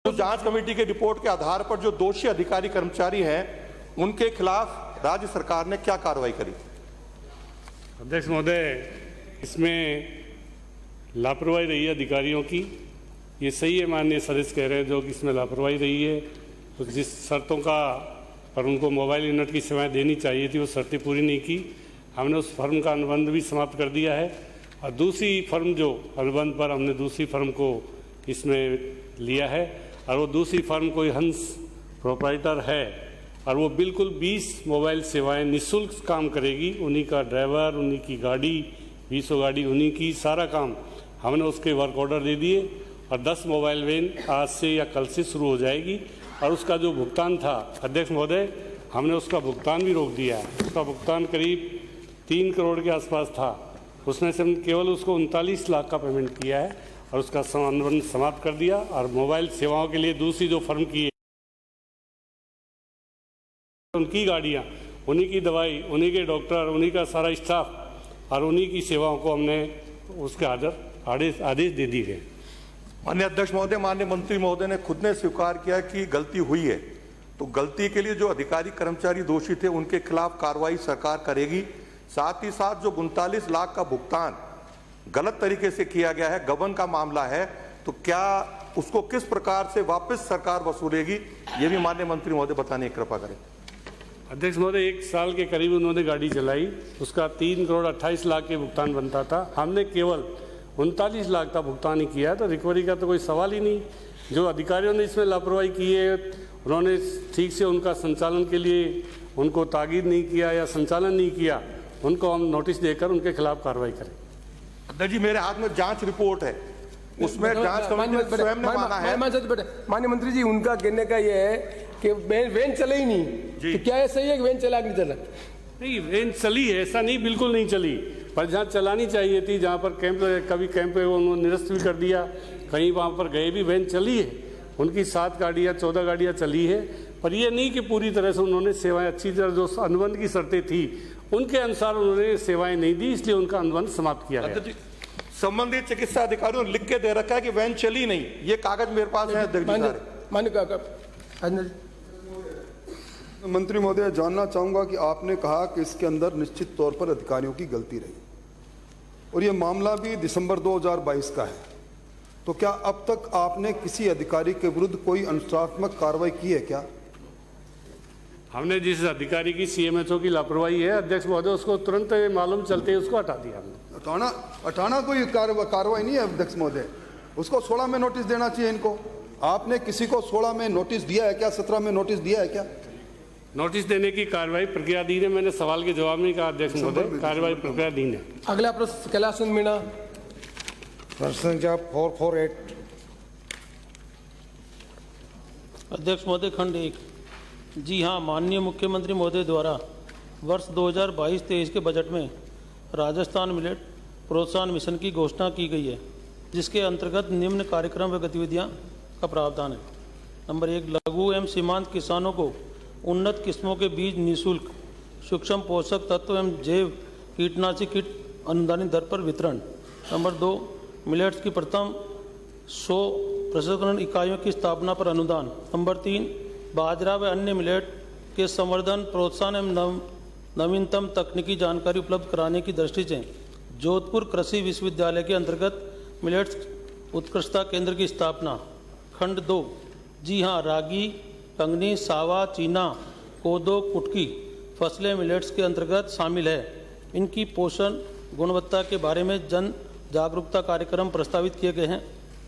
तो जांच कमेटी की रिपोर्ट के आधार पर जो दोषी अधिकारी कर्मचारी हैं उनके खिलाफ राज्य सरकार ने क्या कार्रवाई करी? अध्यक्ष महोदय, इसमें लापरवाही रही है अधिकारियों की। ये सही है, माननीय सदस्य कह रहे हैं जो कि इसमें लापरवाही रही है। तो जिस शर्तों का पर उनको मोबाइल यूनिट की सेवाएं देनी चाहिए थी वो शर्तें पूरी नहीं की। हमने उस फर्म का अनुबंध भी समाप्त कर दिया है और दूसरी फर्म जो अनुबंध पर हमने दूसरी फर्म को इसमें लिया है और वो दूसरी फर्म कोई हंस प्रोप्राइटर है और वो बिल्कुल 20 मोबाइल सेवाएं निःशुल्क काम करेगी। उन्हीं का ड्राइवर, उन्हीं की गाड़ी, 20 गाड़ी उन्हीं की, सारा काम हमने उसके वर्क ऑर्डर दे दिए और 10 मोबाइल वैन आज से या कल से शुरू हो जाएगी। और उसका जो भुगतान था अध्यक्ष महोदय, हमने उसका भुगतान भी रोक दिया है। उसका भुगतान करीब 3 करोड़ के आसपास था, उसमें से हमने केवल उसको 39 लाख का पेमेंट किया है और उसका अनुबंध समाप्त कर दिया। और मोबाइल सेवाओं के लिए दूसरी जो फर्म की है उनकी गाड़ियाँ, उन्हीं की दवाई, उन्हीं के डॉक्टर, उन्हीं का सारा स्टाफ और उन्हीं की सेवाओं को हमने उसके आदेश दे दिए गए। माननीय अध्यक्ष महोदय, माननीय मंत्री महोदय ने खुद ने स्वीकार किया कि गलती हुई है, तो गलती के लिए जो अधिकारी कर्मचारी दोषी थे उनके खिलाफ कार्रवाई सरकार करेगी। साथ ही साथ जो 39 लाख का भुगतान गलत तरीके से किया गया है, गबन का मामला है, तो क्या उसको किस प्रकार से वापस सरकार वसूलेगी, ये भी माननीय मंत्री महोदय बताने की कृपा करें। अध्यक्ष महोदय, 1 साल के करीब उन्होंने गाड़ी चलाई, उसका 3 करोड़ 28 लाख के भुगतान बनता था। हमने केवल 39 लाख का भुगतान ही किया, तो रिकवरी का तो कोई सवाल ही नहीं। जो अधिकारियों ने इसमें लापरवाही की है, उन्होंने ठीक से उनका संचालन के लिए उनको ताकीद नहीं किया या संचालन नहीं किया, उनको हम नोटिस देकर उनके खिलाफ कार्रवाई करें। अध्यक्ष जी, मेरे हाथ में जांच रिपोर्ट है, उसमें जांच कमेटी ने स्वयं ने माना है। माननीय मंत्री जी, उनका कहने का ये है कि वैन चले ही नहीं, तो क्या ये सही है कि वैन चला नहीं चला? नहीं, वैन चली है, ऐसा नहीं, बिल्कुल नहीं चली, पर जहाँ चलानी चाहिए थी, जहाँ पर कैंप, कभी कैंप उन्होंने निरस्त भी कर दिया, कहीं वहाँ पर गए भी, वैन चली है। उनकी 7 गाड़ियाँ 14 गाड़ियाँ चली है, पर यह नहीं कि पूरी तरह से उन्होंने सेवाएं अच्छी तरह जो अनुबंध की शर्तें थी उनके अनुसार उन्होंने सेवाएं नहीं दी, इसलिए उनका अनुबंध समाप्त किया गया। संबंधित चिकित्सा अधिकारियों ने लिख के दे रखा है कि वैन चली नहीं, ये कागज मेरे पास है। मंत्री महोदय, जानना चाहूंगा कि आपने कहा कि इसके अंदर निश्चित तौर पर अधिकारियों की गलती रही और ये मामला भी दिसंबर 2022 का है, तो क्या अब तक आपने किसी अधिकारी के विरुद्ध कोई अनुशासनात्मक कार्रवाई की है क्या? हमने जिस अधिकारी की सीएमएचओ की लापरवाही है अध्यक्ष महोदय, उसको तुरंत मालूम चलते उसको हटा दिया हमने। हटाना कोई कार्रवाई नहीं है अध्यक्ष महोदय, उसको 16 में नोटिस देना चाहिए इनको। आपने किसी को 16 में नोटिस दिया है क्या? 17 में नोटिस दिया है क्या? नोटिस देने की कार्रवाई प्रक्रियाधीन है। मैंने सवाल के जवाब में कहा अध्यक्ष महोदय, कार्रवाई प्रक्रियाधीन है। अगला प्रश्न कैलाश मीणा, प्रश्न संख्या 448। अध्यक्ष महोदय, खंड 1। जी हाँ, माननीय मुख्यमंत्री महोदय द्वारा वर्ष 2022-23 के बजट में राजस्थान मिलेट प्रोत्साहन मिशन की घोषणा की गई है, जिसके अंतर्गत निम्न कार्यक्रम व गतिविधियां का प्रावधान है। नंबर 1, लघु एवं सीमांत किसानों को उन्नत किस्मों के बीज निःशुल्क, सूक्ष्म पोषक तत्व एवं जैव कीटनाशी किट अनुदानित दर पर वितरण। नंबर 2, मिलेट्स की प्रथम 100 प्रसंस्करण इकाइयों की स्थापना पर अनुदान। नंबर 3, बाजरा व अन्य मिलेट के संवर्धन, प्रोत्साहन एवं नवीनतम तकनीकी जानकारी उपलब्ध कराने की दृष्टि से जोधपुर कृषि विश्वविद्यालय के अंतर्गत मिलेट्स उत्कृष्टता केंद्र की स्थापना। खंड 2, जी हाँ, रागी, कंगनी, सावा, चीना, कोदो, कुटकी फसलें मिलेट्स के अंतर्गत शामिल है। इनकी पोषण गुणवत्ता के बारे में जन जागरूकता कार्यक्रम प्रस्तावित किए गए हैं।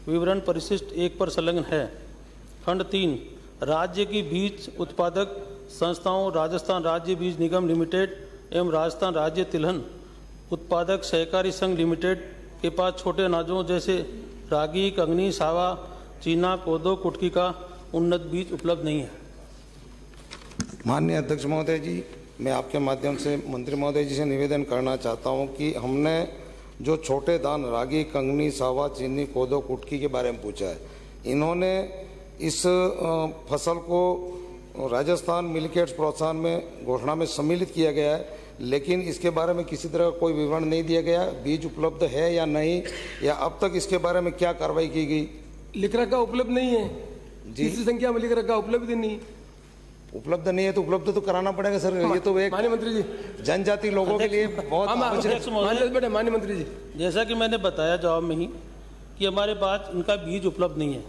विवरण परिशिष्ट 1 पर संलग्न है। खंड 3, राज्य की बीज उत्पादक संस्थाओं राजस्थान राज्य बीज निगम लिमिटेड एवं राजस्थान राज्य तिलहन उत्पादक सहकारी संघ लिमिटेड के पास छोटे अनाजों जैसे रागी, कंगनी, सावा, चीना, कोदो, कुटकी का उन्नत बीज उपलब्ध नहीं है। माननीय अध्यक्ष महोदय जी, मैं आपके माध्यम से मंत्री महोदय जी से निवेदन करना चाहता हूं कि हमने जो छोटे दान रागी, कंगनी, सावा, चीनी, कोदो, कुटकी के बारे में पूछा है, इन्होंने इस फसल को राजस्थान मिलकेट्स प्रोत्साहन में घोषणा में सम्मिलित किया गया है, लेकिन इसके बारे में किसी तरह कोई विवरण नहीं दिया गया। बीज उपलब्ध है या नहीं, या अब तक इसके बारे में क्या कार्रवाई की गई? लिख रखा उपलब्ध नहीं है। तीसरी संख्या में लिख रखा उपलब्ध नहीं। उपलब्ध नहीं है तो उपलब्ध तो कराना पड़ेगा सर। ये तो एक माननीय मंत्री जी, जनजाति लोगों के लिए बहुत आवश्यक। माननीय मंत्री जी, जैसा कि मैंने बताया जवाब में ही कि हमारे पास इनका बीज उपलब्ध नहीं है,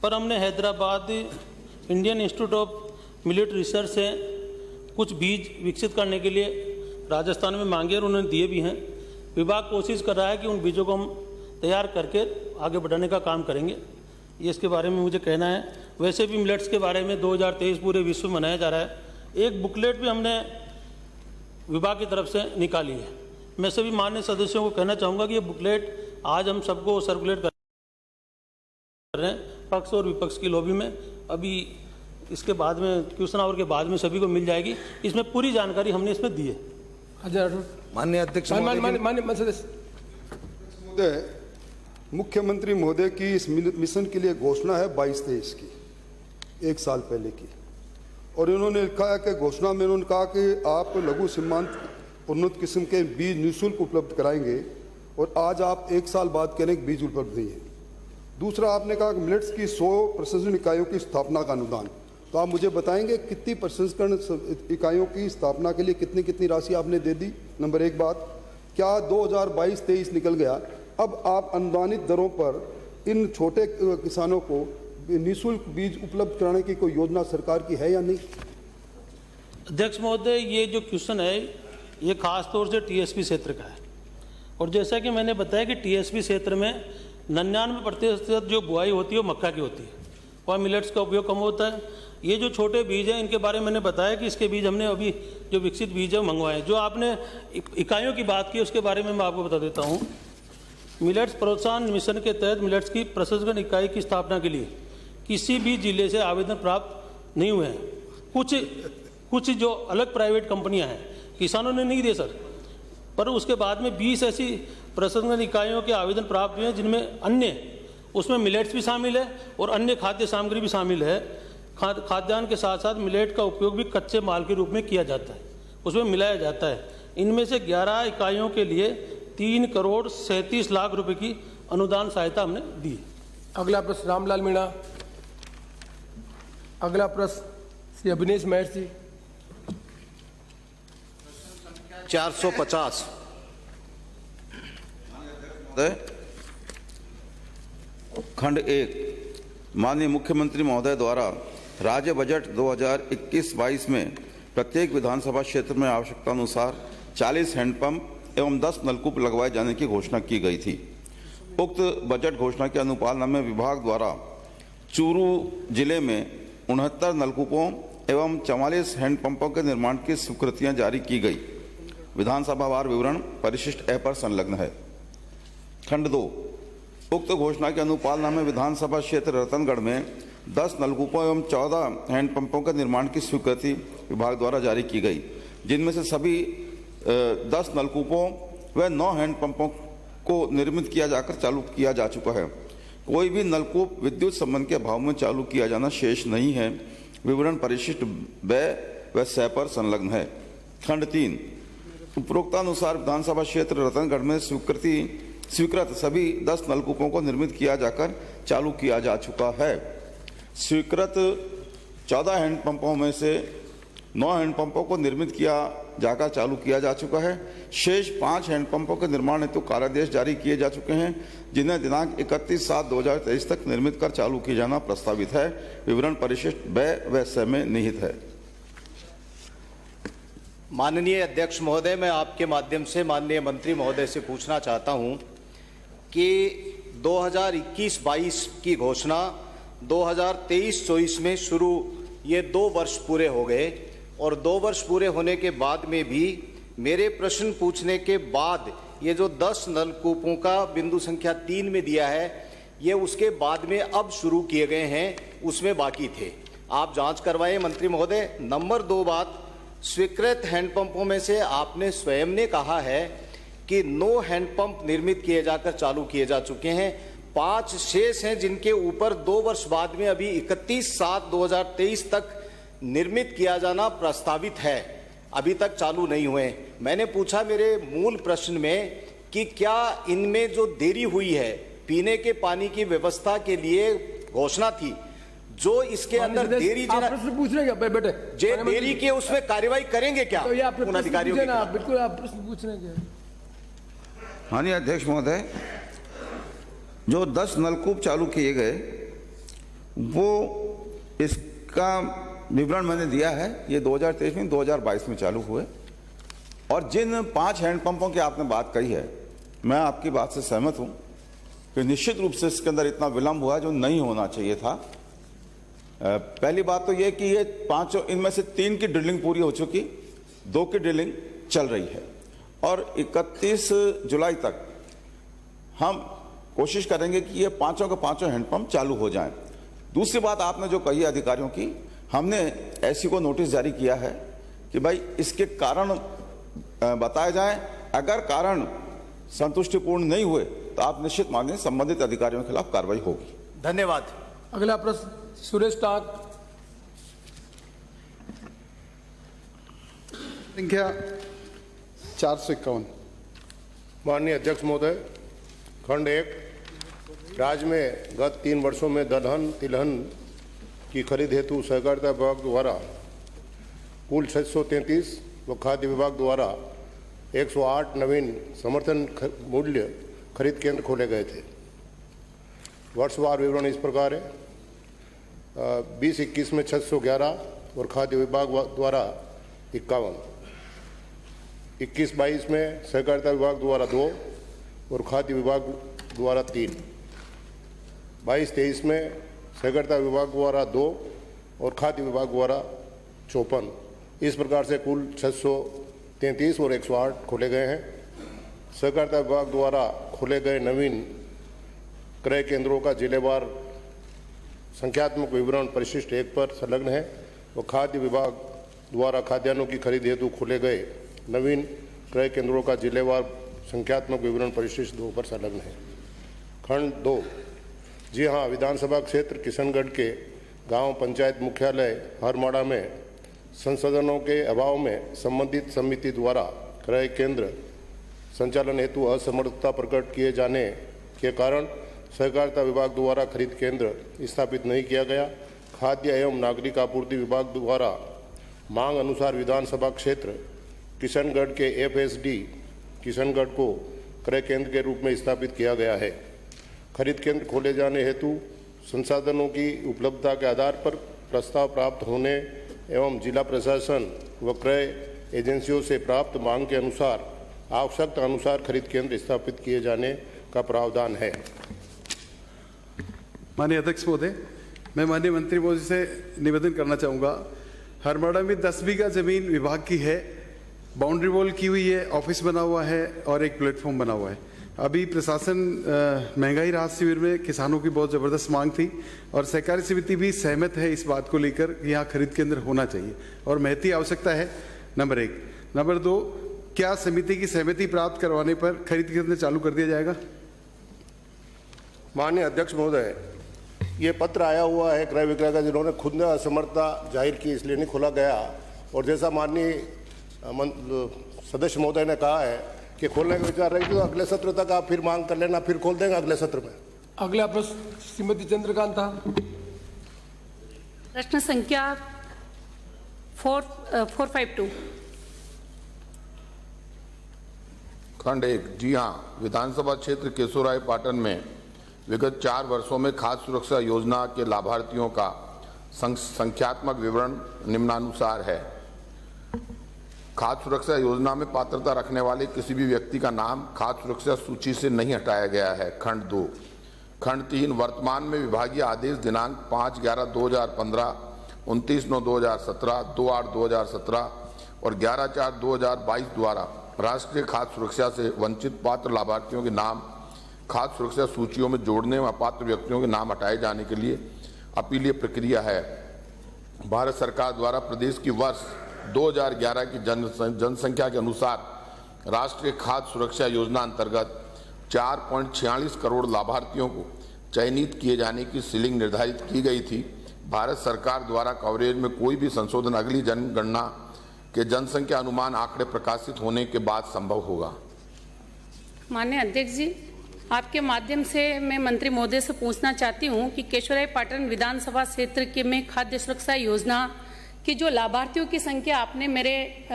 पर हमने Hyderabad Indian institute of millet research से कुछ बीज विकसित करने के लिए राजस्थान में मांगे और उन्होंने दिए भी हैं। विभाग कोशिश कर रहा है कि उन बीजों को हम तैयार करके आगे बढ़ाने का काम करेंगे। ये इसके बारे में मुझे कहना है। वैसे भी मिलेट्स के बारे में 2023 पूरे विश्व में मनाया जा रहा है। एक बुकलेट भी हमने विभाग की तरफ से निकाली है। मैं सभी माननीय सदस्यों को कहना चाहूँगा कि ये बुकलेट आज हम सबको सर्कुलेट कर रहे हैं, पक्ष और विपक्ष की लॉबी में। अभी इसके बाद में क्वेश्चन आवर के बाद में सभी को मिल जाएगी। इसमें पूरी जानकारी हमने इसमें दी है। माननीय अध्यक्ष महोदय, मुख्यमंत्री महोदय की इस मिशन के लिए घोषणा है 22-23 की, एक साल पहले की, और इन्होंने लिखा है कि घोषणा में उन्होंने कहा कि आप लघु सीमांत उन्नत किस्म के बीज निःशुल्क उपलब्ध कराएंगे, और आज आप एक साल बाद कह रहे हैं कि बीज उपलब्ध नहीं है। दूसरा, आपने कहा कि मिलेट्स की 100 प्रसंस्करण इकाइयों की स्थापना का अनुदान, तो आप मुझे बताएंगे कितनी प्रसंस्करण इकाइयों की स्थापना के लिए कितनी कितनी राशि आपने दे दी? नंबर एक बात, क्या 2022-23 निकल गया, अब आप अनुदानित दरों पर इन छोटे किसानों को निःशुल्क बीज उपलब्ध कराने की कोई योजना सरकार की है या नहीं? अध्यक्ष महोदय, ये जो क्वेश्चन है ये खास तौर से टीएसपी क्षेत्र का है, और जैसा कि मैंने बताया कि टीएसपी क्षेत्र में 99% जो बुआई होती है वो मक्का की होती है, वहाँ मिलेट्स का उपयोग कम होता है। ये जो छोटे बीज हैं इनके बारे में मैंने बताया कि इसके बीज हमने अभी जो विकसित बीज है मंगवाए। जो आपने इकाइयों की बात की उसके बारे में मैं आपको बता देता हूँ। मिलेट्स प्रोत्साहन मिशन के तहत मिलेट्स की प्रसंस्करण इकाई की स्थापना के लिए किसी भी जिले से आवेदन प्राप्त नहीं हुए हैं। कुछ जो अलग प्राइवेट कंपनियां हैं, किसानों ने नहीं दिए सर, पर उसके बाद में 20 ऐसी प्रसंस्करण इकाइयों के आवेदन प्राप्त हुए हैं जिनमें अन्य, उसमें मिलेट्स भी शामिल है और अन्य खाद्य सामग्री भी शामिल है। खाद्यान्न के साथ साथ मिलेट का उपयोग भी कच्चे माल के रूप में किया जाता है, उसमें मिलाया जाता है। इनमें से 11 इकाइयों के लिए 3 करोड़ 37 लाख रुपए की अनुदान सहायता हमने दी। अगला प्रश्न रामलाल मीणा। अगला प्रश्न श्री अभिनेश महर जी। 450। खंड 1, माननीय मुख्यमंत्री महोदय द्वारा राज्य बजट 2021-22 में प्रत्येक विधानसभा क्षेत्र में आवश्यकतानुसार 40 हैंडपंप एवं 10 नलकूप लगवाए जाने की घोषणा की गई थी। उक्त बजट घोषणा के अनुपालना में विभाग द्वारा चूरू जिले में 69 नलकूपों एवं 44 हैंडपंपों के निर्माण की स्वीकृतियां जारी की गई। विधानसभावार विवरण परिशिष्ट ए पर संलग्न है। खंड 2, उक्त घोषणा के अनुपालना में विधानसभा क्षेत्र रतनगढ़ में 10 नलकूपों एवं 14 हैंडपंपों के निर्माण की स्वीकृति विभाग द्वारा जारी की गई, जिनमें से सभी 10 नलकूपों व 9 हैंडपंपों को निर्मित किया जाकर चालू किया जा चुका है। कोई भी नलकूप विद्युत संबंध के अभाव में चालू किया जाना शेष नहीं है। विवरण परिशिष्ट ब व स पर संलग्न है। खंड 3, उपरोक्तानुसार विधानसभा क्षेत्र रतनगढ़ में स्वीकृत सभी 10 नलकूपों को निर्मित किया जाकर चालू किया जा चुका है। स्वीकृत 14 हैंडपंपों में से 9 हैंडपंपों को निर्मित किया जाकर चालू किया जा चुका है। शेष 5 हैंडपंपों के निर्माण हेतु कार्यादेश जारी किए जा चुके हैं, जिन्हें दिनांक 31/7/2023 तक निर्मित कर चालू किया जाना प्रस्तावित है। विवरण परिशिष्ट ब व स में निहित है। माननीय अध्यक्ष महोदय, मैं आपके माध्यम से माननीय मंत्री महोदय से पूछना चाहता हूं कि 2021-22 की घोषणा 2023-24 में शुरू, ये 2 वर्ष पूरे हो गए, और 2 वर्ष पूरे होने के बाद में भी मेरे प्रश्न पूछने के बाद ये जो 10 नलकूपों का बिंदु संख्या 3 में दिया है, ये उसके बाद में अब शुरू किए गए हैं, उसमें बाकी थे। आप जांच करवाएं मंत्री महोदय। नंबर 2 बात, स्वीकृत हैंडपंपों में से आपने स्वयं ने कहा है कि 9 हैंडपंप निर्मित किए जाकर चालू किए जा चुके हैं, 5 शेष हैं जिनके ऊपर 2 वर्ष बाद में अभी 31/7/2023 तक निर्मित किया जाना प्रस्तावित है, अभी तक चालू नहीं हुए। मैंने पूछा मेरे मूल प्रश्न में कि क्या इनमें जो देरी हुई है, पीने के पानी की व्यवस्था के लिए घोषणा थी, जो इसके अंदर देरी आप प्रश्न पूछ रहे हैं क्या बेटे? जे देरी की उसमें कार्रवाई करेंगे क्या तो ये आप उन अधिकारियों की? बिल्कुल आप प्रश्न पूछ रहे हैं। माननीय अध्यक्ष महोदय, जो 10 नलकूप चालू किए गए वो इसका विवरण मैंने दिया है। ये 2023 में 2022 में चालू हुए। और जिन 5 हैंडपंपों की आपने बात कही है, मैं आपकी बात से सहमत हूं कि निश्चित रूप से इसके अंदर इतना विलंब हुआ जो नहीं होना चाहिए था। पहली बात तो ये कि ये 5 इनमें से 3 की ड्रिलिंग पूरी हो चुकी, 2 की ड्रिलिंग चल रही है और 31 जुलाई तक हम कोशिश करेंगे कि ये 5 के 5 हैंडपंप चालू हो जाएं। दूसरी बात आपने जो कही है अधिकारियों की, हमने एससी को नोटिस जारी किया है कि भाई इसके कारण बताए जाएं। अगर कारण संतुष्टिपूर्ण नहीं हुए तो आप निश्चित मानिए संबंधित अधिकारियों के खिलाफ कार्रवाई होगी। धन्यवाद। अगला प्रश्न सुरेश टाक, संख्या 451। माननीय अध्यक्ष महोदय, खंड 1, राज्य में गत 3 वर्षों में दलहन तिलहन की खरीद हेतु सहकारिता विभाग द्वारा कुल 633 व खाद्य विभाग द्वारा 108 नवीन समर्थन मूल्य खरीद केंद्र खोले गए थे। वर्षवार विवरण इस प्रकार है। 2021 में 611 और खाद्य विभाग द्वारा 51, 21-22 में सहकारिता विभाग द्वारा 2 और खाद्य विभाग द्वारा 3, 22-23 में सहकारिता विभाग द्वारा 2 और खाद्य विभाग द्वारा 54। इस प्रकार से कुल 633 और 108 खोले गए हैं। सहकारिता विभाग द्वारा खोले गए नवीन क्रय केंद्रों का जिलेवार संख्यात्मक विवरण परिशिष्ट 1 पर संलग्न है और खाद्य विभाग द्वारा खाद्यान्नों की खरीद हेतु खोले गए नवीन क्रय केंद्रों का जिलेवार संख्यात्मक विवरण परिशिष्ट 2 पर संलग्न है। खंड 2, जी हाँ, विधानसभा क्षेत्र किशनगढ़ के गांव पंचायत मुख्यालय हरमाड़ा में संसाधनों के अभाव में संबंधित समिति द्वारा क्रय केंद्र संचालन हेतु असमर्थता प्रकट किए जाने के कारण सहकारिता विभाग द्वारा खरीद केंद्र स्थापित नहीं किया गया। खाद्य एवं नागरिक आपूर्ति विभाग द्वारा मांग अनुसार विधानसभा क्षेत्र किशनगढ़ के FSD किशनगढ़ को क्रय केंद्र के रूप में स्थापित किया गया है। खरीद केंद्र खोले जाने हेतु संसाधनों की उपलब्धता के आधार पर प्रस्ताव प्राप्त होने एवं जिला प्रशासन व क्रय एजेंसियों से प्राप्त मांग के अनुसार आवश्यकता अनुसार खरीद केंद्र स्थापित किए जाने का प्रावधान है। माननीय अध्यक्ष महोदय, मैं माननीय मंत्री महोदय से निवेदन करना चाहूँगा। हरमाड़ा में 10 बीघा जमीन विभाग की है, बाउंड्री वॉल की हुई है, ऑफिस बना हुआ है और एक प्लेटफॉर्म बना हुआ है। अभी प्रशासन महंगाई राहत शिविर में किसानों की बहुत ज़बरदस्त मांग थी और सहकारी समिति भी सहमत है इस बात को लेकर कि यहाँ खरीद केंद्र होना चाहिए और महती आवश्यकता है, नंबर 1। नंबर 2, क्या समिति की सहमति प्राप्त करवाने पर खरीद केंद्र चालू कर दिया जाएगा? माननीय अध्यक्ष महोदय, ये पत्र आया हुआ है क्रय विक्रय का, जिन्होंने खुद ने असमर्थता जाहिर की इसलिए नहीं खोला गया। और जैसा माननीय सदस्य महोदय ने कहा है कि खोलने का विचार रही तो अगले सत्र तक आप फिर मांग कर लेना, फिर खोल देंगे अगले सत्र में। अगला प्रश्न श्रीमती चंद्रकांता, प्रश्न संख्या 452। खंड 1, जी हाँ, विधानसभा क्षेत्र केशोराय पाटन में विगत 4 वर्षों में खाद्य सुरक्षा योजना के लाभार्थियों का संख्यात्मक विवरण निम्नानुसार है। खाद्य सुरक्षा योजना में पात्रता रखने वाले किसी भी व्यक्ति का नाम खाद्य सुरक्षा सूची से नहीं हटाया गया है। खंड 2। खंड 3, वर्तमान में विभागीय आदेश दिनांक 5/11/2015, 29/9/2017, 2/8/2017 और 11/4/2022 द्वारा राष्ट्रीय खाद्य सुरक्षा से वंचित पात्र लाभार्थियों के नाम खाद्य सुरक्षा सूचियों में जोड़ने व अपात्र व्यक्तियों के नाम हटाए जाने के लिए अपीलीय प्रक्रिया है। भारत सरकार द्वारा प्रदेश की वर्ष 2011 की जनसंख्या के अनुसार राष्ट्रीय खाद्य सुरक्षा योजना अंतर्गत 4.46 करोड़ लाभार्थियों को चयनित किए जाने की सीलिंग निर्धारित की गई थी। भारत सरकार द्वारा कवरेज में कोई भी संशोधन अगली जनगणना के जनसंख्या अनुमान आंकड़े प्रकाशित होने के बाद संभव होगा। माननीय अध्यक्ष जी, आपके माध्यम से मैं मंत्री महोदय से पूछना चाहती हूं कि केशोराय पाटन विधानसभा क्षेत्र के में खाद्य सुरक्षा योजना की जो लाभार्थियों की संख्या आपने मेरे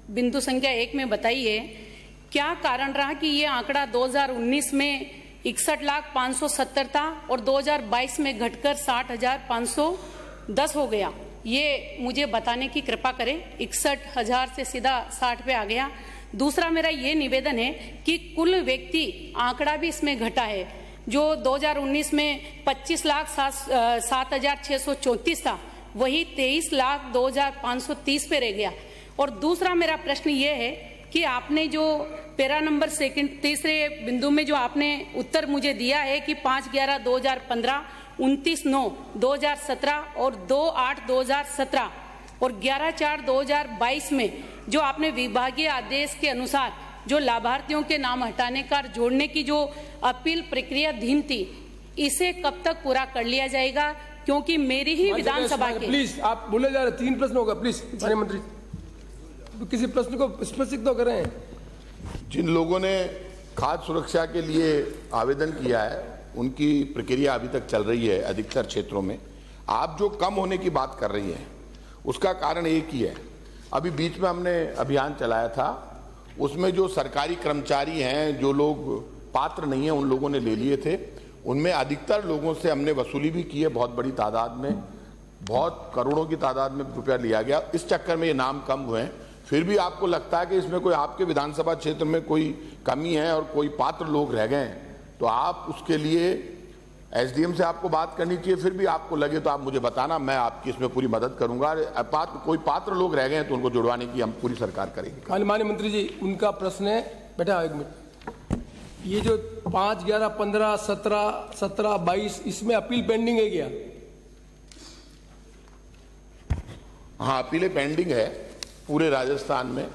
बिंदु संख्या 1 में बताई है, क्या कारण रहा कि ये आंकड़ा 2019 में 61,570 था और 2022 में घटकर 60,510 हो गया? ये मुझे बताने की कृपा करें। 61,000 से सीधा 60 पे आ गया। दूसरा मेरा ये निवेदन है कि कुल व्यक्ति आंकड़ा भी इसमें घटा है, जो 2019 में 25,07,634 था, वही 23,02,530 पे रह गया। और दूसरा मेरा प्रश्न ये है कि आपने जो पैरा नंबर तीसरे बिंदु में जो आपने उत्तर मुझे दिया है कि 5/11/2015, 29/9/2017 और 2/8/2017 और 11/4/2022 में जो आपने विभागीय आदेश के अनुसार जो लाभार्थियों के नाम हटाने का जोड़ने की जो अपील प्रक्रिया धीम थी, इसे कब तक पूरा कर लिया जाएगा? क्योंकि मेरी ही विधानसभा के प्लीज आप बोले जा रहे 3 प्रश्न होगा, प्लीज माननीय मंत्री किसी प्रश्न को स्पष्ट तो करें। जिन लोगों ने खाद्य सुरक्षा के लिए आवेदन किया है उनकी प्रक्रिया अभी तक चल रही है अधिकतर क्षेत्रों में। आप जो कम होने की बात कर रही हैं उसका कारण एक ही है। अभी बीच में हमने अभियान चलाया था, उसमें जो सरकारी कर्मचारी हैं, जो लोग पात्र नहीं हैं, उन लोगों ने ले लिए थे। उनमें अधिकतर लोगों से हमने वसूली भी की है, बहुत बड़ी तादाद में, बहुत करोड़ों की तादाद में रुपया लिया गया। इस चक्कर में ये नाम कम हुए हैं। फिर भी आपको लगता है कि इसमें कोई आपके विधानसभा क्षेत्र में कोई कमी है और कोई पात्र लोग रह गए हैं, तो आप उसके लिए एसडीएम से आपको बात करनी चाहिए। फिर भी आपको लगे तो आप मुझे बताना, मैं आपकी इसमें पूरी मदद करूंगा। कोई पात्र लोग रह गए हैं तो उनको जुड़वाने की हम पूरी सरकार करेंगे। माननीय मंत्री जी, उनका प्रश्न है, बेटा 1 मिनट, ये जो 5, 11, 15, 17, 22 इसमें अपील पेंडिंग है क्या? हाँ, अपीलें पेंडिंग है पूरे राजस्थान में।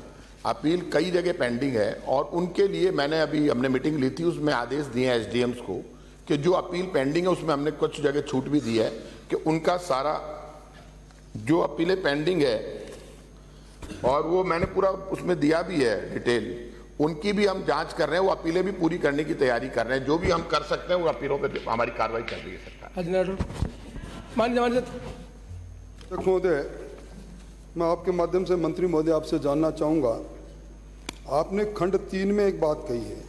अपील कई जगह पेंडिंग है और उनके लिए हमने मीटिंग ली थी, उसमें आदेश दिए हैं एसडीएम्स को कि जो अपील पेंडिंग है उसमें हमने कुछ जगह छूट भी दी है कि उनका सारा जो अपीलें पेंडिंग है, और वो मैंने पूरा उसमें दिया भी है डिटेल, उनकी भी हम जांच कर रहे हैं। वो अपीलें भी पूरी करने की तैयारी कर रहे हैं। जो भी हम कर सकते हैं वो अपीलों पर हमारी कार्रवाई कर रही है सरकार। महोदय, मैं आपके माध्यम से मंत्री महोदय आपसे जानना चाहूँगा, आपने खंड 3 में एक बात कही है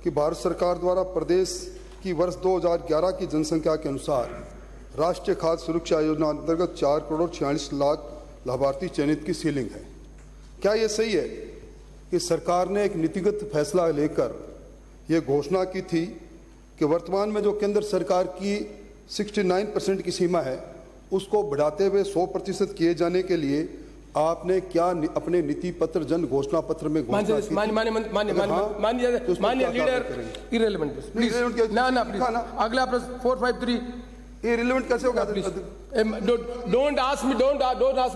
कि भारत सरकार द्वारा प्रदेश की वर्ष 2011 की जनसंख्या के अनुसार राष्ट्रीय खाद्य सुरक्षा योजना अंतर्गत 4,46,00,000 लाभार्थी चयनित की सीलिंग है। क्या ये सही है कि सरकार ने एक नीतिगत फैसला लेकर ये घोषणा की थी कि वर्तमान में जो केंद्र सरकार की 69% की सीमा है उसको बढ़ाते हुए 100% किए जाने के लिए आपने क्या अपने नीति पत्र जन घोषणा पत्र में घोषणा की? अगला प्रश्न 453 इररिलेवेंट कैसे होगा? Don't ask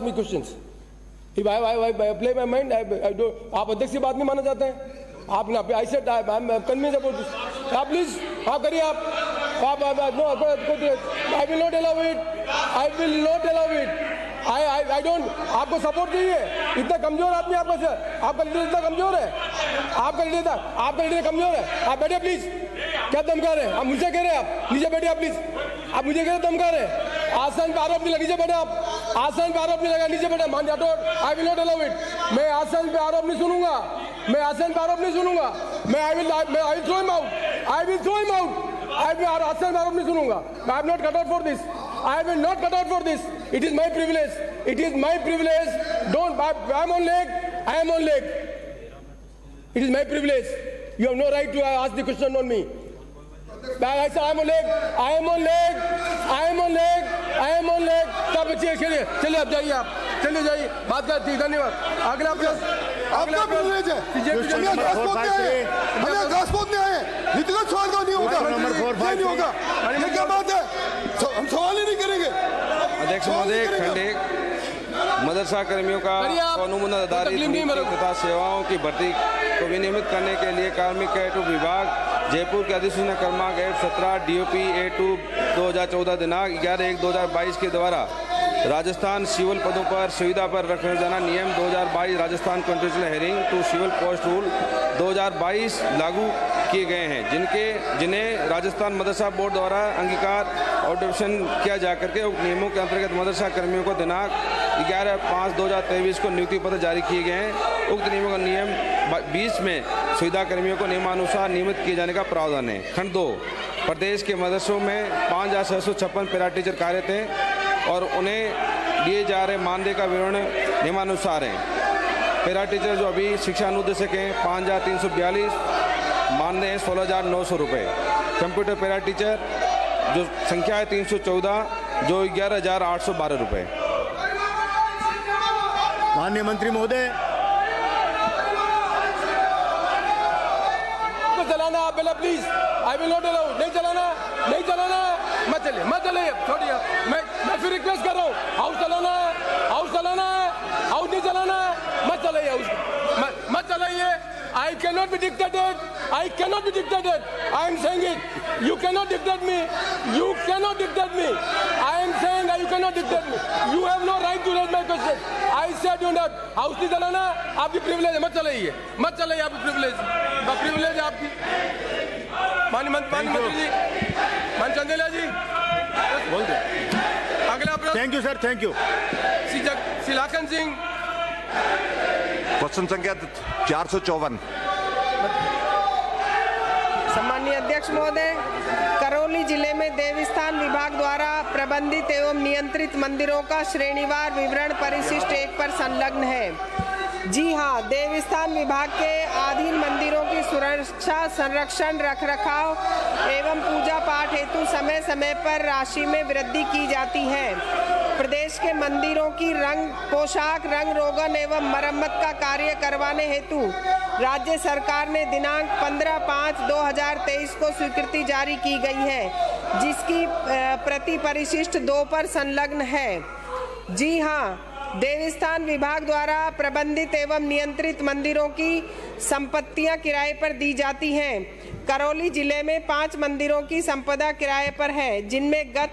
me questions. If I play my mind, आप अध्यक्ष की बात नहीं मानना चाहते हैं? आपने I said I'm convinced about this. आप प्लीज हाँ करिए आप I will not allow it. I will not allow it. I don't. आपको सपोर्ट चाहिए? इतना कमजोर आदमी आपका सर, आपका लीडर इतना कमजोर है, आपका लीडर कमजोर है। आप बैठे प्लीज। क्या धमका रहे हैं आप? मुझसे कह रहे हैं आप नीचे बैठे आप प्लीज। आप मुझे कह रहे धमका रहे हैं? आसन पे आरोप नहीं लगा, नीचे बैठे आप। आसन पे आरोप नहीं लगा, नीचे बैठे। मान जाटो I will not allow it. मैं आसन पे आरोप नहीं सुनूंगा, मैं आसन पे आरोप नहीं सुनूंगा। मैं I will throw him out. I will throw him out. I will आसन पे आरोप नहीं सुनूंगा। I am not cut out for this. I will not cut out for this. It is my privilege. It is my privilege. Don't. I am on leg. I am on leg. It is my privilege. You have no right to ask the question on me. I said I am on leg. I am on leg. I am on leg. I am on leg. सब चलिए अब जाइए आप। चलिए जाइए बात करती। धन्यवाद। अगला प्रश्न। आपका प्रिविलेज है। हमें घासपोत नहीं आए। नीतिगत सवाल तो नहीं होगा। नहीं होगा। ये क्या बात है? हम सवाल ही नहीं करेंगे। अध्यक्ष महोदय, खंड 1 मदरसा कर्मियों का कानून आधारित तथा सेवाओं की भर्ती को विनियमित करने के लिए कार्मिक कैट विभाग जयपुर के अधिसूचना क्रमांक 17 DOP A2 2014 दिनांक 11/1/2022 के द्वारा राजस्थान सिविल पदों पर सुविधा पर रखे जाना नियम 2022 Rajasthan constitutional hearing to civil post rule 2022 लागू किए गए हैं, जिन्हें राजस्थान मदरसा बोर्ड द्वारा अंगीकार और एडॉप्शन किया जाकर के उक्त नियमों के अंतर्गत मदरसा कर्मियों को दिनांक 11/5/2023 को नियुक्ति पत्र जारी किए गए हैं। उक्त नियमों का नियम 20 में सुविधा कर्मियों को नियमानुसार नियमित किए जाने का प्रावधान है। खंड 2, प्रदेश के मदरसों में 5,656 पैरा टीचर कार्यरत हैं और उन्हें दिए जा रहे मानदेय का विवरण नियमानुसार है। पैरा टीचर जो अभी शिक्षा अनुदेशक हैं 5,342, मानदेय है 16,900 रुपये। कंप्यूटर पैरा टीचर जो संख्या है 314, जो 11,812 रुपये। माननीय मंत्री महोदय, चलाना आप पहले please, I will not allow. नहीं चलाना, नहीं चलाना, मत चलिए छोड़िए। मैं फिर रिक्वेस्ट कर रहा हूँ, हाउस चलाना है, हाउस चलाना है, हाउस नहीं चलाना है, मत चलाइए हाउस, मत चलाइए। I cannot be dictated. I cannot be dictated. I am saying it. You cannot dictate me. You cannot dictate me. I am saying that you cannot dictate me. You have no right to raise my question. I said you not. House नहीं चलाना, आपकी privilege है, मत चलाइए, मत चलाइए, आपकी privilege है आपकी। माननीय मंत्री जी, मान चंदेला जी, बोलते अगला प्रश्न। Thank you sir, thank you. Shri Lakhan Singh, question संख्या 454। सम्मानीय अध्यक्ष महोदय, करौली जिले में देवस्थान विभाग द्वारा प्रबंधित एवं नियंत्रित मंदिरों का श्रेणीवार विवरण परिशिष्ट 1 पर संलग्न है। जी हाँ, देवस्थान विभाग के अधीन मंदिरों की सुरक्षा, संरक्षण, रखरखाव एवं पूजा पाठ हेतु समय समय पर राशि में वृद्धि की जाती है। प्रदेश के मंदिरों की पोशाक, रंग रोगन एवं मरम्मत का कार्य करवाने हेतु राज्य सरकार ने दिनांक 15/5/2023 को स्वीकृति जारी की गई है, जिसकी प्रति परिशिष्ट 2 पर संलग्न है। जी हाँ, देवस्थान विभाग द्वारा प्रबंधित एवं नियंत्रित मंदिरों की संपत्तियां किराए पर दी जाती हैं। करौली जिले में 5 मंदिरों की संपदा किराए पर है, जिनमें गत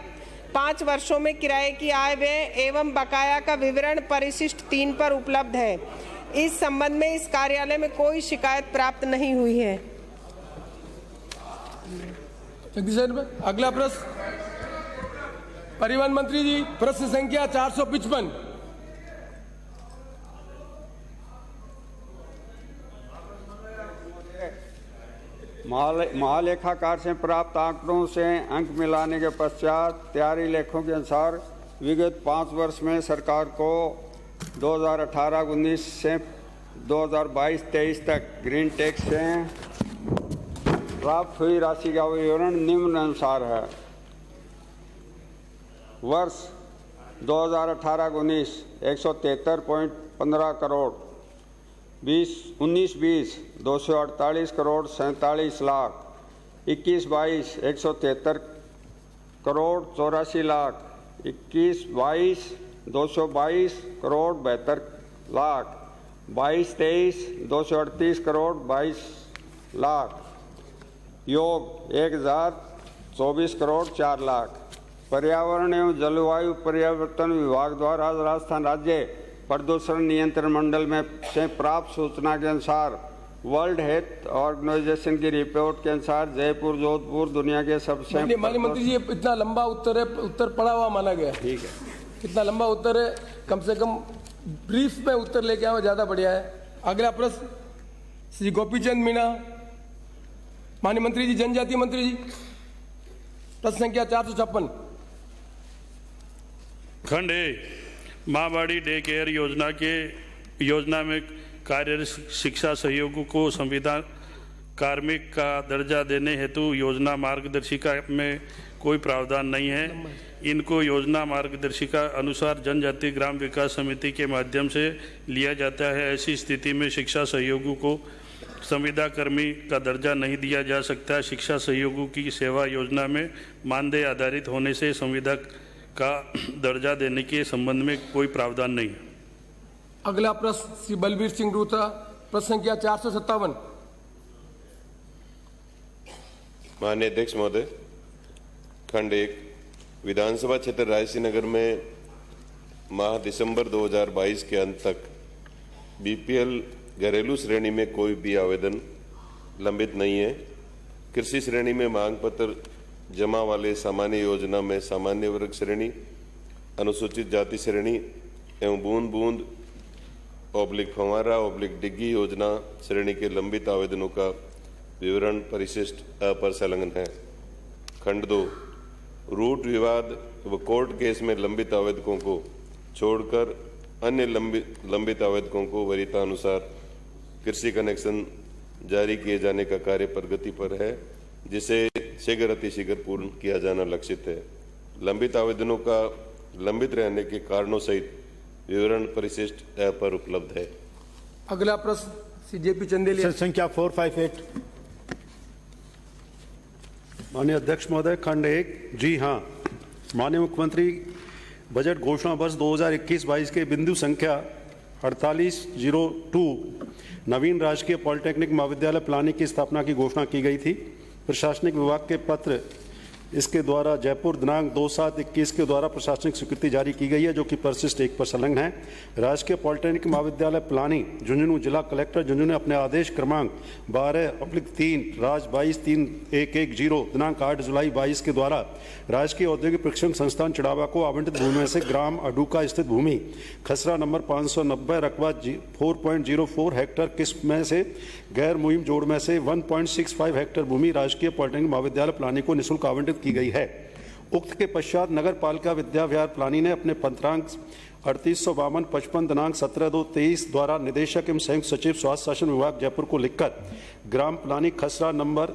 5 वर्षों में किराए की आय व्यय एवं बकाया का विवरण परिशिष्ट 3 पर उपलब्ध है। इस संबंध में इस कार्यालय में कोई शिकायत प्राप्त नहीं हुई है। अगला प्रश्न परिवहन मंत्री जी, प्रश्न संख्या 455। महालेखाकार से प्राप्त आंकड़ों से अंक मिलाने के पश्चात तैयारी लेखों के अनुसार विगत 5 वर्ष में सरकार को 2018-19 से 2022-23 तक ग्रीन टैक्स से प्राप्त हुई राशि का विवरण निम्नानुसार है। वर्ष 2018-19 173.15 करोड़, 19-20 248 करोड़ 47 लाख, 21-22 173 करोड़ 84 लाख, 21-22 222 करोड़ 72 लाख, 22-23 238 करोड़ 22 लाख, योग 1024 करोड़ 4 लाख। पर्यावरण एवं जलवायु परिवर्तन विभाग द्वारा राजस्थान राज्य प्रदूषण नियंत्रण मंडल में से प्राप्त सूचना के अनुसार वर्ल्ड हेल्थ ऑर्गेनाइजेशन की रिपोर्ट के अनुसार जयपुर, जोधपुर दुनिया के सबसे। माननीय मंत्री जी, इतना लंबा उत्तर है, उत्तर पड़ा हुआ माना गया। ठीक है, कितना लंबा उत्तर है, कम से कम ब्रीफ में उत्तर लेके आए, ज्यादा बढ़िया है। अगला प्रश्न श्री गोपीचंद मीणा, माननीय मंत्री जी, जनजातीय मंत्री जी, प्रश्न संख्या 456। खंड 1, माँबाड़ी डे केयर योजना में कार्यरत शिक्षा सहयोगों को संविदा कार्मिक का दर्जा देने हेतु योजना मार्गदर्शिका में कोई प्रावधान नहीं है। इनको योजना मार्गदर्शिका अनुसार जनजातीय ग्राम विकास समिति के माध्यम से लिया जाता है। ऐसी स्थिति में शिक्षा सहयोगों को संविदा कर्मी का दर्जा नहीं दिया जा सकता। शिक्षा सहयोगों की सेवा योजना में मानदेय आधारित होने से संविदा का दर्जा देने के संबंध में कोई प्रावधान नहीं है। अगला प्रश्न श्री बलबीर सिंह रूथा, प्रश्न संख्या 457। माननीय अध्यक्ष महोदय, खंड 1, विधानसभा क्षेत्र रायसी नगर में माह दिसंबर 2022 के अंत तक बीपीएल घरेलू श्रेणी में कोई भी आवेदन लंबित नहीं है। कृषि श्रेणी में मांग पत्र जमा वाले सामान्य योजना में सामान्य वर्ग श्रेणी, अनुसूचित जाति श्रेणी एवं बूंद बूंद / फंवारा / डिग्गी योजना श्रेणी के लंबित आवेदनों का विवरण परिशिष्ट पर संलग्न है। खंड 2, रूट विवाद व कोर्ट केस में लंबित आवेदकों को छोड़कर अन्य लंबित आवेदकों को वरीयतानुसार कृषि कनेक्शन जारी किए जाने का कार्य प्रगति पर है, जिसे शीघ्र अतिशीघ्र पूर्ण किया जाना लक्षित है। लंबित आवेदनों का लंबित रहने के कारणों सहित विवरण परिशिष्ट पर उपलब्ध है। अगला प्रश्न सीजेपी चंदेलिया संख्या 458। माननीय अध्यक्ष महोदय, खंड 1। जी हाँ, माननीय मुख्यमंत्री बजट घोषणा वर्ष 2021-22 के बिंदु संख्या 4802 नवीन राजकीय पॉलिटेक्निक महाविद्यालय पिलानी की स्थापना की घोषणा की गई थी। प्रशासनिक विभाग के पत्र इसके द्वारा जयपुर दिनांक 2/7/21 के द्वारा प्रशासनिक स्वीकृति जारी की गई है, जो कि परिशिष्ट 1 पर संलग्न है। राजकीय पॉलिटेक्निक महाविद्यालय पिलानी झुंझुनू जिला कलेक्टर झुंझुनू ने अपने आदेश क्रमांक 12/3 राज 22/3110 दिनांक 8 जुलाई 22 के द्वारा राजकीय औद्योगिक प्रशिक्षण संस्थान चिड़ावा को आवंटित भूमि में से ग्राम अडूका स्थित भूमि खसरा नंबर 590 रकबा 4.04 हेक्टेयर किस्म में से गैर मुहिम जोड़ में से 1.65 हेक्टेयर भूमि राजकीय पॉलिटेक्निक महाविद्यालय पिलानी को निःशुल्क आवंटित की गई है। उक्त के पश्चात नगर पालिका विद्या विहार पिलानी ने अपने पत्रांक 3852-55 दिनांक 17/2/23 द्वारा निदेशक एवं संयुक्त सचिव स्वास्थ्य शासन विभाग जयपुर को लिखकर ग्राम पिलानी खसरा नंबर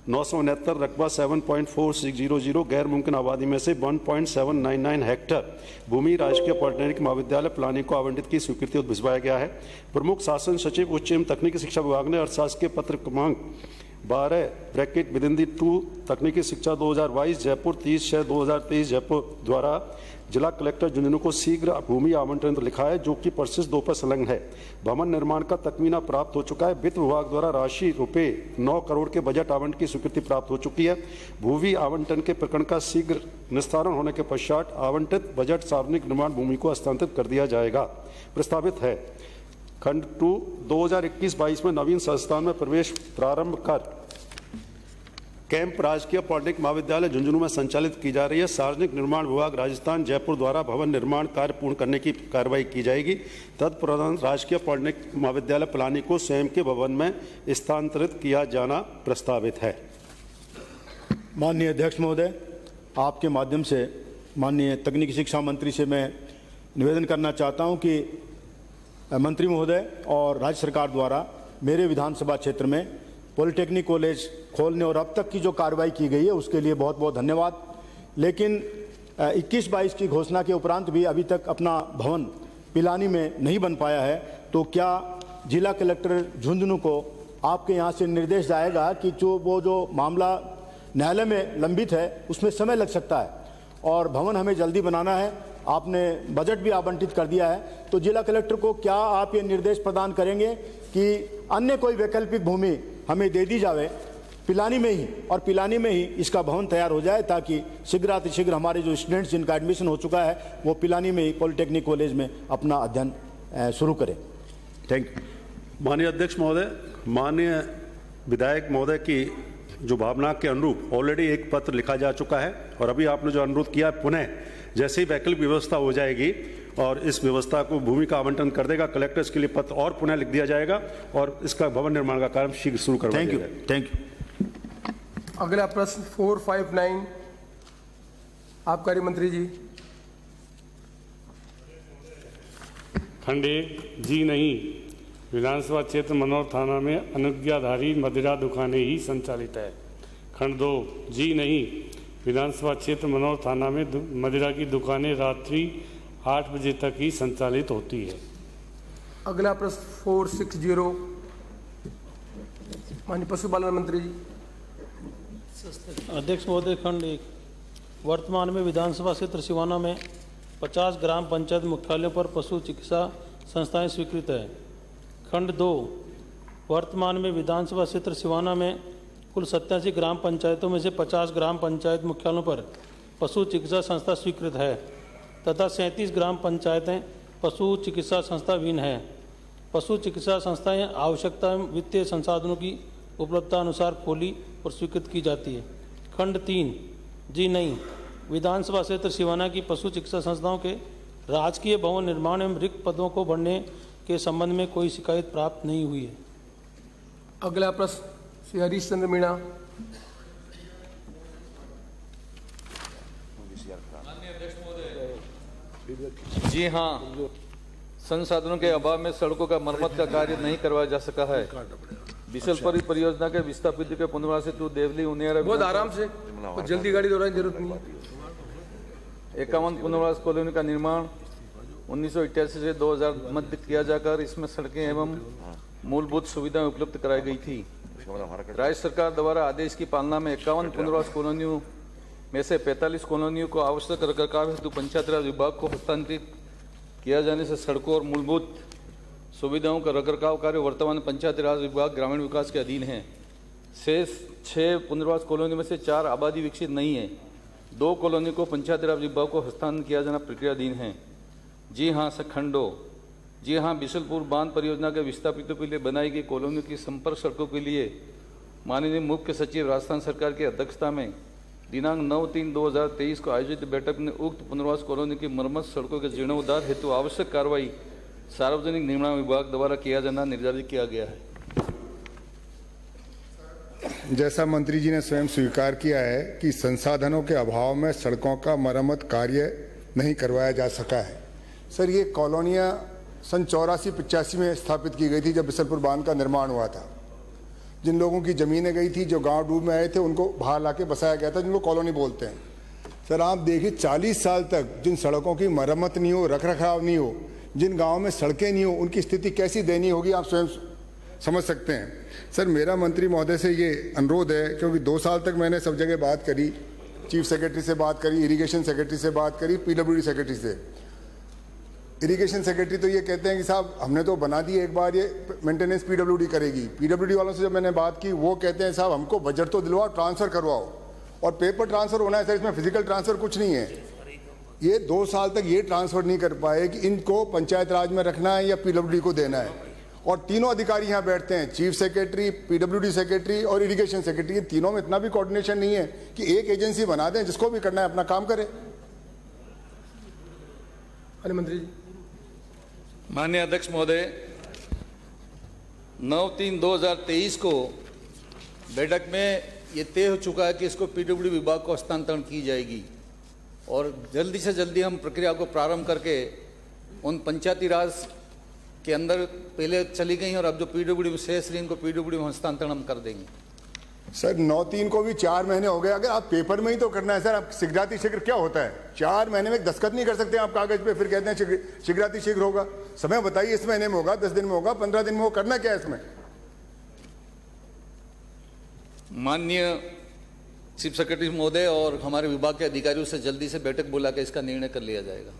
969 रकबा 7.4600 गैर मुमकिन आबादी में से 1.799 हेक्टेयर भूमि राजकीय पॉलिटेक्निक महाविद्यालय पिलानी को आवंटित की स्वीकृति भिजवाया गया है। प्रमुख शासन सचिव उच्च एवं तकनीकी शिक्षा विभाग ने अर्थशासकीय पत्र क्रमांक 12(2) तकनीकी शिक्षा 2022 जयपुर 30/6/2023 जयपुर द्वारा जिला कलेक्टर झुंझुनू को शीघ्र भूमि आवंटन लिखा है, जो कि परिशिष्ट 2 पर संलग्न है। भवन निर्माण का तकमीना प्राप्त हो चुका है। वित्त विभाग द्वारा राशि ₹9 करोड़ के बजट आवंटन की स्वीकृति प्राप्त हो चुकी है। भूमि आवंटन के प्रकरण का शीघ्र निस्तारण होने के पश्चात आवंटित बजट सार्वजनिक निर्माण भूमि को हस्तांतरित कर दिया जाएगा। प्रस्तावित है खंड 2 2021-22 में नवीन संस्थान में प्रवेश प्रारंभ कर कैंप राजकीय पॉलिटेक्निक महाविद्यालय झुंझुनू में संचालित की जा रही है। सार्वजनिक निर्माण विभाग राजस्थान जयपुर द्वारा भवन निर्माण कार्य पूर्ण करने की कार्रवाई की जाएगी। तत्पश्चात राजकीय पॉलिटेक्निक महाविद्यालय पिलानी को स्वयं के भवन में स्थानांतरित किया जाना प्रस्तावित है। माननीय अध्यक्ष महोदय, आपके माध्यम से माननीय तकनीकी शिक्षा मंत्री से मैं निवेदन करना चाहता हूं कि मंत्री महोदय और राज्य सरकार द्वारा मेरे विधानसभा क्षेत्र में पॉलिटेक्निक कॉलेज खोलने और अब तक की जो कार्रवाई की गई है उसके लिए बहुत बहुत धन्यवाद। लेकिन 21-22 की घोषणा के उपरांत भी अभी तक अपना भवन पिलानी में नहीं बन पाया है, तो क्या जिला कलेक्टर झुंझुनू को आपके यहाँ से निर्देश जाएगा कि जो मामला न्यायालय में लंबित है उसमें समय लग सकता है और भवन हमें जल्दी बनाना है, आपने बजट भी आवंटित कर दिया है, तो जिला कलेक्टर को क्या आप ये निर्देश प्रदान करेंगे कि अन्य कोई वैकल्पिक भूमि हमें दे दी जाए पिलानी में ही, और पिलानी में ही इसका भवन तैयार हो जाए, ताकि शीघ्र हमारे जो स्टूडेंट्स जिनका एडमिशन हो चुका है वो पिलानी में ही पॉलिटेक्निक कॉलेज में अपना अध्ययन शुरू करें। Thank you. माननीय अध्यक्ष महोदय, माननीय विधायक महोदय की जो भावना के अनुरूप ऑलरेडी एक पत्र लिखा जा चुका है और अभी आपने जो अनुरोध किया पुनः जैसे ही वैकल्पिक व्यवस्था हो जाएगी और इस व्यवस्था को भूमि का आवंटन कर देगा कलेक्टर, इसके लिए पत्र और पुनः लिख दिया जाएगा और इसका भवन निर्माण का कार्य शीघ्र शुरू करवाया जाएगा। Thank you. अगला प्रश्न 459 आबकारी मंत्री जी। खंड 1 जी नहीं, विधानसभा क्षेत्र मनोर थाना में अनुज्ञाधारी मदिरा दुकानें ही संचालित है। खंड 2 जी नहीं, विधानसभा क्षेत्र मनोर थाना में मदिरा की दुकानें रात्रि 8 बजे तक ही संचालित होती है। अगला प्रश्न 460 माननीय पशुपालन मंत्री जी। अध्यक्ष महोदय, खंड 1 वर्तमान में विधानसभा क्षेत्र सिवाना में 50 ग्राम पंचायत मुख्यालयों पर पशु चिकित्सा संस्थाएं स्वीकृत है। खंड 2 वर्तमान में विधानसभा क्षेत्र सिवाना में कुल 87 ग्राम पंचायतों में से 50 ग्राम पंचायत मुख्यालयों पर पशु चिकित्सा संस्था स्वीकृत है तथा 37 ग्राम पंचायतें पशु चिकित्सा संस्था विहीन हैं। पशु चिकित्सा संस्थाएं आवश्यकता वित्तीय संसाधनों की उपलब्धता अनुसार खोली और स्वीकृत की जाती है। खंड 3 जी नहीं, विधानसभा क्षेत्र सिवाना की पशु चिकित्सा संस्थाओं के राजकीय भवन निर्माण एवं रिक्त पदों को भरने के संबंध में कोई शिकायत प्राप्त नहीं हुई है। अगला प्रश्न श्री हरीश चंद्र मीणा। जी हाँ, संसाधनों के अभाव में सड़कों का मरम्मत का कार्य नहीं करवाया जा सका है। बिशलपुरी परियोजना के विस्थापित के पुनर्वास हेतु देवली उनियारा बहुत आराम से, जल्दी गाड़ी दौड़ाने की जरूरत नहीं है। 51 पुनर्वास कॉलोनी का निर्माण 1988 से 2000 मध्य किया जाकर इसमें सड़कें एवं मूलभूत सुविधाएं उपलब्ध कराई गई थी। राज्य सरकार द्वारा आदेश की पालना में 51 पुनर्वास कॉलोनियों में से 45 कॉलोनियों को आवश्यक रखरखाव हेतु पंचायत राज विभाग को हस्तांतरित किया जाने से सड़कों और मूलभूत सुविधाओं का रखरखाव कार्य वर्तमान पंचायत राज विभाग ग्रामीण विकास के अधीन है। शेष 6 पुनर्वास कॉलोनियों में से 4 आबादी विकसित नहीं है। 2 कॉलोनी को पंचायत राज विभाग को हस्तांतरित किया जाना प्रक्रियाधीन है। जी हाँ खंडो। जी हाँ, बिशलपुर बांध परियोजना के विस्थापितों के लिए बनाई गई कॉलोनियों की संपर्क सड़कों के लिए माननीय मुख्य सचिव राजस्थान सरकार की अध्यक्षता में दिनांक 9/3/2023 को आयोजित बैठक में उक्त पुनर्वास कॉलोनी की मरम्मत सड़कों के जीर्णोद्धार हेतु आवश्यक कार्रवाई सार्वजनिक निर्माण विभाग द्वारा किया जाना निर्धारित किया गया है। जैसा मंत्री जी ने स्वयं स्वीकार किया है कि संसाधनों के अभाव में सड़कों का मरम्मत कार्य नहीं करवाया जा सका है। सर, ये कॉलोनियाँ सन 84-85 में स्थापित की गई थी जब बिशलपुर बांध का निर्माण हुआ था। जिन लोगों की ज़मीनें गई थी, जो गांव डूब में आए थे, उनको बाहर लाके बसाया गया था, जिनको कॉलोनी बोलते हैं। सर, आप देखिए 40 साल तक जिन सड़कों की मरम्मत नहीं हो, रखरखाव नहीं हो, जिन गाँव में सड़कें नहीं हो, उनकी स्थिति कैसी दयनीय होगी आप स्वयं समझ सकते हैं। सर, मेरा मंत्री महोदय से ये अनुरोध है, क्योंकि 2 साल तक मैंने सब जगह बात करी, चीफ सेक्रेटरी से बात करी, इरिगेशन सेक्रेटरी से बात करी, PWD सेक्रेटरी से। इरिगेशन सेक्रेटरी तो ये कहते हैं कि साहब हमने तो बना दी एक बार, ये मेंटेनेंस PWD करेगी। PWD वालों से जब मैंने बात की, वो कहते हैं साहब हमको बजट तो दिलवाओ, ट्रांसफ़र करवाओ। और पेपर ट्रांसफ़र होना है सर, इसमें फिजिकल ट्रांसफ़र कुछ नहीं है। ये 2 साल तक ये ट्रांसफ़र नहीं कर पाए कि इनको पंचायत राज में रखना है या PWD को देना है। और तीनों अधिकारी यहाँ बैठते हैं, चीफ सेक्रेटरी, PWD सेक्रेटरी और इरिगेशन सेक्रेटरी। ये तीनों में इतना भी कोऑर्डिनेशन नहीं है कि एक एजेंसी बना दें, जिसको भी करना है अपना काम करे। मंत्री जी। माननीय अध्यक्ष महोदय, 9/3/2023 को बैठक में ये तय हो चुका है कि इसको PWD विभाग को हस्तांतरण की जाएगी और जल्दी से जल्दी हम प्रक्रिया को प्रारंभ करके उन पंचायती राज के अंदर पहले चली गई और अब जो PWD में शेष रही, इनको PWD में हस्तांतरण हम कर देंगे। सर, 9/3 को भी 4 महीने हो गए। अगर आप पेपर में ही तो करना है सर, आप शीघ्राति शीघ्र क्या होता है? 4 महीने में दस्तखत नहीं कर सकते आप कागज पे, फिर कहते हैं शीघ्राति शीघ्र होगा। समय बताइए, इस महीने में होगा, 10 दिन में होगा, 15 दिन में होगा, करना क्या है इसमें? माननीय चीफ सेक्रेटरी महोदय और हमारे विभाग के अधिकारियों से जल्दी से बैठक बुला के इसका निर्णय कर लिया जाएगा।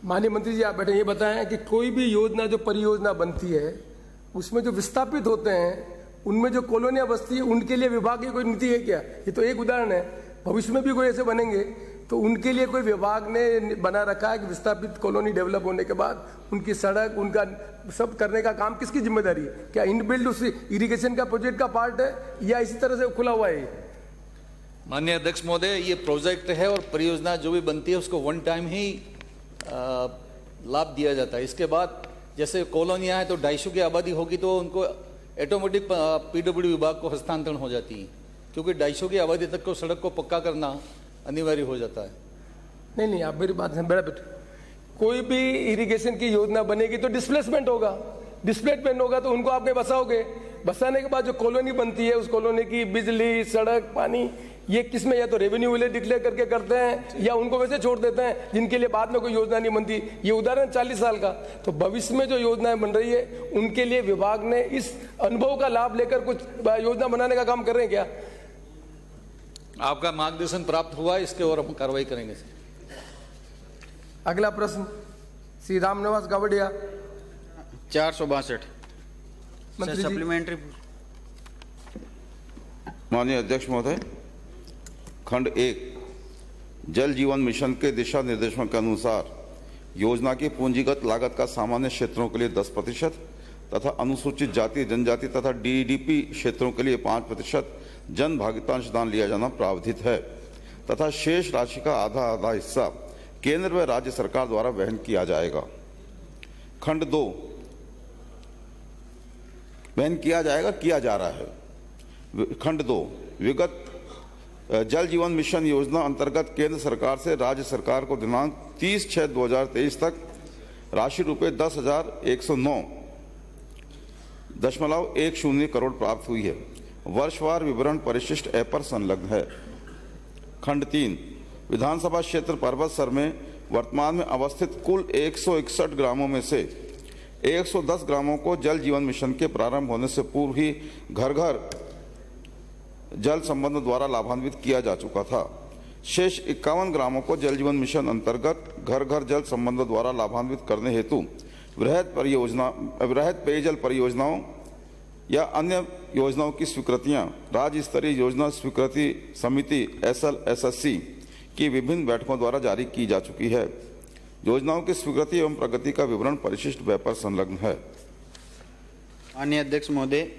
माननीय मंत्री जी, आप बैठे ये बताएं कि कोई भी योजना जो परियोजना बनती है, उसमें जो विस्थापित होते हैं, उनमें जो कॉलोनियाँ बसती है, उनके लिए विभाग की कोई नीति है क्या? ये तो एक उदाहरण है। भविष्य में भी कोई ऐसे बनेंगे तो उनके लिए कोई विभाग ने बना रखा है कि विस्थापित कॉलोनी डेवलप होने के बाद उनकी सड़क, उनका सब करने का काम किसकी जिम्मेदारी है? क्या इनबिल्ड उस इरिगेशन का प्रोजेक्ट का पार्ट है या इसी तरह से खुला हुआ है? माननीय अध्यक्ष महोदय, ये प्रोजेक्ट है और परियोजना जो भी बनती है उसको वन टाइम ही लाभ दिया जाता है। इसके बाद जैसे कॉलोनियाँ हैं तो 250 की आबादी होगी तो उनको ऑटोमेटिक PWD विभाग को हस्तांतरण हो जाती है, क्योंकि 250 की आबादी तक को सड़क को पक्का करना अनिवार्य हो जाता है। नहीं, आप मेरी बात है, बड़ा बेटा, कोई भी इरिगेशन की योजना बनेगी तो डिस्प्लेसमेंट होगा। डिस्प्लेसमेंट होगा तो उनको आपके बसाओगे। बसाने के बाद जो कॉलोनी बनती है, उस कॉलोनी की बिजली, सड़क, पानी, ये किसमें या तो रेवेन्यू विलेज डिक्लेयर करके करते हैं या उनको वैसे छोड़ देते हैं, जिनके लिए बाद में कोई योजना नहीं बनती। ये उदाहरण 40 साल का। तो भविष्य में जो योजनाएं बन रही है, उनके लिए विभाग ने इस अनुभव का लाभ लेकर कुछ योजना बनाने का काम कर रहे हैं क्या? आपका मार्गदर्शन प्राप्त हुआ, इसके और हम कार्रवाई करेंगे। अगला प्रश्न श्री रामनिवास गावड़िया, 462। मंत्री जी। सप्लीमेंट्री। माननीय अध्यक्ष महोदय, खंड 1 जल जीवन मिशन के दिशा निर्देशों के अनुसार योजना की पूंजीगत लागत का सामान्य क्षेत्रों के लिए 10% तथा अनुसूचित जाति जनजाति तथा DDP क्षेत्रों के लिए 5% जन भागीदारी अंशदान लिया जाना प्रावधानित है तथा शेष राशि का आधा हिस्सा केंद्र व राज्य सरकार द्वारा वहन किया जाएगा। खंड 2 वहन किया जा रहा है। खंड 2 विगत जल जीवन मिशन योजना अंतर्गत केंद्र सरकार से राज्य सरकार को दिनांक 30/6/2023 तक राशि रुपये 10,109.10 करोड़ प्राप्त हुई है। वर्षवार विवरण परिशिष्ट ऐप पर संलग्न है। खंड 3 विधानसभा क्षेत्र परबतसर में वर्तमान में अवस्थित कुल 161 ग्रामों में से 110 ग्रामों को जल जीवन मिशन के प्रारंभ होने से पूर्व ही घर घर जल संबंध द्वारा लाभान्वित किया जा चुका था। शेष 51 ग्रामों को जल जीवन मिशन अंतर्गत घर घर जल संबंध द्वारा लाभान्वित करने हेतु वृहद पेयजल परियोजनाओं या अन्य योजनाओं की स्वीकृतियां राज्य स्तरीय योजना स्वीकृति समिति SLSSC की विभिन्न बैठकों द्वारा जारी की जा चुकी है। योजनाओं की स्वीकृति एवं प्रगति का विवरण परिशिष्ट वेब पर संलग्न है। माननीय अध्यक्ष महोदय,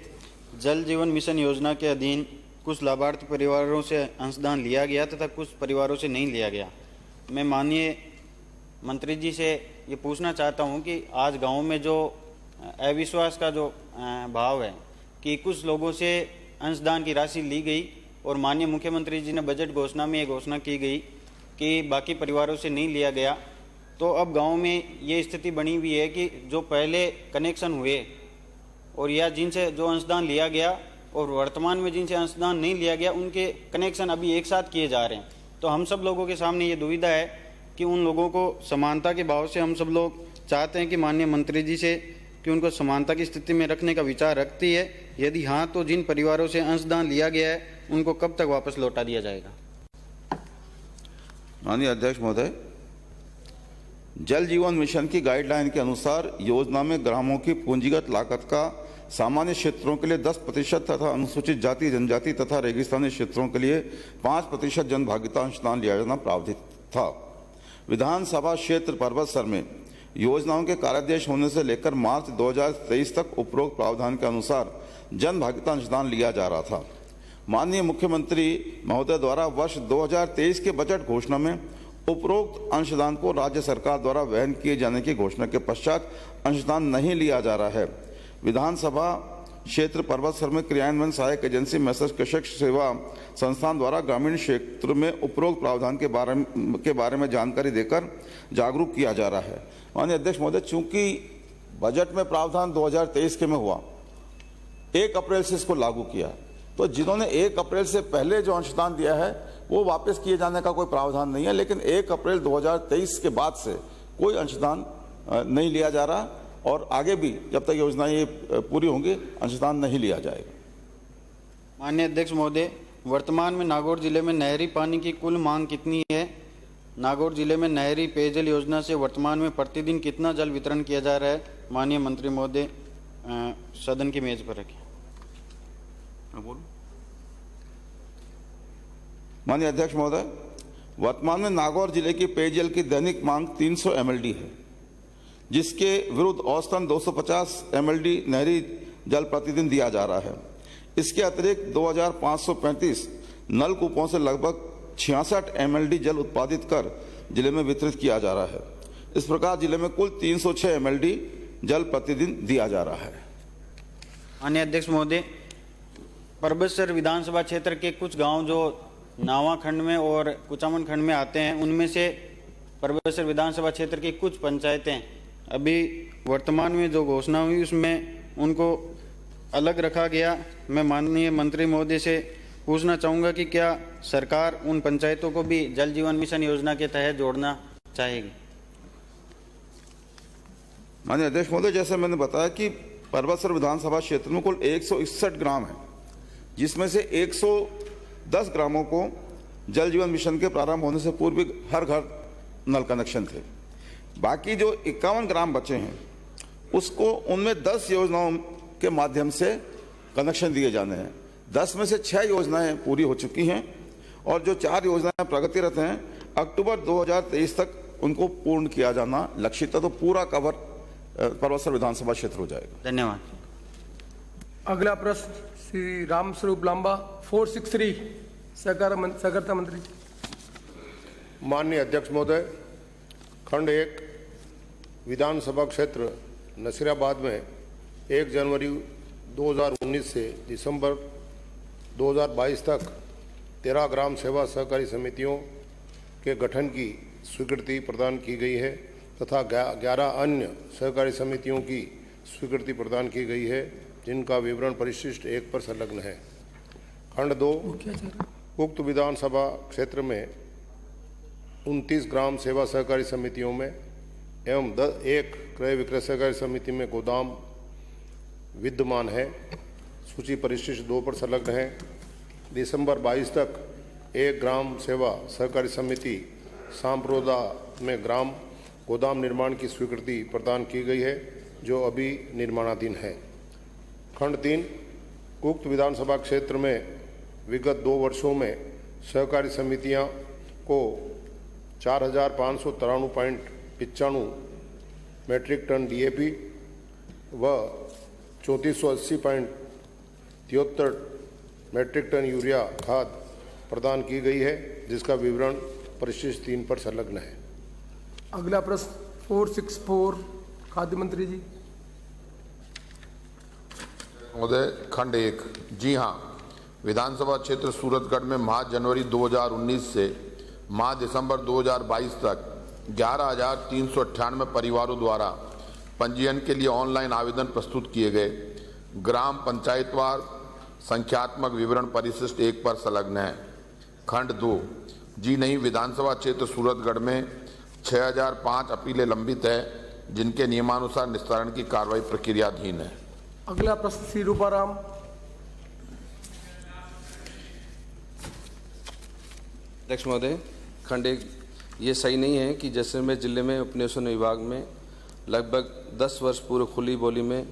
जल जीवन मिशन योजना के अधीन कुछ लाभार्थी परिवारों से अंशदान लिया गया तथा कुछ परिवारों से नहीं लिया गया। मैं माननीय मंत्री जी से ये पूछना चाहता हूँ कि आज गांव में जो अविश्वास का जो भाव है कि कुछ लोगों से अंशदान की राशि ली गई और माननीय मुख्यमंत्री जी ने बजट घोषणा में ये घोषणा की गई कि बाकी परिवारों से नहीं लिया गया, तो अब गांव में ये स्थिति बनी हुई है कि जो पहले कनेक्शन हुए और या जिनसे जो अंशदान लिया गया और वर्तमान में जिनसे अंशदान नहीं लिया गया उनके कनेक्शन अभी एक साथ किए जा रहे हैं। तो हम सब लोगों के सामने ये दुविधा है कि उन लोगों को समानता के भाव से हम सब लोग चाहते हैं कि माननीय मंत्री जी से कि उनको समानता की स्थिति में रखने का विचार रखती है। यदि हाँ, तो जिन परिवारों से अंशदान लिया गया है उनको कब तक वापस लौटा दिया जाएगा? माननीय अध्यक्ष महोदय, जल जीवन मिशन की गाइडलाइन के अनुसार योजना में ग्रामों की पूंजीगत लागत का सामान्य क्षेत्रों के लिए 10% तथा अनुसूचित जाति जनजाति तथा रेगिस्तानी क्षेत्रों के लिए 5% जन भागीदारी अंशदान लिया जाना प्रावधानित था। विधानसभा क्षेत्र परबतसर में योजनाओं के कार्यादेश होने से लेकर मार्च 2023 तक उपरोक्त प्रावधान के अनुसार जन भागीदारी अंशदान लिया जा रहा था। माननीय मुख्यमंत्री महोदय द्वारा वर्ष 2023 के बजट घोषणा में उपरोक्त अंशदान को राज्य सरकार द्वारा वहन किए जाने की घोषणा के पश्चात अंशदान नहीं लिया जा रहा है। विधानसभा क्षेत्र परबतसर में क्रियान्वयन सहायक एजेंसी मैसर्स कृषक सेवा संस्थान द्वारा ग्रामीण क्षेत्र में उपरोक्त प्रावधान के बारे में जानकारी देकर जागरूक किया जा रहा है। माननीय अध्यक्ष महोदय, चूंकि बजट में प्रावधान 2023 के में हुआ, 1 अप्रैल से इसको लागू किया, तो जिन्होंने 1 अप्रैल से पहले जो अंशदान दिया है वो वापस किए जाने का कोई प्रावधान नहीं है, लेकिन 1 अप्रैल 2023 के बाद से कोई अंशदान नहीं लिया जा रहा और आगे भी जब तक योजना ये पूरी होंगी अंशदान नहीं लिया जाएगा। माननीय अध्यक्ष महोदय, वर्तमान में नागौर जिले में नहरी पानी की कुल मांग कितनी है? नागौर जिले में नहरी पेयजल योजना से वर्तमान में प्रतिदिन कितना जल वितरण किया जा रहा है? माननीय मंत्री महोदय, सदन की मेज पर रखें। माननीय अध्यक्ष महोदय, वर्तमान में नागौर जिले की पेयजल की दैनिक मांग 300 MLD है, जिसके विरुद्ध औसतन 250 MLD नहरी जल प्रतिदिन दिया जा रहा है। इसके अतिरिक्त 2535 नलकूपों से लगभग 66 MLD जल उत्पादित कर जिले में वितरित किया जा रहा है। इस प्रकार जिले में कुल 306 MLD जल प्रतिदिन दिया जा रहा है। माननीय अध्यक्ष महोदय, परबतसर विधानसभा क्षेत्र के कुछ गांव जो नावा खंड में और कुचामन खंड में आते हैं, उनमें से परबतसर विधानसभा क्षेत्र की कुछ पंचायतें अभी वर्तमान में जो घोषणा हुई उसमें उनको अलग रखा गया। मैं माननीय मंत्री महोदय से पूछना चाहूँगा कि क्या सरकार उन पंचायतों को भी जल जीवन मिशन योजना के तहत जोड़ना चाहेगी? माननीय अध्यक्ष महोदय, जैसे मैंने बताया कि परबतसर विधानसभा क्षेत्र में कुल 161 ग्राम है, जिसमें से 110 ग्रामों को जल जीवन मिशन के प्रारंभ होने से पूर्व हर घर नल कनेक्शन थे। बाकी जो 51 ग्राम बचे हैं उसको उनमें 10 योजनाओं के माध्यम से कनेक्शन दिए जाने हैं। 10 में से 6 योजनाएं पूरी हो चुकी हैं और जो 4 योजनाएं प्रगतिरत हैं, अक्टूबर 2023 तक उनको पूर्ण किया जाना लक्षित है। तो पूरा कवर पर्वत विधानसभा क्षेत्र हो जाएगा। धन्यवाद। अगला प्रश्न श्री रामस्वरूप लांबा 463 सहकारिता मंत्री। माननीय अध्यक्ष महोदय, खंड 1 विधानसभा क्षेत्र नसीराबाद में 1 जनवरी 2019 से दिसंबर 2022 तक 13 ग्राम सेवा सहकारी समितियों के गठन की स्वीकृति प्रदान की गई है तथा 11 अन्य सहकारी समितियों की स्वीकृति प्रदान की गई है, जिनका विवरण परिशिष्ट 1 पर संलग्न है। खंड 2 उक्त विधानसभा क्षेत्र में 29 ग्राम सेवा सहकारी समितियों में एवं 1 क्रय विक्रय सहकारी समिति में गोदाम विद्यमान है। सूची परिशिष्ट 2 पर संलग्न है। दिसंबर 22 तक 1 ग्राम सेवा सहकारी समिति सांप्रोदा में ग्राम गोदाम निर्माण की स्वीकृति प्रदान की गई है, जो अभी निर्माणाधीन है। खंड 3 उक्त विधानसभा क्षेत्र में विगत 2 वर्षों में सहकारी समितियां को 4,593.95 मेट्रिक टन डीएपी व 3480.73 मेट्रिक टन यूरिया खाद प्रदान की गई है, जिसका विवरण परिशिष्ट 3 पर संलग्न है। अगला प्रश्न 464 खाद्य मंत्री जी। महोदय, खंड 1 जी हाँ, विधानसभा क्षेत्र सूरतगढ़ में माह जनवरी 2019 से माह दिसंबर 2022 तक 11,398 परिवारों द्वारा पंजीयन के लिए ऑनलाइन आवेदन प्रस्तुत किए गए। ग्राम पंचायतवार संख्यात्मक विवरण परिशिष्ट 1 पर संलग्न है। खंड 2 जी नहीं, विधानसभा क्षेत्र सूरतगढ़ में 6005 अपीलें लंबित है, जिनके नियमानुसार निस्तारण की कार्रवाई प्रक्रियाधीन है। अगला प्रश्न श्री रूपाराम। अध्यक्ष महोदय, खंड 1 ये सही नहीं है कि जैसलमेर जिले में उपनिवेशन विभाग में लगभग 10 वर्ष पूर्व खुली बोली में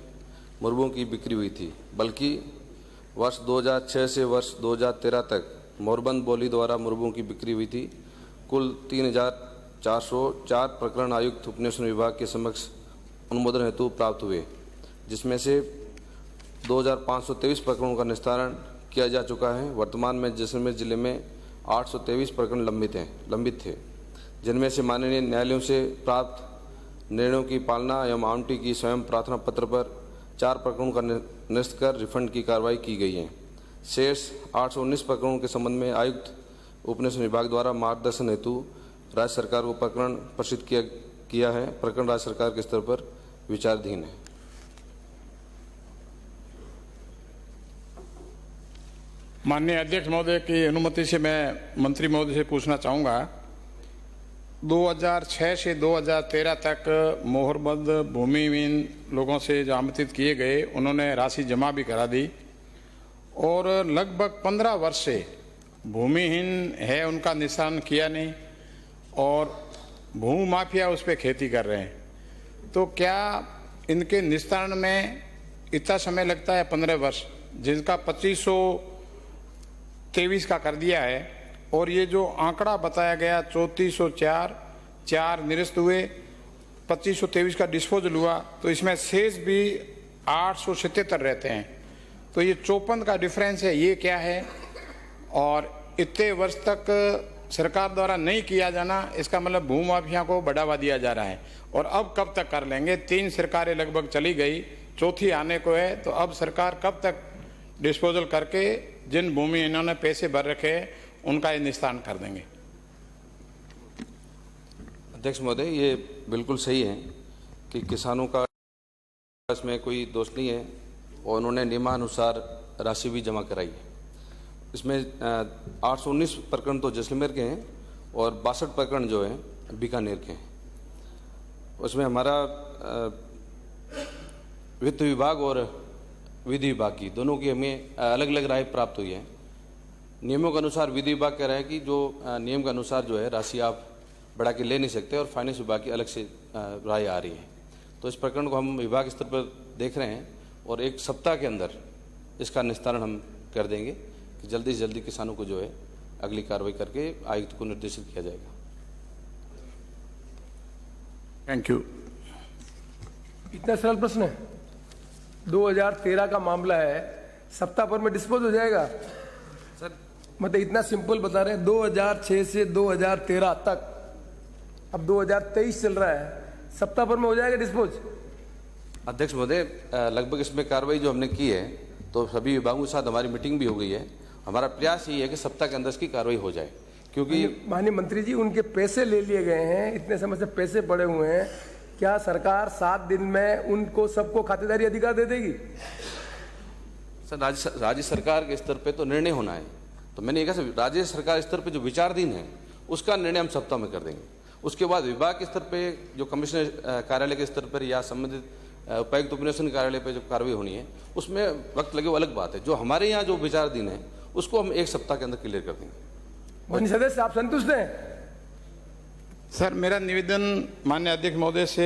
मुर्गों की बिक्री हुई थी, बल्कि वर्ष 2006 से वर्ष 2013 तक मोरबंद बोली द्वारा मुर्गों की बिक्री हुई थी। कुल 3,404 प्रकरण आयुक्त उपनिवेशन विभाग के समक्ष अनुमोदन हेतु प्राप्त हुए, जिसमें से 2,523 प्रकरणों का निस्तारण किया जा चुका है। वर्तमान में जैसलमेर जिले में 823 प्रकरण लंबित थे, जिनमें से माननीय न्यायालयों से प्राप्त निर्णयों की पालना एवं आवंटी की स्वयं प्रार्थना पत्र पर 4 प्रकरणों का निरस्त कर रिफंड की कार्रवाई की गई है। शेष 819 प्रकरणों के संबंध में आयुक्त उपनिवेशन विभाग द्वारा मार्गदर्शन हेतु राज्य सरकार को प्रकरण प्रेषित किया है। प्रकरण राज्य सरकार के स्तर पर विचाराधीन है। माननीय अध्यक्ष महोदय की अनुमति से मैं मंत्री महोदय से पूछना चाहूँगा, 2006 से 2013 तक मोहरबंद भूमिहीन लोगों से जो आमंत्रित किए गए, उन्होंने राशि जमा भी करा दी और लगभग 15 वर्ष से भूमिहीन है, उनका निशान किया नहीं और भू माफिया उस पर खेती कर रहे हैं। तो क्या इनके निस्तारण में इतना समय लगता है 15 वर्ष, जिनका 2523 का कर दिया है, और ये जो आंकड़ा बताया गया 3404 निरस्त हुए, 2523 का डिस्पोजल हुआ, तो इसमें शेष भी 877 रहते हैं। तो ये 54 का डिफरेंस है, ये क्या है? और इतने वर्ष तक सरकार द्वारा नहीं किया जाना, इसका मतलब भूमाफिया को बढ़ावा दिया जा रहा है। और अब कब तक कर लेंगे? 3 सरकारें लगभग चली गई, चौथी आने को है, तो अब सरकार कब तक डिस्पोजल करके जिन भूमि इन्होंने पैसे भर रखे हैं उनका निस्तारण कर देंगे? अध्यक्ष महोदय, ये बिल्कुल सही है कि किसानों का इसमें कोई दोष नहीं है और उन्होंने नियमानुसार राशि भी जमा कराई है। इसमें 819 प्रकरण तो जैसलमेर के हैं और 62 प्रकरण जो हैं बीकानेर के हैं। उसमें हमारा वित्त विभाग और विधि विभाग की दोनों की हमें अलग अलग राय प्राप्त हुई है। नियमों के अनुसार विधि विभाग कह रहा है कि जो नियम के अनुसार जो है राशि आप बढ़ा के ले नहीं सकते, और फाइनेंस विभाग की अलग से राय आ रही है। तो इस प्रकरण को हम विभाग स्तर पर देख रहे हैं और 1 सप्ताह के अंदर इसका निस्तारण हम कर देंगे कि जल्दी से जल्दी किसानों को जो है अगली कार्रवाई करके आयुक्त को निर्देशित किया जाएगा। Thank you. इतना सरल प्रश्न है। 2013 का मामला है, सप्ताह भर में डिस्पोज हो जाएगा सर। मतलब इतना सिंपल बता रहे हैं। 2006 से 2013 तक, अब 2023 चल रहा है, सप्ताह भर में हो जाएगा डिस्पोज। अध्यक्ष महोदय, लगभग इसमें कार्रवाई जो हमने की है तो सभी विभागों के साथ हमारी मीटिंग भी हो गई है। हमारा प्रयास यही है कि सप्ताह के अंदर इसकी कार्रवाई हो जाए, क्योंकि माननीय मंत्री जी, उनके पैसे ले लिए गए हैं, इतने समय से पैसे पड़े हुए हैं, क्या सरकार 7 दिन में उनको सबको खातेदारी अधिकार दे देगी? सर, राज्य सरकार के स्तर पे तो निर्णय होना है, तो मैंने ये कहा राज्य सरकार स्तर पे जो विचाराधीन है उसका निर्णय हम सप्ताह में कर देंगे। उसके बाद विभाग के स्तर पे जो कमिश्नर कार्यालय के स्तर पर या संबंधित उपायुक्त उपनिवेशन कार्यालय पे जो कार्रवाई होनी है उसमें वक्त लगे वो अलग बात है। जो हमारे यहाँ जो विचाराधीन है उसको हम 1 सप्ताह के अंदर क्लियर कर देंगे। माननीय सदस्य, आप संतुष्ट हैं? सर, मेरा निवेदन माननीय अध्यक्ष महोदय से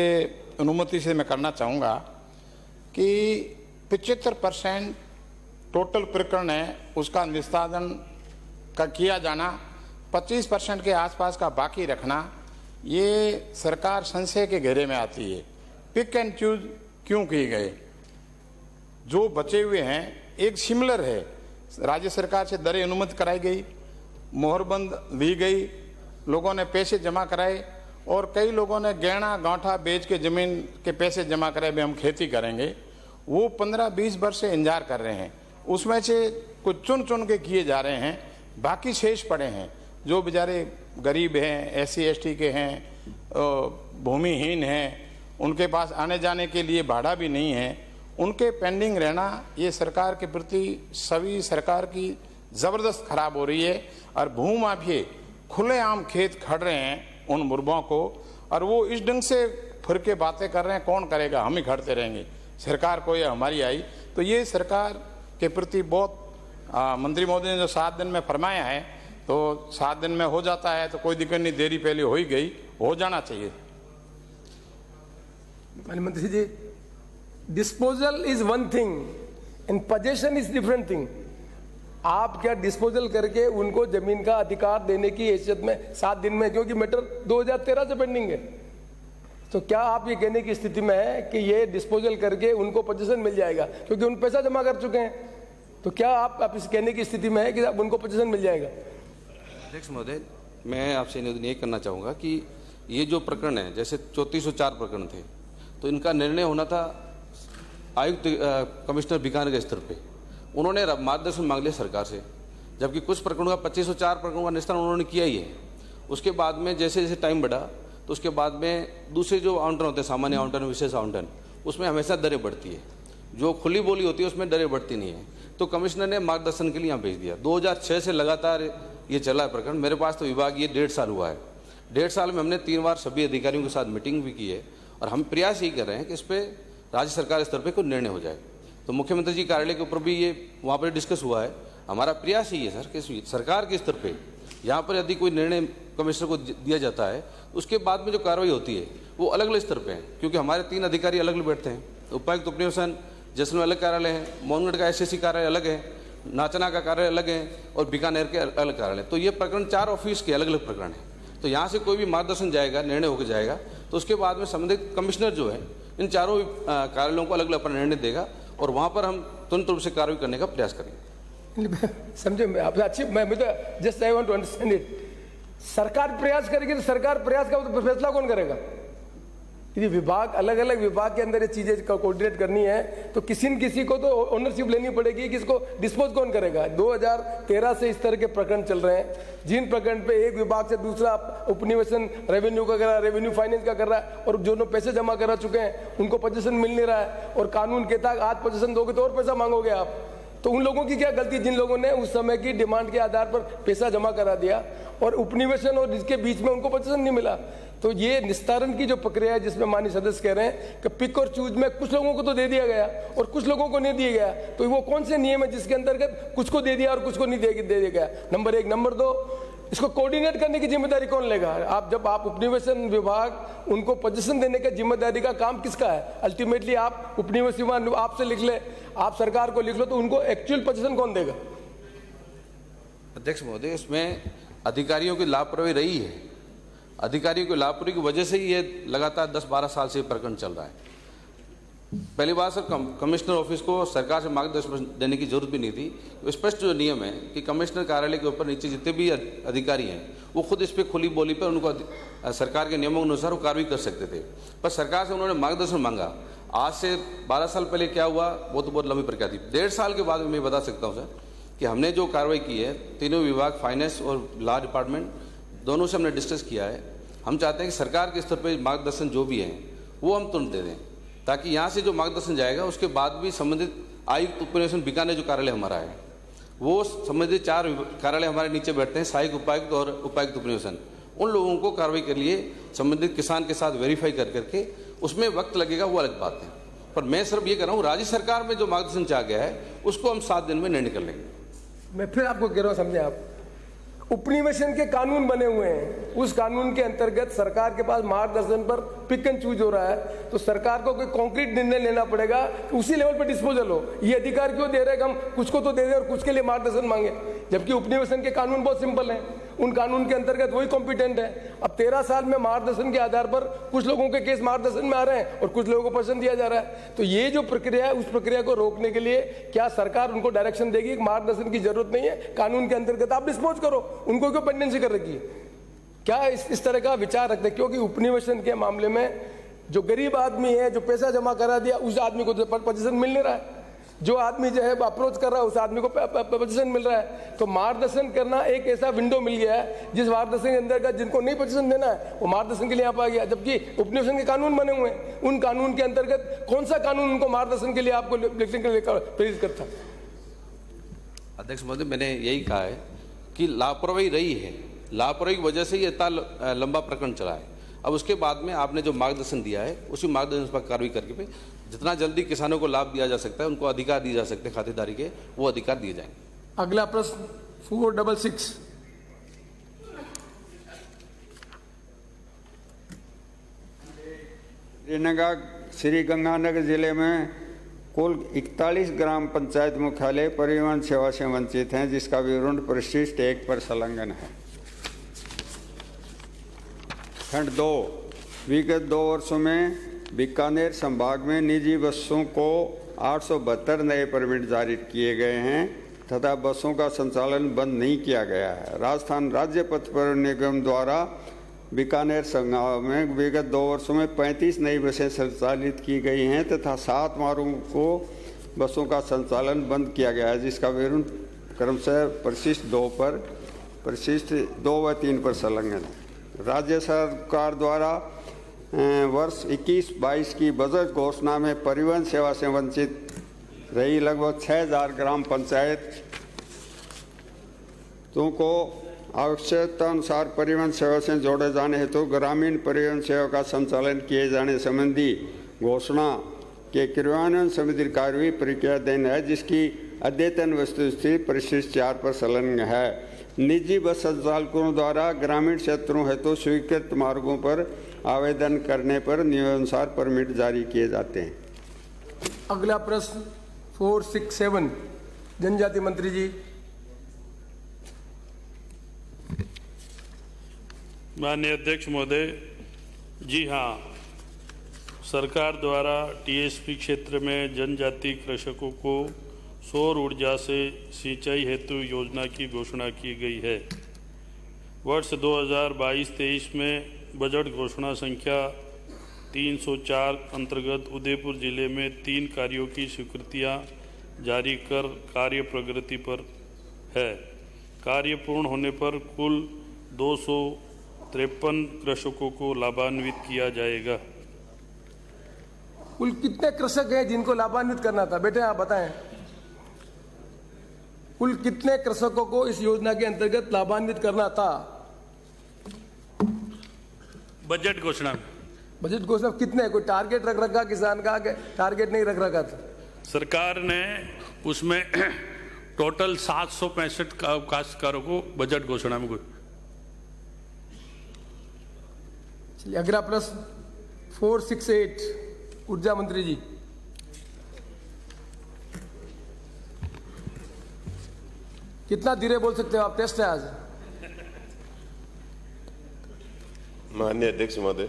अनुमति से मैं करना चाहूँगा कि 75% टोटल प्रकरण है उसका निस्तारण का किया जाना, 25% के आसपास का बाकी रखना, ये सरकार संशय के घेरे में आती है। पिक एंड चूज क्यों किए गए? जो बचे हुए हैं एक सिमिलर है, राज्य सरकार से दरें अनुमति कराई गई, मोहरबंद ली गई, लोगों ने पैसे जमा कराए और कई लोगों ने गहना गांठा बेच के जमीन के पैसे जमा कराए भी हम खेती करेंगे। वो 15-20 वर्ष से इंतजार कर रहे हैं, उसमें से कुछ चुन चुन के किए जा रहे हैं, बाकी शेष पड़े हैं। जो बेचारे गरीब हैं, SC ST के हैं, भूमिहीन हैं, उनके पास आने जाने के लिए भाड़ा भी नहीं है, उनके पेंडिंग रहना ये सरकार के प्रति सभी सरकार की ज़बरदस्त खराब हो रही है। और भूमाफिये खुलेआम खेत खड़ रहे हैं उन मुर्गों को, और वो इस ढंग से फिर के बातें कर रहे हैं, कौन करेगा, हम ही खड़ते रहेंगे, सरकार कोई हमारी आई। तो ये सरकार के प्रति बहुत मंत्री महोदय ने जो 7 दिन में फरमाया है, तो 7 दिन में हो जाता है तो कोई दिक्कत नहीं, देरी पहले हो ही गई, हो जाना चाहिए। माननीय मंत्री जी, disposal is one thing and possession is different thing. आप क्या डिस्पोजल करके उनको जमीन का अधिकार देने की हैसियत में 7 दिन में, क्योंकि मैटर 2013 से पेंडिंग है, तो क्या आप ये कहने की स्थिति में है कि ये डिस्पोजल करके उनको पोजीशन मिल जाएगा, क्योंकि उन पैसा जमा कर चुके हैं? तो क्या आप इस कहने की स्थिति में है कि अब उनको पोजीशन मिल जाएगा? अध्यक्ष महोदय, मैं आपसे निवेदन ये करना चाहूँगा कि ये जो प्रकरण है, जैसे 3404 प्रकरण थे, तो इनका निर्णय होना था आयुक्त कमिश्नर बीकानेर के स्तर पे। उन्होंने मार्गदर्शन मांग लिया सरकार से, जबकि कुछ प्रकरणों का 2504 प्रकरणों का निस्तारण उन्होंने किया ही है। उसके बाद में जैसे जैसे टाइम बढ़ा तो उसके बाद में दूसरे जो आवंटन होते हैं, सामान्य आवंटन, विशेष आवंटन, उसमें हमेशा दरें बढ़ती है। जो खुली बोली होती है उसमें दरें बढ़ती नहीं है। तो कमिश्नर ने मार्गदर्शन के लिए यहाँ भेज दिया। 2006 से लगातार ये चला है प्रकरण। मेरे पास तो विभाग ये 1.5 साल हुआ है। 1.5 साल में हमने 3 बार सभी अधिकारियों के साथ मीटिंग भी की है, और हम प्रयास यही कर रहे हैं कि इस पर राज्य सरकार स्तर पर कोई निर्णय हो जाए। तो मुख्यमंत्री जी कार्यालय के ऊपर भी ये वहाँ पर डिस्कस हुआ है। हमारा प्रयास यही है सर कि सरकार के स्तर पे यहाँ पर यदि कोई निर्णय कमिश्नर को दिया जाता है, उसके बाद में जो कार्रवाई होती है वो अलग अलग स्तर पे है, क्योंकि हमारे 3 अधिकारी अलग अलग बैठते हैं। उपायुक्त उपनिवेशन जैसलमेर अलग कार्यालय है, मोहनगढ़ का SSC कार्यालय अलग है, नाचना का कार्यालय अलग है, और बीकानेर के अलग कार्यालय। तो ये प्रकरण 4 ऑफिस के अलग अलग प्रकरण है। तो यहाँ से कोई भी मार्गदर्शन जाएगा, निर्णय होकर जाएगा, तो उसके बाद में संबंधित कमिश्नर जो है इन चारों कार्यालयों को अलग अलग अपना निर्णय देगा, और वहाँ पर हम तुरंत रूप से कार्रवाई करने का प्रयास करेंगे। समझे मैं आपसे अच्छी, मैं तो just I want to understand it. सरकार प्रयास करेगी तो सरकार प्रयास का तो फैसला कौन करेगा? यदि विभाग अलग अलग विभाग के अंदर ये चीजें कोऑर्डिनेट करनी है तो किसी न किसी को तो ओनरशिप लेनी पड़ेगी, किसको डिस्पोज कौन करेगा? 2013 से इस तरह के प्रकरण चल रहे हैं, जिन प्रकरण पे एक विभाग से दूसरा उपनिवेशन रेवेन्यू का कर रहा है, रेवेन्यू फाइनेंस का कर रहा है, और जो लोग पैसे जमा करा चुके हैं उनको पोजीशन मिल नहीं रहा है, और कानून कहता है आज पोजीशन दोगे तो और पैसा मांगोगे आप। तो उन लोगों की क्या गलती, जिन लोगों ने उस समय की डिमांड के आधार पर पैसा जमा करा दिया और उपनिवेशन और इसके बीच में उनको पोजीशन नहीं मिला। तो ये निस्तारण की जो प्रक्रिया है, जिसमें माननीय सदस्य कह रहे हैं कि पिक और चूज में कुछ लोगों को तो दे दिया गया और कुछ लोगों को नहीं दिया गया, तो वो कौन से नियम है जिसके अंतर्गत कुछ को दे दिया और कुछ को नहीं दे दिया गया? नंबर 1। नंबर 2, इसको कोऑर्डिनेट करने की जिम्मेदारी कौन लेगा? आप उपनिवेशन विभाग उनको पोजीशन देने का जिम्मेदारी का काम किसका है? अल्टीमेटली आप उपनिवेशन विभाग आपसे लिख ले, आप सरकार को लिख लो, तो उनको एक्चुअल पोजीशन कौन देगा? अध्यक्ष महोदय, इसमें अधिकारियों की लापरवाही रही है, अधिकारियों की लापरवाही की वजह से ही ये लगातार 10-12 साल से प्रकरण चल रहा है। पहली बात सर, कमिश्नर ऑफिस को सरकार से मार्गदर्शन देने की जरूरत भी नहीं थी। स्पष्ट जो नियम है कि कमिश्नर कार्यालय के ऊपर नीचे जितने भी अधिकारी हैं वो खुद इस पर खुली बोली पर उनको सरकार के नियमों के अनुसार वो कार्रवाई कर सकते थे, पर सरकार से उन्होंने मार्गदर्शन मांगा। आज से 12 साल पहले क्या हुआ वो तो बहुत लंबी प्रक्रिया थी। 1.5 साल के बाद मैं बता सकता हूँ सर कि हमने जो कार्रवाई की है, तीनों विभाग, फाइनेंस और लॉ डिपार्टमेंट, दोनों से हमने डिस्कस किया है। हम चाहते हैं कि सरकार के स्तर पर मार्गदर्शन जो भी है वो हम तुरंत दे दें, ताकि यहाँ से जो मार्गदर्शन जाएगा उसके बाद भी संबंधित आयुक्त उपनिवेशन बीकानेर जो कार्यालय हमारा है, वो संबंधित 4 कार्यालय हमारे नीचे बैठते हैं, सहायक उपायुक्त और उपायुक्त उपनिवेशन। उन लोगों को कार्रवाई के लिए संबंधित किसान के साथ वेरीफाई करके उसमें वक्त लगेगा, वो अलग बात है। पर मैं सिर्फ ये कह रहा हूँ, राज्य सरकार में जो मार्गदर्शन चाह गया है उसको हम 7 दिन में निर्णय कर लेंगे। मैं फिर आपको कह रहा हूँ, समझे आप, उपनिवेशन के कानून बने हुए हैं, उस कानून के अंतर्गत सरकार के पास मार्गदर्शन पर पिक एंड चूज हो रहा है, तो सरकार को कोई कॉन्क्रीट निर्णय लेना पड़ेगा कि उसी लेवल पर डिस्पोजल हो। ये अधिकार क्यों दे रहे हैं कि हम कुछ को तो दे दें और कुछ के लिए मार्गदर्शन मांगे, जबकि उपनिवेशन के कानून बहुत सिंपल हैं, उन कानून के अंतर्गत वही कॉम्पिटेंट है। अब 13 साल में मार्गदर्शन के आधार पर कुछ लोगों के केस मार्गदर्शन में आ रहे हैं और कुछ लोगों को पसंद दिया जा रहा है। तो ये जो प्रक्रिया है, उस प्रक्रिया को रोकने के लिए क्या सरकार उनको डायरेक्शन देगी कि मार्गदर्शन की जरूरत नहीं है, कानून के अंतर्गत आप डिस्पोज करो, उनको क्यों पेंडेंसी कर रखी है? क्या इस तरह का विचार रखते हैं? क्योंकि उपनिवेशन के मामले में जो गरीब आदमी है, जो पैसा जमा करा दिया, उस आदमी को पोजीशन मिल नहीं रहा है, जो आदमी जो है अप्रोच कर रहा है उस आदमी को पोजीशन मिल रहा है। तो मार्गदर्शन करना एक ऐसा विंडो मिल गया है जिस मार्गदर्शन के अंदर जिनको नहीं पोजीशन देना है वो मार्गदर्शन के लिए यहाँ आ गया, जबकि उपनिवेशन के कानून बने हुए हैं। उन कानून के अंतर्गत कौन सा कानून उनको मार्गदर्शन के लिए आपको लिखने के लिए प्रेरित करता? अध्यक्ष महोदय, मैंने यही कहा है कि लापरवाही रही है, लापरवाही की वजह से ये इतना लंबा प्रकरण चला है। अब उसके बाद में आपने जो मार्गदर्शन दिया है उसी मार्गदर्शन पर कार्रवाई करके जितना जल्दी किसानों को लाभ दिया जा सकता है, उनको अधिकार दिए जा सकते हैं खातेदारी के, वो अधिकार दिए जाएंगे। अगला प्रश्न 466। श्री गंगानगर जिले में कुल 41 ग्राम पंचायत मुख्यालय परिवहन सेवा से वंचित हैं, जिसका विवरण परिशिष्ट 1 पर संलग्न है। खंड 2, विगत 2 वर्षों में बीकानेर संभाग में निजी बसों को 872 नए परमिट जारी किए गए हैं तथा बसों का संचालन बंद नहीं किया गया है। राजस्थान राज्य पथ परिवहन निगम द्वारा बीकानेर संभाग में विगत 2 वर्षों में 35 नई बसें संचालित की गई हैं तथा 7 मार्गों को बसों का संचालन बंद किया गया है, जिसका विवरण क्रमशः परिशिष्ट 2 पर, परिशिष्ट 2 व 3 पर संलग्न है। राज्य सरकार द्वारा वर्ष 21-22 की बजट घोषणा में परिवहन सेवा से वंचित रही लगभग 6000 ग्राम पंचायतों को आवश्यकता अनुसार परिवहन सेवा से जोड़े जाने हेतु ग्रामीण परिवहन सेवा का संचालन किए जाने संबंधी घोषणा के क्रियान्वयन संबंधी कार्यवाही प्रक्रियाधीन है, जिसकी अद्यतन वस्तुस्थिति परिशिष्ट 4 पर संलग्न है। निजी बस संचालकों द्वारा ग्रामीण क्षेत्रों हेतु स्वीकृत मार्गों पर आवेदन करने पर नियमानुसार परमिट जारी किए जाते हैं। अगला प्रश्न 467, जनजाति मंत्री जी। माननीय अध्यक्ष महोदय, जी हाँ, सरकार द्वारा टीएसपी क्षेत्र में जनजाति कृषकों को सौर ऊर्जा से सिंचाई हेतु योजना की घोषणा की गई है। वर्ष 2022-23 में बजट घोषणा संख्या 304 अंतर्गत उदयपुर जिले में 3 कार्यों की स्वीकृतियां जारी कर कार्य प्रगति पर है। कार्य पूर्ण होने पर कुल 253 कृषकों को लाभान्वित किया जाएगा। कुल कितने कृषक हैं जिनको लाभान्वित करना था? बेटे आप बताएं, कुल कितने कृषकों को इस योजना के अंतर्गत लाभान्वित करना था? बजट घोषणा कितने? कोई टारगेट रख रखा किसान का कि टारगेट नहीं रख रखा था? सरकार ने उसमें टोटल 765 काश्तकारों को बजट घोषणा में। चलिए अगला प्रश्न 468, ऊर्जा मंत्री जी। कितना धीरे बोल सकते हो आप? टेस्ट है आज। माननीय अध्यक्ष महोदय,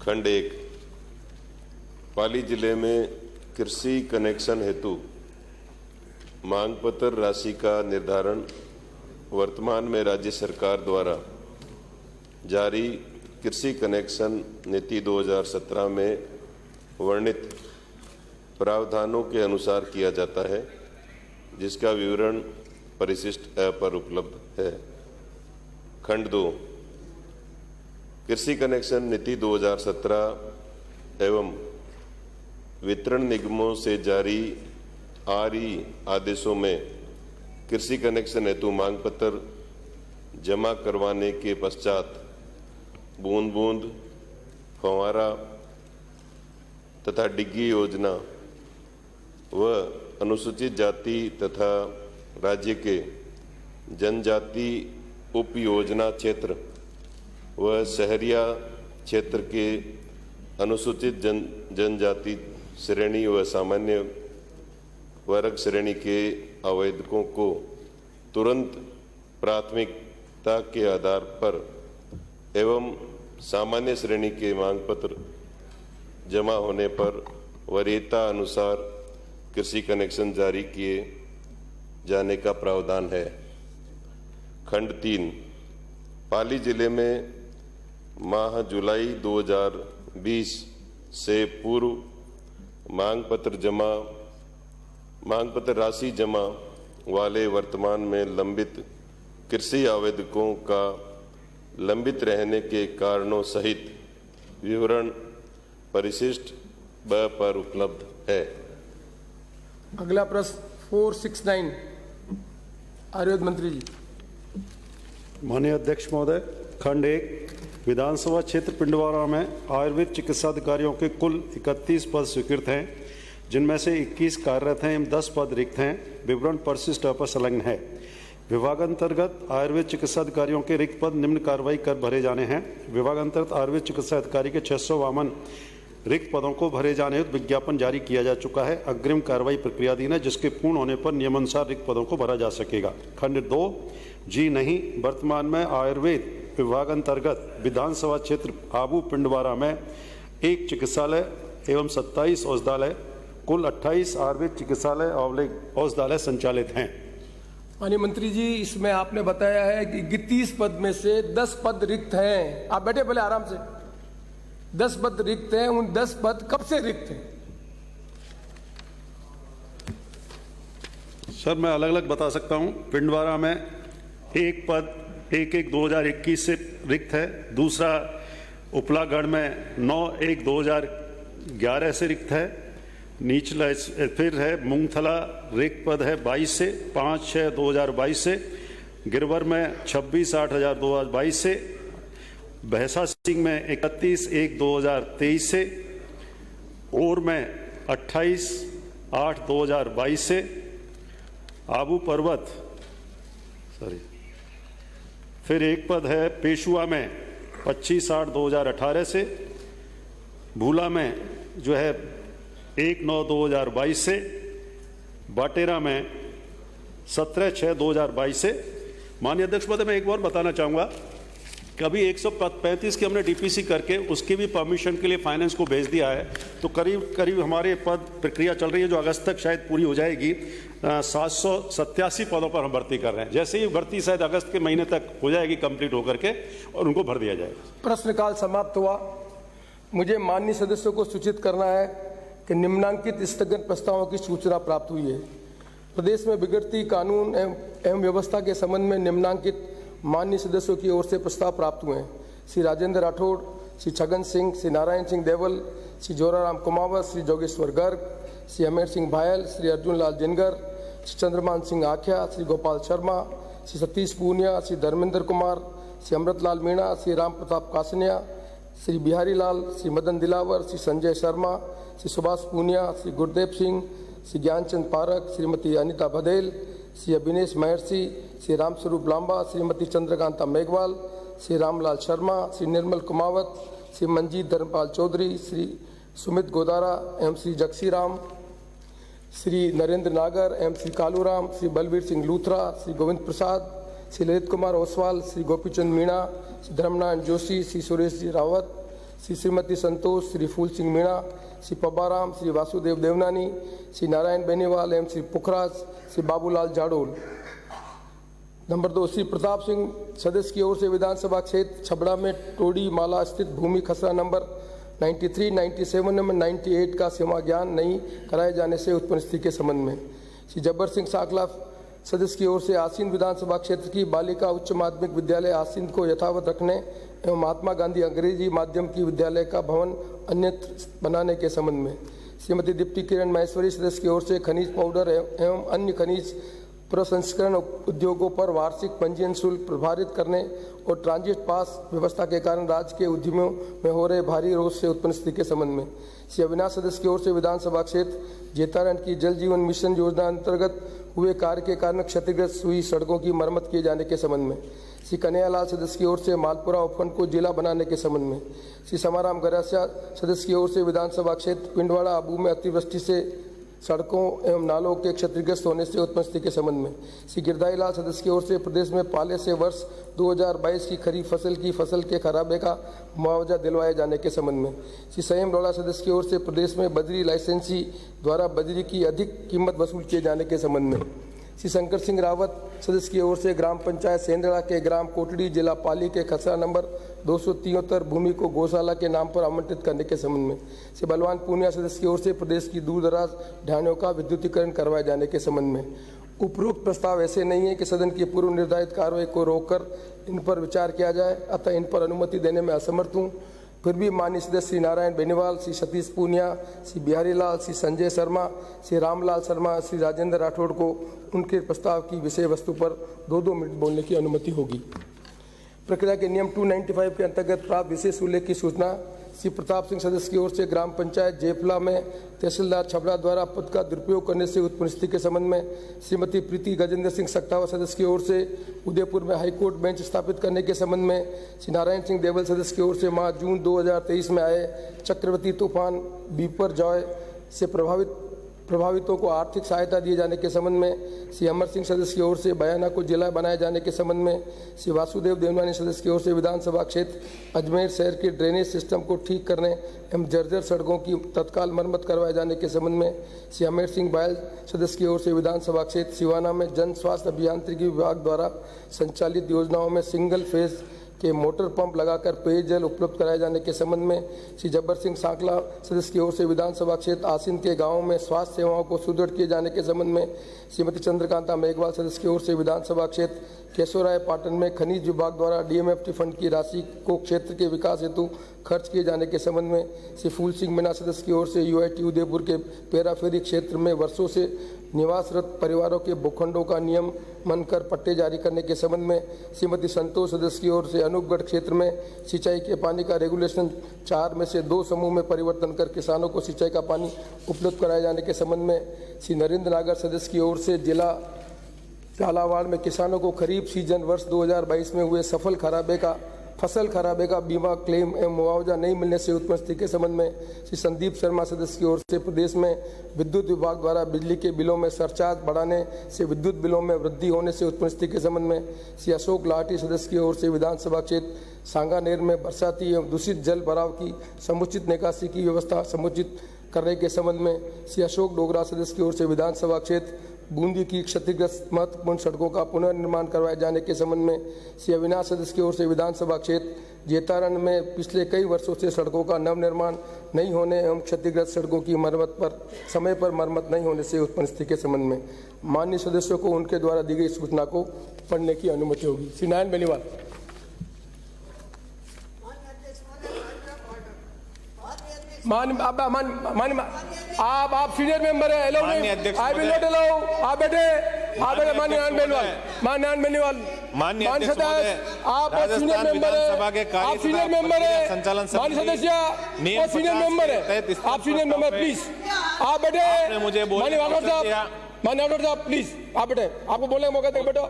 खंड 1 पाली जिले में कृषि कनेक्शन हेतु मांग पत्र राशि का निर्धारण वर्तमान में राज्य सरकार द्वारा जारी कृषि कनेक्शन नीति 2017 में वर्णित प्रावधानों के अनुसार किया जाता है, जिसका विवरण परिशिष्ट ऐप पर उपलब्ध है। खंड 2 कृषि कनेक्शन नीति 2017 एवं वितरण निगमों से जारी आरई आदेशों में कृषि कनेक्शन हेतु मांग पत्र जमा करवाने के पश्चात बूंद बूंद फव्वारा तथा डिग्गी योजना व अनुसूचित जाति तथा राज्य के जनजाति उप योजना क्षेत्र व शहरिया क्षेत्र के अनुसूचित जनजाति श्रेणी व सामान्य वर्ग श्रेणी के आवेदकों को तुरंत प्राथमिकता के आधार पर एवं सामान्य श्रेणी के मांग पत्र जमा होने पर वरीयता अनुसार कृषि कनेक्शन जारी किए जाने का प्रावधान है। खंड 3 पाली जिले में माह जुलाई 2020 से पूर्व मांग पत्र राशि जमा वाले वर्तमान में लंबित कृषि आवेदकों का लंबित रहने के कारणों सहित विवरण परिशिष्ट ब पर उपलब्ध है। अगला प्रश्न 469 आयुर्वेद मंत्री जी। माननीय अध्यक्ष महोदय, खंड 1 विधानसभा क्षेत्र पिंडवारा में आयुर्वेद चिकित्सा अधिकारियों के कुल 31 पद स्वीकृत हैं, जिनमें से 21 कार्यरत हैं एवं 10 पद रिक्त हैं। विवरण परिशिष्ट पर संलग्न है। विभागांतर्गत आयुर्वेद चिकित्सा अधिकारियों के रिक्त पद निम्न कार्रवाई कर भरे जाने हैं। विभागांतर्गत आयुर्वेद चिकित्सा अधिकारी के 652 रिक्त पदों को भरे जाने हेतु विज्ञापन जारी किया जा चुका है। अग्रिम कार्रवाई प्रक्रियाधीन है, जिसके पूर्ण होने पर नियमानुसार रिक्त पदों को भरा जा सकेगा। खंड 2 जी नहीं वर्तमान में आयुर्वेद विभाग अंतर्गत विधानसभा क्षेत्र आबू पिंडवारा में 1 चिकित्सालय एवं 27 औषधालय कुल 28 आयुर्वेद चिकित्सालय औषधालय संचालित हैं। माननीय मंत्री जी, इसमें आपने बताया है कि 31 पद में से 10 पद रिक्त हैं। आप बैठे पहले आराम से। 10 पद रिक्त हैं, उन 10 पद कब से रिक्त हैं? सर, मैं अलग अलग बता सकता हूं। पिंडवारा में 1 पद 1/1/2021 से रिक्त है। दूसरा उपलागढ़ में 9/1/2011 से रिक्त है। निचला फिर है मूंगथला रिक्त पद है 22 से 5/6/2022 से। गिरवर में 26/8/2022 से। भैंसा सिंह में 31/1/2023 से। और में 28/8/2022 से। आबू पर्वत फिर 1 पद है पेशुआ में 25/8/2018 से। भूला में जो है 1/9/2022 से। बाटेरा में 17/6/2022 से। माननीय अध्यक्ष महोदय, मैं एक बार बताना चाहूँगा कि अभी 135 की हमने डीपीसी करके उसकी भी परमिशन के लिए फाइनेंस को भेज दिया है। तो करीब करीब हमारे पद प्रक्रिया चल रही है, जो अगस्त तक शायद पूरी हो जाएगी। 787 पदों पर हम भर्ती कर रहे हैं। जैसे ही भर्ती शायद अगस्त के महीने तक हो जाएगी कंप्लीट होकर के, और उनको भर दिया जाएगा। प्रश्नकाल समाप्त हुआ। मुझे माननीय सदस्यों को सूचित करना है कि निम्नांकित स्थगन प्रस्तावों की सूचना प्राप्त हुई है। प्रदेश में बिगड़ती कानून एवं व्यवस्था के संबंध में निम्नांकित माननीय सदस्यों की ओर से प्रस्ताव प्राप्त हुए हैं। श्री राजेंद्र राठौड़, श्री छगन सिंह, श्री नारायण सिंह देवल, श्री जोराराम कुमावत, श्री जोगेश्वर गर्ग, श्री अमेर सिंह भायल, श्री अर्जुन लाल जिनगर, श्री चंद्रमान सिंह आख्या, श्री गोपाल शर्मा, श्री सतीश पूनिया, श्री धर्मेंद्र कुमार, श्री अमृतलाल मीणा, श्री राम प्रताप कासनिया, श्री बिहारी लाल, श्री मदन दिलावर, श्री संजय शर्मा, श्री सुभाष पूनिया, श्री गुरदेव सिंह, श्री ज्ञानचंद पारक, श्रीमती अनिता बधेल, श्री अभिनेश महर्षि, श्री रामस्वरूप लांबा, श्रीमती चंद्रकांता मेघवाल, श्री रामलाल शर्मा, श्री निर्मल कुमावत, श्री मंजीत धर्मपाल चौधरी, श्री सुमित गोदारा एवं श्री जगसी राम, श्री नरेंद्र नागर एवं श्री कालूराम, श्री बलवीर सिंह लूथरा, श्री गोविंद प्रसाद, श्री ललित कुमार ओसवाल, श्री गोपीचंद मीणा, श्री धर्मनारायण जोशी, श्री सुरेश जी रावत, श्रीमती संतोष, श्री फूल सिंह मीणा, श्री पब्बाराम, श्री वासुदेव देवनानी, श्री नारायण बेनीवाल एवं श्री पुखराज, श्री बाबूलाल जाडोल। नंबर 2, श्री प्रताप सिंह सदस्य की ओर से विधानसभा क्षेत्र छबड़ा में टोडी माला स्थित भूमि खसरा नंबर 93, 97 एवं 98 का सीमा ज्ञान नहीं कराए जाने से उत्पन्न स्थिति के संबंध में श्री जब्बर सिंह साकला सदस्य की ओर से आसीन विधानसभा क्षेत्र की बालिका उच्च माध्यमिक विद्यालय आसीन को यथावत रखने एवं महात्मा गांधी अंग्रेजी माध्यम की विद्यालय का भवन अन्यत्र बनाने के संबंध में श्रीमती दीप्ति किरण महेश्वरी सदस्य की ओर से खनिज पाउडर एवं अन्य खनिज प्रसंस्करण उद्योगों पर वार्षिक पंजीयन शुल्क प्रभावित करने और ट्रांजिट पास व्यवस्था के कारण राज्य के उद्यमियों में हो रहे भारी रोष से उत्पन्न स्थिति के संबंध में श्री अविनाश सदस्य की ओर से विधानसभा क्षेत्र जेतारण की जल जीवन मिशन योजना अंतर्गत हुए कार्य के कारण क्षतिग्रस्त हुई सड़कों की मरम्मत किए जाने के संबंध में श्री कन्हैयालाल सदस्य की ओर से मालपुरा उपखंड को जिला बनाने के संबंध में श्री समाराम गरासिया सदस्य की ओर से विधानसभा क्षेत्र पिंडवाड़ा आबू में अतिवृष्टि से सड़कों एवं नालों के क्षतिग्रस्त होने से उत्पन्न स्थिति के संबंध में श्री गिरधारी लाल सदस्य की ओर से प्रदेश में पाले से वर्ष 2022 की खरीफ फसल की फसल के खराबे का मुआवजा दिलवाए जाने के संबंध में श्री संयम लोढ़ा सदस्य की ओर से प्रदेश में बजरी लाइसेंसी द्वारा बजरी की अधिक कीमत वसूल किए जाने के संबंध में श्री शंकर सिंह रावत सदस्य की ओर से ग्राम पंचायत सेंदड़ा के ग्राम कोटड़ी जिला पाली के खसरा नंबर 273 भूमि को गौशाला के नाम पर आवंटित करने के संबंध में श्री बलवान पूनिया सदस्य की ओर से प्रदेश की दूर दराज ढाणियों का विद्युतीकरण करवाए जाने के संबंध में उपरोक्त प्रस्ताव ऐसे नहीं है कि सदन की पूर्व निर्धारित कार्रवाई को रोककर इन पर विचार किया जाए, अतः इन पर अनुमति देने में असमर्थ हूँ। फिर भी माननीय सदस्य श्री नारायण बेनीवाल, श्री सतीश पूनिया, श्री बिहारी लाल, श्री संजय शर्मा, श्री रामलाल शर्मा, श्री राजेंद्र राठौड़ को उनके प्रस्ताव की विषय वस्तु पर 2-2 मिनट बोलने की अनुमति होगी। प्रक्रिया के नियम 295 के अंतर्गत प्राप्त विशेष उल्लेख की सूचना श्री प्रताप सिंह सदस्य की ओर से ग्राम पंचायत जेपला में तहसीलदार छबड़ा द्वारा पद का दुरुपयोग करने से उत्पन्न स्थिति के संबंध में श्रीमती प्रीति गजेंद्र सिंह सक्तावा सदस्य की ओर से उदयपुर में हाईकोर्ट बेंच स्थापित करने के संबंध में श्री नारायण सिंह देवल सदस्य की ओर से माह जून 2023 में आए चक्रवर्ती तूफान बीपर जॉय से प्रभावितों को आर्थिक सहायता दिए जाने के संबंध में श्री अमर सिंह सदस्य की ओर से बयाना को जिला बनाए जाने के संबंध में श्री वासुदेव देवनानी सदस्य की ओर से विधानसभा क्षेत्र अजमेर शहर के ड्रेनेज सिस्टम को ठीक करने एवं जर्जर सड़कों की तत्काल मरम्मत करवाए जाने के संबंध में श्री अमेर सिंह बायल सदस्य की ओर से विधानसभा क्षेत्र सिवाना में जन स्वास्थ्य अभियांत्रिकी विभाग द्वारा संचालित योजनाओं में सिंगल फेज के मोटर पंप लगाकर पेयजल उपलब्ध कराए जाने के संबंध में श्री जब्बर सिंह सांकला सदस्य की ओर से विधानसभा क्षेत्र आसीन के गांवों में स्वास्थ्य सेवाओं को सुदृढ़ किए जाने के संबंध में श्रीमती चंद्रकांता मेघवाल सदस्य की ओर से विधानसभा क्षेत्र केशोराय पाटन में खनिज विभाग द्वारा डीएमएफटी फंड की राशि को क्षेत्र के विकास हेतु खर्च किए जाने के संबंध में श्री फूल सिंह मीणा सदस्य की ओर से यूआईटी उदयपुर के पेराफेरी क्षेत्र में वर्षों से निवासरत परिवारों के भूखंडों का नियमन कर पट्टे जारी करने के संबंध में श्रीमती संतोष सदस्य की ओर से अनूपगढ़ क्षेत्र में सिंचाई के पानी का रेगुलेशन 4 में से 2 समूह में परिवर्तन कर किसानों को सिंचाई का पानी उपलब्ध कराए जाने के संबंध में श्री नरेंद्र नागर सदस्य की ओर से जिला झालावाड़ में किसानों को खरीफ सीजन वर्ष 2022 में हुए फसल खराबे का बीमा क्लेम एवं मुआवजा नहीं मिलने से उत्पन्न स्थिति के संबंध में श्री संदीप शर्मा सदस्य की ओर से प्रदेश में विद्युत विभाग द्वारा बिजली के बिलों में सरचार्ज बढ़ाने से विद्युत बिलों में वृद्धि होने से उत्पन्न स्थिति के संबंध में श्री अशोक लाठी सदस्य की ओर से विधानसभा क्षेत्र सांगानेर में बरसाती एवं दूषित जल भराव की समुचित निकासी की व्यवस्था समुचित करने के संबंध में श्री अशोक डोगरा सदस्य की ओर से विधानसभा क्षेत्र बूंदी की क्षतिग्रस्त महत्वपूर्ण सड़कों का पुनर्निर्माण करवाए जाने के संबंध में श्री अविनाश सदस्य की ओर से विधानसभा क्षेत्र जेतारण में पिछले कई वर्षों से सड़कों का नवनिर्माण नहीं होने एवं क्षतिग्रस्त सड़कों की मरम्मत पर समय पर मरम्मत नहीं होने से उत्पन्न स्थिति के संबंध में माननीय सदस्यों को उनके द्वारा दी गई सूचना को पढ़ने की अनुमति होगी। श्री नारायण बेनीवाल। आप सीनियर मेंबर है, आई विल नॉट अलाउ। आप बैठे माननीय नारायण बेनीवाल माननीय आप सीनियर मेंबर है, आप सीनियर मेंबर है, माननीय सदस्य वो सीनियर मेंबर है, आप सीनियर मेंबर प्लीज आप बैठे। माननीय राठौड़ साहब प्लीज आप बैठे, आपको बोलने का मौका देंगे। बैठो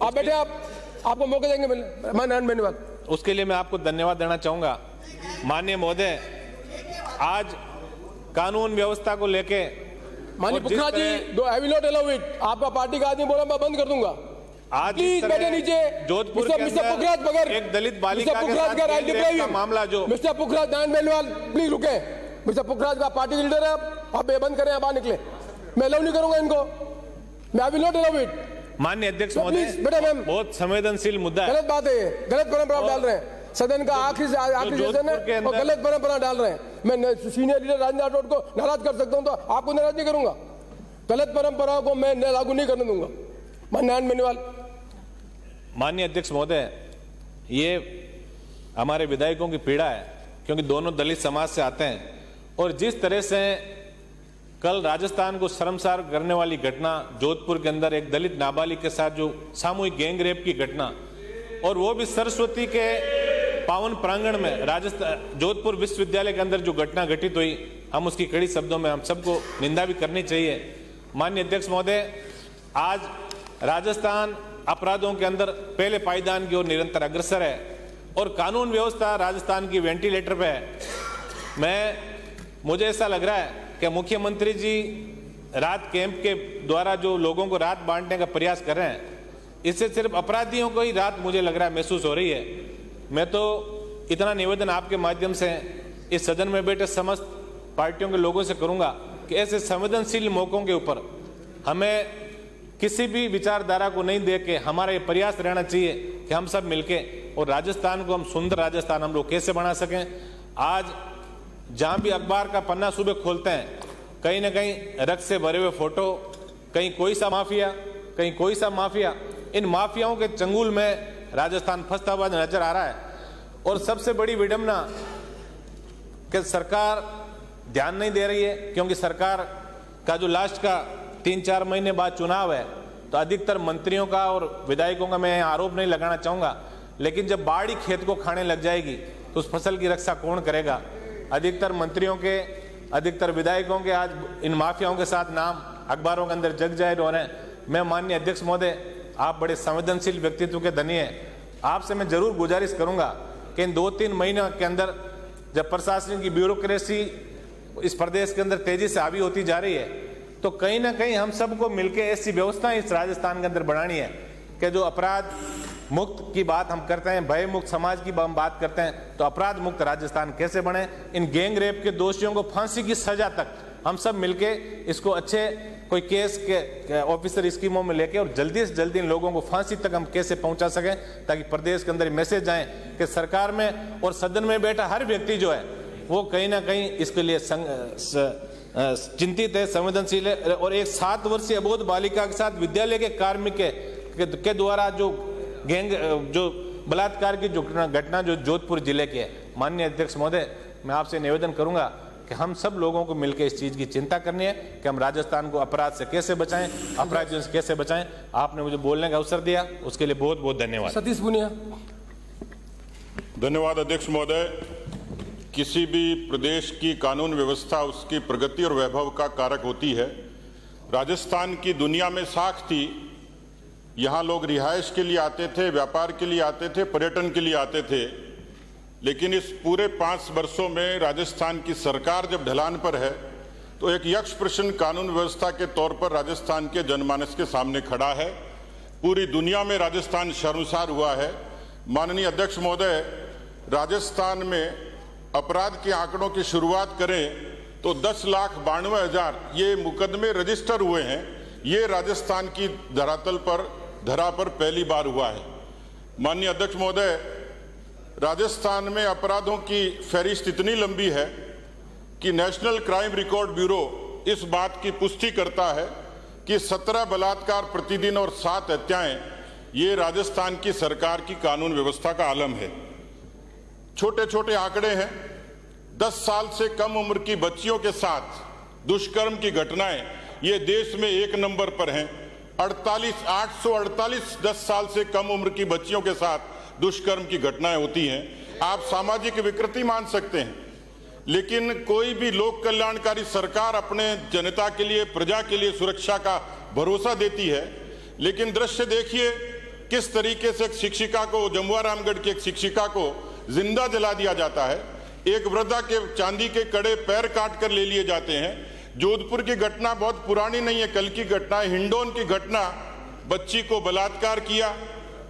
आप बैठे, आपको मौका देंगे माननीय नारायण बेनीवाल। उसके लिए मैं आपको धन्यवाद देना चाहूंगा। माननीय महोदय, आज कानून व्यवस्था को लेके माननीय Pukhra ji, I will not allow it. आपका पार्टी का आदमी बोला मैं बंद कर दूंगा। आज प्लीज बैठे नीचे। जोधपुर के मिस्टर अंदर पुखराज बगैर एक दलित बालिका के साथ गैंग रेप का मामला जो mister Pukhraj Narayan Beniwal please रुके। मिस्टर पुखराज का पार्टी लीडर है, आप ये बंद करें, बाहर निकले। मैं अलाउ नहीं करूंगा इनको, मैं I will not allow it. माननीय अध्यक्ष So, महोदय, please, बेटा मैम, बहुत संवेदनशील मुद्दा है। गलत बात है ये, गलत परंपरा डाल रहे हैं। सदन का आखिरी सेशन है और गलत परंपरा डाल रहे हैं। मैं सीनियर लीडर राजेंद्र राठौड़ को नाराज कर सकता हूं, तो आपको नाराज नहीं करूंगा। गलत परंपराओं को मैं लागू नहीं करने दूंगा। माननीय नारायण बेनीवाल। माननीय अध्यक्ष महोदय, ये हमारे विधायकों की पीड़ा है, क्योंकि दोनों दलित समाज से आते हैं और जिस तरह से कल राजस्थान को शर्मसार करने वाली घटना जोधपुर के अंदर एक दलित नाबालिग के साथ जो सामूहिक गैंग रेप की घटना, और वो भी सरस्वती के पावन प्रांगण में राजस्थान जोधपुर विश्वविद्यालय के अंदर जो घटना घटित हुई, हम उसकी कड़ी शब्दों में हम सबको निंदा भी करनी चाहिए। माननीय अध्यक्ष महोदय, आज राजस्थान अपराधों के अंदर पहले पायदान की ओर निरंतर अग्रसर है और कानून व्यवस्था राजस्थान की वेंटिलेटर पे है। मुझे ऐसा लग रहा है कि मुख्यमंत्री जी रात कैंप के द्वारा जो लोगों को रात बांटने का प्रयास कर रहे हैं, इससे सिर्फ अपराधियों को ही रात मुझे लग रहा है महसूस हो रही है। मैं तो इतना निवेदन आपके माध्यम से इस सदन में बैठे समस्त पार्टियों के लोगों से करूंगा कि ऐसे संवेदनशील मौकों के ऊपर हमें किसी भी विचारधारा को नहीं दे के हमारा ये प्रयास रहना चाहिए कि हम सब मिलके और राजस्थान को हम सुंदर राजस्थान हम लोग कैसे बना सकें। आज जहां भी अखबार का पन्ना सुबह खोलते हैं, कहीं ना कहीं रक्त से भरे हुए फोटो, कहीं कोई सा माफिया, कहीं कोई सा माफिया। इन माफियाओं के चंगुल में राजस्थान फंसता हुआ नजर आ रहा है। और सबसे बड़ी विडंबना कि सरकार ध्यान नहीं दे रही है, क्योंकि सरकार का जो लास्ट का 3-4 महीने बाद चुनाव है, तो अधिकतर मंत्रियों का और विधायकों का मैं आरोप नहीं लगाना चाहूंगा, लेकिन जब बाढ़ ही खेत को खाने लग जाएगी तो उस फसल की रक्षा कौन करेगा। अधिकतर मंत्रियों के, अधिकतर विधायकों के आज इन माफियाओं के साथ नाम अखबारों के अंदर जग जाहिर हो रहे हैं। मैं माननीय अध्यक्ष महोदय, आप बड़े संवेदनशील व्यक्तित्व के धनी हैं, आपसे मैं जरूर गुजारिश करूंगा कि इन 2-3 महीनों के अंदर जब प्रशासन की ब्यूरोक्रेसी इस प्रदेश के अंदर तेजी से हावी होती जा रही है, तो कहीं ना कहीं हम सबको मिलकर ऐसी व्यवस्थाएं इस राजस्थान के अंदर बनानी है कि जो अपराध मुक्त की बात हम करते हैं, भय मुक्त समाज की हम बात करते हैं, तो अपराध मुक्त राजस्थान कैसे बने। इन गैंग रेप के दोषियों को फांसी की सजा तक हम सब मिलके इसको अच्छे कोई केस के ऑफिसर स्कीमों में लेके और जल्दी से जल्दी इन लोगों को फांसी तक हम कैसे पहुंचा सकें, ताकि प्रदेश के अंदर मैसेज जाए कि सरकार में और सदन में बैठा हर व्यक्ति जो है वो कहीं ना कहीं इसके लिए चिंतित है, संवेदनशील है। और एक 7 वर्षीय अबोध बालिका के साथ विद्यालय के कार्मिक के द्वारा जो गैंग जो बलात्कार की जो घटना जो जोधपुर जिले की है, माननीय अध्यक्ष महोदय, मैं आपसे निवेदन करूंगा कि हम सब लोगों को मिलकर इस चीज की चिंता करनी है कि हम राजस्थान को अपराध से कैसे बचाएं, अपराधियों से कैसे बचाएं। आपने मुझे बोलने का अवसर दिया, उसके लिए बहुत बहुत धन्यवाद। सतीश पुनिया। धन्यवाद अध्यक्ष महोदय। किसी भी प्रदेश की कानून व्यवस्था उसकी प्रगति और वैभव का कारक होती है। राजस्थान की दुनिया में साख थी, यहाँ लोग रिहाइश के लिए आते थे, व्यापार के लिए आते थे, पर्यटन के लिए आते थे, लेकिन इस पूरे 5 वर्षों में राजस्थान की सरकार जब ढलान पर है तो एक यक्ष प्रश्न कानून व्यवस्था के तौर पर राजस्थान के जनमानस के सामने खड़ा है। पूरी दुनिया में राजस्थान शर्मसार हुआ है। माननीय अध्यक्ष महोदय, राजस्थान में अपराध के आंकड़ों की शुरुआत करें तो 10,92,000 ये मुकदमे रजिस्टर हुए हैं। ये राजस्थान की धरा पर पहली बार हुआ है। माननीय अध्यक्ष महोदय, राजस्थान में अपराधों की फहरिस्त इतनी लंबी है कि नेशनल क्राइम रिकॉर्ड ब्यूरो इस बात की पुष्टि करता है कि 17 बलात्कार प्रतिदिन और 7 हत्याएं ये राजस्थान की सरकार की कानून व्यवस्था का आलम है। छोटे छोटे आंकड़े हैं। 10 साल से कम उम्र की बच्चियों के साथ दुष्कर्म की घटनाएं ये देश में 1 नंबर पर हैं। 848 10 साल से कम उम्र की बच्चियों के साथ दुष्कर्म की घटनाएं होती हैं। आप सामाजिक विकृति मान सकते हैं, लेकिन कोई भी लोक कल्याणकारी सरकार अपने जनता के लिए, प्रजा के लिए सुरक्षा का भरोसा देती है। लेकिन दृश्य देखिए, किस तरीके से एक शिक्षिका को, जमुआ रामगढ़ की एक शिक्षिका को जिंदा जला दिया जाता है। एक वृद्धा के चांदी के कड़े पैर काट कर ले लिए जाते हैं। जोधपुर की घटना बहुत पुरानी नहीं है, कल की घटना है। हिंडौन की घटना बच्ची को बलात्कार किया,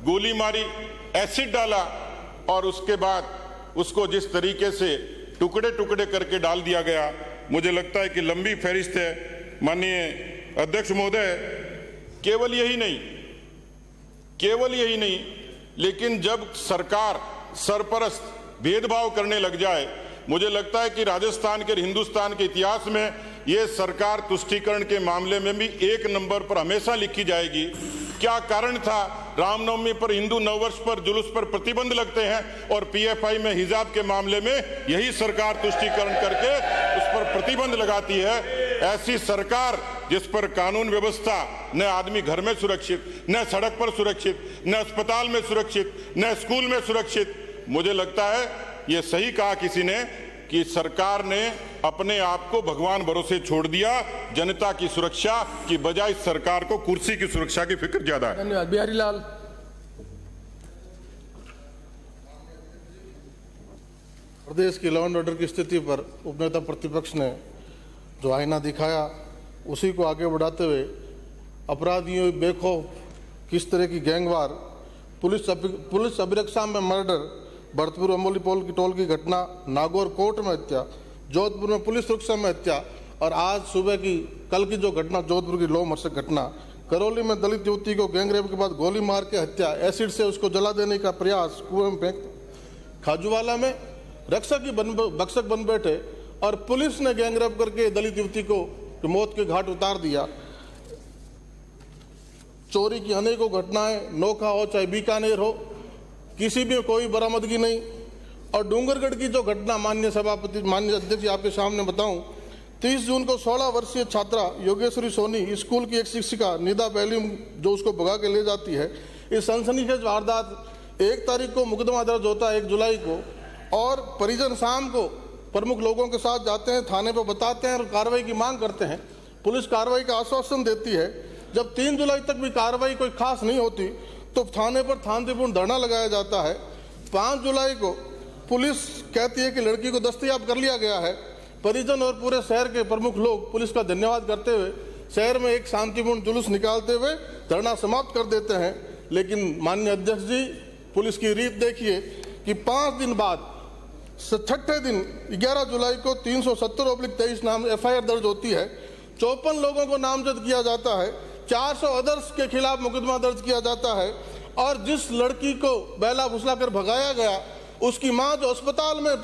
गोली मारी, एसिड डाला और उसके बाद उसको जिस तरीके से टुकड़े टुकड़े करके डाल दिया गया, मुझे लगता है कि लंबी फहरिस्त है। माननीय अध्यक्ष महोदय, केवल यही नहीं, लेकिन जब सरकार सरपरस्त भेदभाव करने लग जाए, मुझे लगता है कि राजस्थान के हिंदुस्तान के इतिहास में ये सरकार तुष्टीकरण के मामले में भी 1 नंबर पर हमेशा लिखी जाएगी। क्या कारण था? रामनवमी पर, हिंदू नववर्ष पर, जुलूस पर प्रतिबंध लगते हैं और पीएफआई में हिजाब के मामले में यही सरकार तुष्टीकरण करके उस पर प्रतिबंध लगाती है। ऐसी सरकार जिस पर कानून व्यवस्था, न आदमी घर में सुरक्षित, न सड़क पर सुरक्षित, न अस्पताल में सुरक्षित, न स्कूल में सुरक्षित, मुझे लगता है ये सही कहा किसी ने कि सरकार ने अपने आप को भगवान भरोसे छोड़ दिया। जनता की सुरक्षा की बजाय सरकार को कुर्सी की सुरक्षा की फिक्र ज्यादा है। धन्यवाद। बिहारी लाल। प्रदेश की लॉ एंड ऑर्डर की स्थिति पर उपनेता प्रतिपक्ष ने जो आईना दिखाया, उसी को आगे बढ़ाते हुए अपराधियों बेखौफ किस तरह की गैंगवार, पुलिस अभिरक्षा में मर्डर, भरतपुर अमोली पोल की टोल की घटना, नागौर कोर्ट में हत्या, जोधपुर में पुलिस सुरक्षा में हत्या और आज सुबह की कल की जो घटना जोधपुर की लोमहर्षक घटना, करौली में दलित युवती को गैंगरेप के बाद गोली मार के हत्या, एसिड से उसको जला देने का प्रयास, कुएं में फेंक, खाजूवाला में भक्षक बन बैठे और पुलिस ने गैंगरेप करके दलित युवती को मौत के घाट उतार दिया। चोरी की अनेकों घटनाएं, नोखा हो चाहे बीकानेर हो, किसी भी कोई बरामदगी नहीं। और डूंगरगढ़ की जो घटना, माननीय सभापति, माननीय अध्यक्ष, आपके सामने बताऊं, 30 जून को 16 वर्षीय छात्रा योगेश्वरी सोनी, स्कूल की एक शिक्षिका निदा पहली जो उसको भगा के ले जाती है। इस सनसनीखेज वारदात 1 तारीख को मुकदमा दर्ज होता है, 1 जुलाई को, और परिजन शाम को प्रमुख लोगों के साथ जाते हैं, थाने पर बताते हैं और कार्रवाई की मांग करते हैं। पुलिस कार्रवाई का आश्वासन देती है। जब 3 जुलाई तक भी कार्रवाई कोई खास नहीं होती तो थाने पर शांतिपूर्ण धरना लगाया जाता है। 5 जुलाई को पुलिस कहती है कि लड़की को दस्तयाब कर लिया गया है। परिजन और पूरे शहर के प्रमुख लोग पुलिस का धन्यवाद करते हुए शहर में एक शांतिपूर्ण जुलूस निकालते हुए धरना समाप्त कर देते हैं। लेकिन माननीय अध्यक्ष जी, पुलिस की रीत देखिए कि 5 दिन बाद, छठे दिन 11 जुलाई को 370/23 नाम FIR दर्ज होती है। 54 लोगों को नामजद किया जाता है, 400 अदर्स के खिलाफ मुकदमा दर्ज किया जाता है और जिस लड़की को बेला फुसला कर भगाया गया, उसकी मां जो अस्पताल में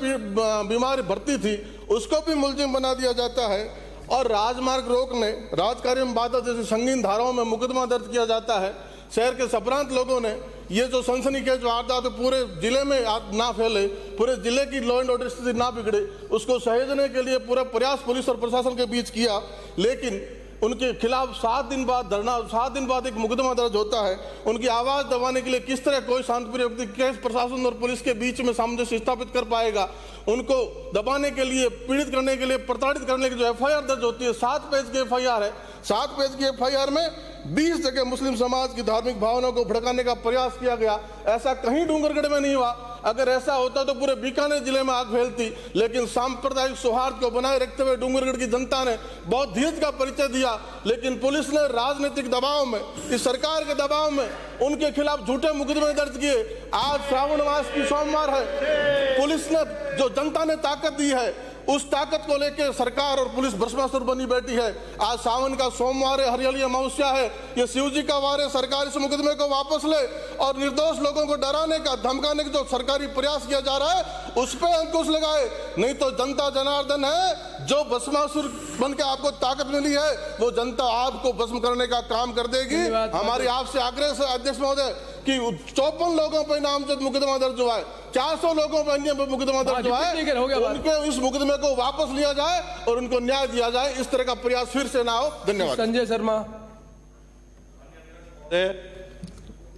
बीमारी भर्ती थी, उसको भी मुलजिम बना दिया जाता है और राजमार्ग रोकने, राजकार्य में बाधा जैसी संगीन धाराओं में मुकदमा दर्ज किया जाता है। शहर के सप्रांत लोगों ने ये जो सनसनीखेज वारदात पूरे जिले में ना फैले, पूरे जिले की लॉ एंड ऑर्डर स्थिति ना बिगड़े, उसको सहेजने के लिए पूरा प्रयास पुलिस और प्रशासन के बीच किया। लेकिन उनके खिलाफ 7 दिन बाद धरना, 7 दिन बाद एक मुकदमा दर्ज होता है। उनकी आवाज दबाने के लिए किस तरह कोई शांतिप्रिय व्यक्ति कैसे प्रशासन और पुलिस के बीच में सामंजस्य स्थापित कर पाएगा? उनको दबाने के लिए, पीड़ित करने के लिए, प्रताड़ित करने की जो FIR दर्ज होती है, 7 पेज की FIR है। 7 पेज की FIR में 20 जगह मुस्लिम समाज की धार्मिक भावनाओं को भड़काने का प्रयास किया गया। ऐसा कहीं डूंगरगढ़ में नहीं हुआ। अगर ऐसा होता तो पूरे बीकानेर जिले में आग फैलती। लेकिन सांप्रदायिक सौहार्द को बनाए रखते हुए डूंगरगढ़ की जनता ने बहुत धीरज का परिचय दिया। लेकिन पुलिस ने राजनीतिक दबाव में, इस सरकार के दबाव में उनके खिलाफ झूठे मुकदमे दर्ज किए। आज श्रावण मास की सोमवार है। पुलिस ने जो जनता ने ताकत दी है, उस ताकत को लेकर सरकार और पुलिस भस्मासुर बनी बैठी है। आज सावन का सोमवार है, हरियाली अमावस्या है, ये शिव जी का वार है। सरकार इस मुकदमे को वापस ले और निर्दोष लोगों को डराने का, धमकाने का जो सरकारी प्रयास किया जा रहा है, उस पर अंकुश लगाए। नहीं तो जनता जनार्दन है, जो भस्मासुर बन के आपको ताकत मिली है, वो जनता आपको भस्म करने का काम कर देगी। हमारी आपसे आग्रह से अध्यक्ष महोदय कि 54 लोगों पर नामजद मुकदमा दर्ज हुआ है, 400 लोगों पर अन्य मुकदमा दर्ज हुआ है, उनके इस मुकदमे को वापस लिया जाए और उनको न्याय दिया जाए। इस तरह का प्रयास फिर से ना हो। धन्यवाद। संजय शर्मा।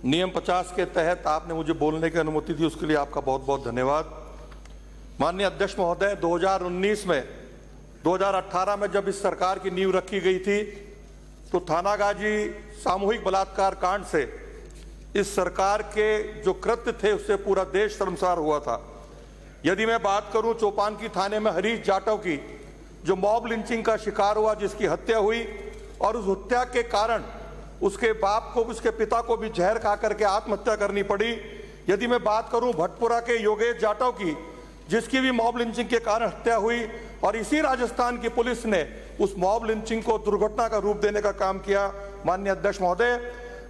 नियम 50 के तहत आपने मुझे बोलने की अनुमति दी, उसके लिए आपका बहुत बहुत धन्यवाद। माननीय अध्यक्ष महोदय, 2019 में 2018 में जब इस सरकार की नींव रखी गई थी तो थानागाजी सामूहिक बलात्कार कांड से इस सरकार के जो कृत्य थे उससे पूरा देश शर्मसार हुआ था। यदि मैं बात करूं चौपानकी थाने में हरीश जाटव की, जो मॉब लिंचिंग का शिकार हुआ, जिसकी हत्या हुई और उस हत्या के कारण उसके बाप को, उसके पिता को भी जहर खा करके आत्महत्या करनी पड़ी। यदि मैं बात करूं भटपुरा के योगेश जाटव की, जिसकी भी मॉब लिंचिंग के कारण हत्या हुई, और इसी राजस्थान की पुलिस ने उस मॉब लिंचिंग को दुर्घटना का रूप देने का काम किया। माननीय अध्यक्ष महोदय,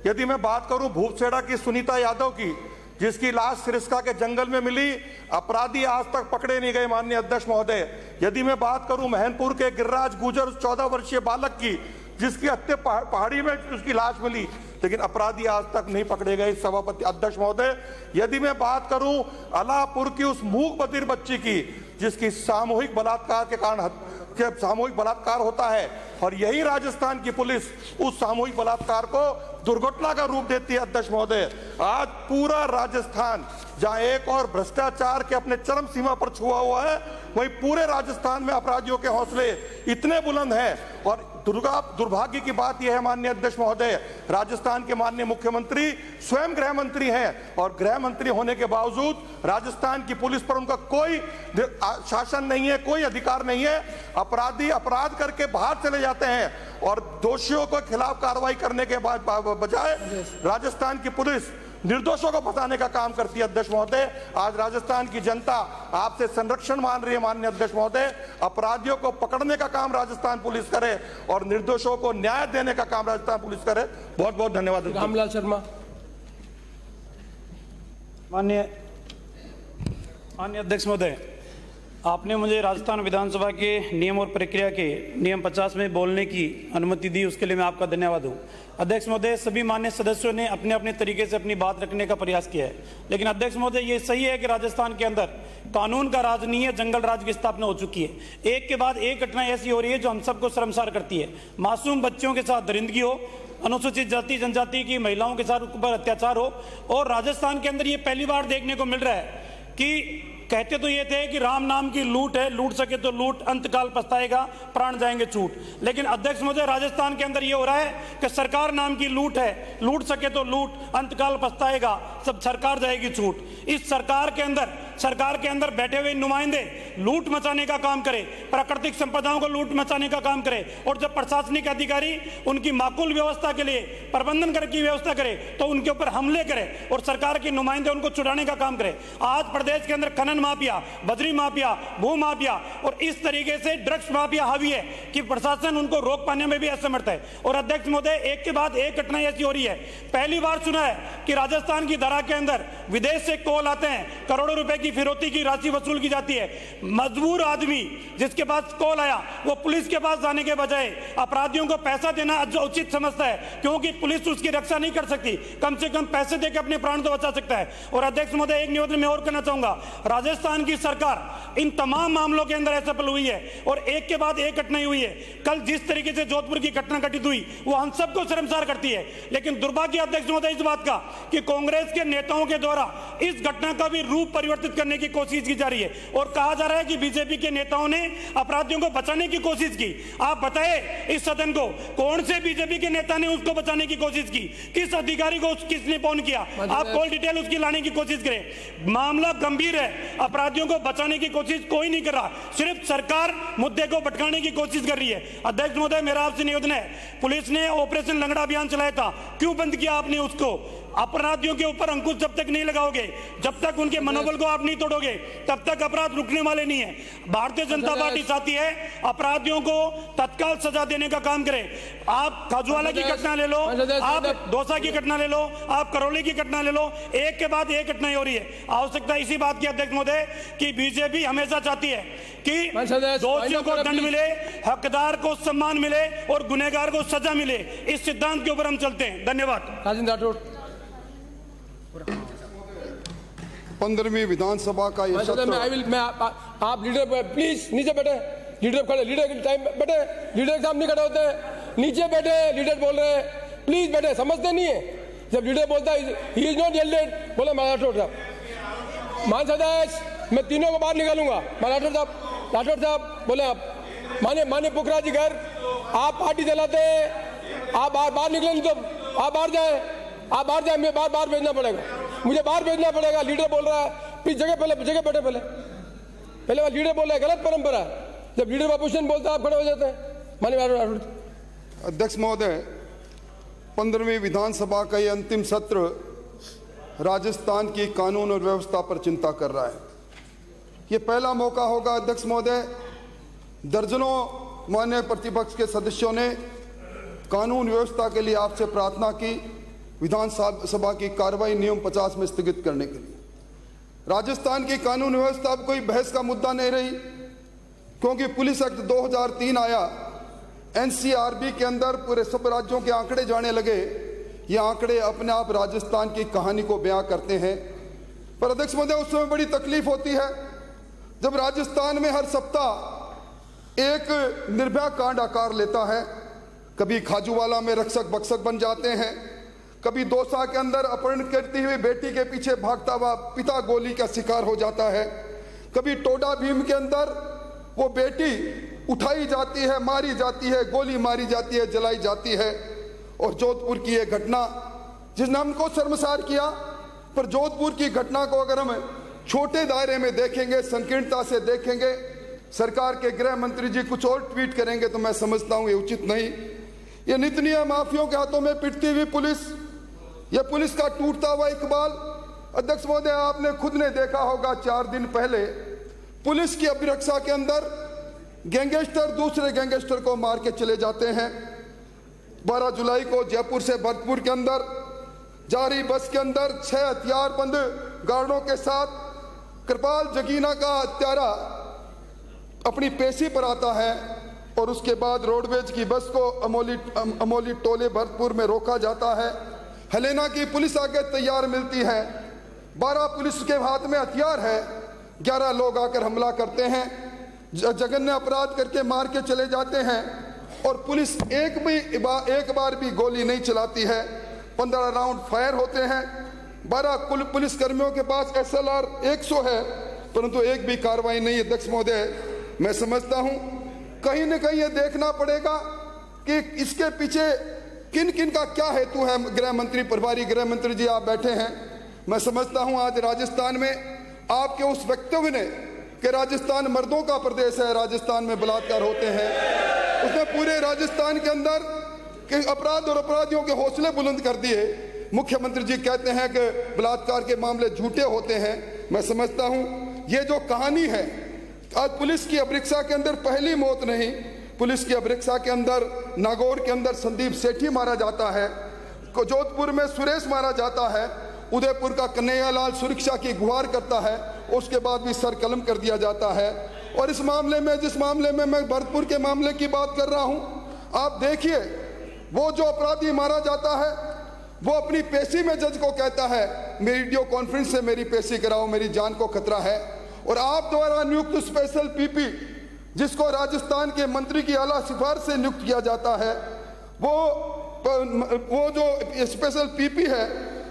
यदि मैं बात करूं भूपसेड़ा की सुनीता यादव की, जिसकी लाश सिरस्का के जंगल में मिली, अपराधी आज तक पकड़े नहीं गए। माननीय अध्यक्ष महोदय, यदि मैं बात करूं महनपुर के गिरिराज गुजर 14 वर्षीय बालक की, जिसकी हत्या पहाड़ी में उसकी लाश मिली, लेकिन अपराधी आज तक नहीं पकड़े गए। सभापति अध्यक्ष महोदय, यदि मैं बात करूं अलापुर की उस मूक बधिर बच्ची की, जिसकी सामूहिक बलात्कार के कारण सामूहिक बलात्कार होता है, और यही राजस्थान की पुलिस उस सामूहिक बलात्कार को दुर्घटना का रूप देती है। अध्यक्ष महोदय, आज पूरा राजस्थान जहां एक और भ्रष्टाचार के अपने चरम सीमा पर छुआ हुआ है, वहीं पूरे राजस्थान में अपराधियों के हौसले इतने बुलंद हैं। और दुर्भाग्य की बात यह है माननीय अध्यक्ष महोदय, राजस्थान के माननीय मुख्यमंत्री स्वयं गृह मंत्री हैं, और गृह मंत्री होने के बावजूद राजस्थान की पुलिस पर उनका कोई शासन नहीं है, कोई अधिकार नहीं है। अपराधी अपराध करके बाहर चले जाते हैं, और दोषियों के खिलाफ कार्रवाई करने के बाद बजाय राजस्थान की पुलिस निर्दोषों को फंसाने का काम करती है। अध्यक्ष महोदय, आज राजस्थान की जनता आपसे संरक्षण मान रही है। माननीय अध्यक्ष महोदय, अपराधियों को पकड़ने का काम राजस्थान पुलिस करे और निर्दोषों को न्याय देने का काम राजस्थान पुलिस करे। बहुत बहुत धन्यवाद। रामलाल शर्मा। माननीय अध्यक्ष महोदय, आपने मुझे राजस्थान विधानसभा के नियम और प्रक्रिया के नियम 50 में बोलने की अनुमति दी, उसके लिए मैं आपका धन्यवाद हूँ। अध्यक्ष महोदय, सभी मान्य सदस्यों ने अपने अपने तरीके से अपनी बात रखने का प्रयास किया है, लेकिन अध्यक्ष महोदय ये सही है कि राजस्थान के अंदर कानून का राज नहीं है, जंगल राज की स्थापना हो चुकी है। एक के बाद एक घटना ऐसी हो रही है जो हम सबको शर्मसार करती है। मासूम बच्चों के साथ दरिंदगी हो, अनुसूचित जाति जनजाति की महिलाओं के साथ ऊपर अत्याचार हो, और राजस्थान के अंदर ये पहली बार देखने को मिल रहा है कि कहते तो ये थे कि राम नाम की लूट है, लूट सके तो लूट, अंतकाल पछताएगा, प्राण जाएंगे छूट। लेकिन अध्यक्ष महोदय, राजस्थान के अंदर ये हो रहा है कि सरकार नाम की लूट है, लूट सके तो लूट, अंतकाल पछताएगा, सब सरकार जाएगी छूट। इस सरकार के अंदर बैठे हुए नुमाइंदे लूट मचाने का काम करे, प्राकृतिक संपदाओं को लूट मचाने का काम करे, और जब प्रशासनिक अधिकारी उनकी माकूल व्यवस्था के लिए प्रबंधन कर की व्यवस्था करे तो उनके ऊपर हमले करे, और सरकार के नुमाइंदे उनको छुड़ाने का काम करे। आज प्रदेश के अंदर खनन माफिया, बजरी माफिया, भू माफिया और इस तरीके से ड्रग्स माफिया हावी है कि प्रशासन उनको रोक पाने में भी असमर्थ है। और अध्यक्ष महोदय, एक के बाद एक घटना ऐसी हो रही है। पहली बार सुना है कि राजस्थान की धरा के अंदर विदेश से कॉल आते हैं, करोड़ों रुपए की फिरौती की राशि वसूल की जाती है। मजबूर आदमी जिसके पास कॉल आया वो पुलिस के पास जाने के बजाय अपराधियों को पैसा देना उचित समझता है, क्योंकि पुलिस उसकी रक्षा नहीं कर सकती, कम से कम पैसे देकर अपने प्राण तो बचा सकता है। और अध्यक्ष महोदय, एक निवेदन मैं और करना चाहूंगा, राजस्थान की सरकार इन तमाम मामलों के अंदर असफल हुई है, और एक के बाद एक घटना हुई है। कल जिस तरीके से जोधपुर की घटना घटित हुई वो हम सबको शर्मसार करती है, लेकिन दुर्भाग्य अध्यक्ष महोदय इस बात का कि कांग्रेस के नेताओं के द्वारा इस घटना का भी रूप परिवर्तित करने की कोशिश की जा रही है, और कहा जा रहा है कि बीजेपी के नेताओं ने अपराधियों को बचाने की कोशिश की। आप बताएं इस सदन को, कौन से बीजेपी के नेता ने उसको बचाने की कोशिश की, किस अधिकारी को किसने फोन किया, आप कॉल डिटेल उसकी लाने की कोशिश करें। मामला गंभीर है, अपराधियों को बचाने की कोशिश कोई नहीं कर रहा, सिर्फ सरकार मुद्दे को भटकाने की कोशिश कर रही है। अध्यक्ष महोदय, मेरा आपसे निवेदन है, पुलिस ने ऑपरेशन लंगड़ा अभियान चलाया था, क्यों बंद किया आपने उसको? अपराधियों के ऊपर अंकुश जब तक नहीं लगाओगे, जब तक उनके मनोबल को आप नहीं तोड़ोगे, तब तक अपराध रुकने वाले नहीं है। भारतीय जनता पार्टी चाहती है अपराधियों को तत्काल सजा देने का काम करे। आप खाजुवाला की घटना ले लो, आप दौसा की घटना ले लो, आप करौली की घटना ले लो, एक के बाद एक घटनाएं हो रही है। आवश्यकता इसी बात की अध्यक्ष महोदय कि बीजेपी हमेशा चाहती है कि दोषियों को दंड मिले, हकदार को सम्मान मिले और गुनहगार को सजा मिले। इस सिद्धांत के ऊपर हम चलते हैं। धन्यवाद। राजेंद्र राठौड़। 15वीं विधानसभा का ये सत्र। आप लीडर प्लीज नीचे बैठे, लीडर खड़े, लीडर के टाइम बैठे, लीडर के सामने नहीं खड़े होते हैं, नीचे बैठे, लीडर बोल रहे हैं, प्लीज बैठे, समझते नहीं है। जब लीडर बोलता है ही इज नॉट येल्डेड, बोले राठौड़ साहब, मान सदाश मैं तीनों को बाहर निकालूंगा। राठौड़ साहब बोले आप माने पुखराज जी घर, आप पार्टी चलाते हैं, आप बाहर निकले नहीं तो आप बाहर जाए, आप बाहर जाए, मैं बाहर भेजना पड़ेगा, मुझे बाहर भेजना पड़ेगा। लीडर बोल रहा है, प्लीज जगह बैठे, पहले लीडर बोल रहा है, गलत परंपरा है। जब लीडर अपोजिशन बोलता है आप खड़े हो जाते हैं। माननीय अध्यक्ष महोदय, 15वीं विधानसभा का ये अंतिम सत्र राजस्थान की कानून और व्यवस्था पर चिंता कर रहा है। ये पहला मौका होगा अध्यक्ष महोदय, दर्जनों माननीय प्रतिपक्ष के सदस्यों ने कानून व्यवस्था के लिए आपसे प्रार्थना की विधानसभा की कार्रवाई नियम 50 में स्थगित करने के लिए। राजस्थान की कानून व्यवस्था अब कोई बहस का मुद्दा नहीं रही, क्योंकि पुलिस एक्ट 2003 आया, एनसीआरबी के अंदर पूरे सब राज्यों के आंकड़े जाने लगे। ये आंकड़े अपने आप राजस्थान की कहानी को बयां करते हैं। पर अध्यक्ष महोदय, उस समय बड़ी तकलीफ होती है जब राजस्थान में हर सप्ताह एक निर्भया कांड आकार लेता है। कभी खाजूवाला में रक्षक भक्षक बन जाते हैं, कभी दौसा के अंदर अपहरण करती हुई बेटी के पीछे भागता हुआ पिता गोली का शिकार हो जाता है, कभी टोडा भीम के अंदर वो बेटी उठाई जाती है, मारी जाती है, गोली मारी जाती है, जलाई जाती है। और जोधपुर की ये घटना जिसने हमको शर्मसार किया, पर जोधपुर की घटना को अगर हम छोटे दायरे में देखेंगे, संकीर्णता से देखेंगे, सरकार के गृह मंत्री जी कुछ और ट्वीट करेंगे तो मैं समझता हूं ये उचित नहीं। ये नितनीय माफियों के हाथों में पिटती हुई पुलिस, ये पुलिस का टूटता हुआ इकबाल। अध्यक्ष महोदय, आपने खुद ने देखा होगा 4 दिन पहले पुलिस की अभिरक्षा के अंदर गैंगस्टर दूसरे गैंगस्टर को मार के चले जाते हैं। 12 जुलाई को जयपुर से भरतपुर के अंदर जारी बस के अंदर 6 हथियारबंद गार्डों के साथ कृपाल जगीना का हत्यारा अपनी पेशी पर आता है और उसके बाद रोडवेज की बस को अमोली टोले भरतपुर में रोका जाता है। हलेना की पुलिस आके तैयार मिलती है, 12 पुलिस के हाथ में हथियार है, 11 लोग आकर हमला करते हैं, जघन्य अपराध करके मार के चले जाते हैं और पुलिस एक बार भी गोली नहीं चलाती है। 15 राउंड फायर होते हैं, 12 कुल पुलिस कर्मियों के पास SLR 100 है, परंतु एक भी कार्रवाई नहीं। अध्यक्ष महोदय, मैं समझता हूं कहीं न कहीं ये देखना पड़ेगा कि इसके पीछे किन किन का क्या हेतु है। गृह मंत्री, प्रभारी गृह मंत्री जी आप बैठे हैं, मैं समझता हूं आज राजस्थान में आपके उस वक्तव्य ने कि राजस्थान मर्दों का प्रदेश है, राजस्थान में बलात्कार होते हैं, उसने पूरे राजस्थान के अंदर के अपराध और अपराधियों के हौसले बुलंद कर दिए। मुख्यमंत्री जी कहते हैं कि बलात्कार के मामले झूठे होते हैं। मैं समझता हूं ये जो कहानी है, आज पुलिस की अभिरक्षा के अंदर पहली मौत नहीं, पुलिस की अभिरक्षा के अंदर नागौर के अंदर संदीप सेठी मारा जाता है, जोधपुर में सुरेश मारा जाता है, उदयपुर का कन्हैयालाल सुरक्षा की गुहार करता है, उसके बाद भी सर कलम कर दिया जाता है। और इस मामले में, जिस मामले में मैं भरतपुर के मामले की बात कर रहा हूं, आप देखिए वो जो अपराधी मारा जाता है वो अपनी पेशी में जज को कहता है वीडियो कॉन्फ्रेंस से मेरी पेशी कराओ, मेरी जान को खतरा है। और आप द्वारा नियुक्त स्पेशल पीपी, जिसको राजस्थान के मंत्री की आला सिफारिश से नियुक्त किया जाता है, वो जो स्पेशल पीपी है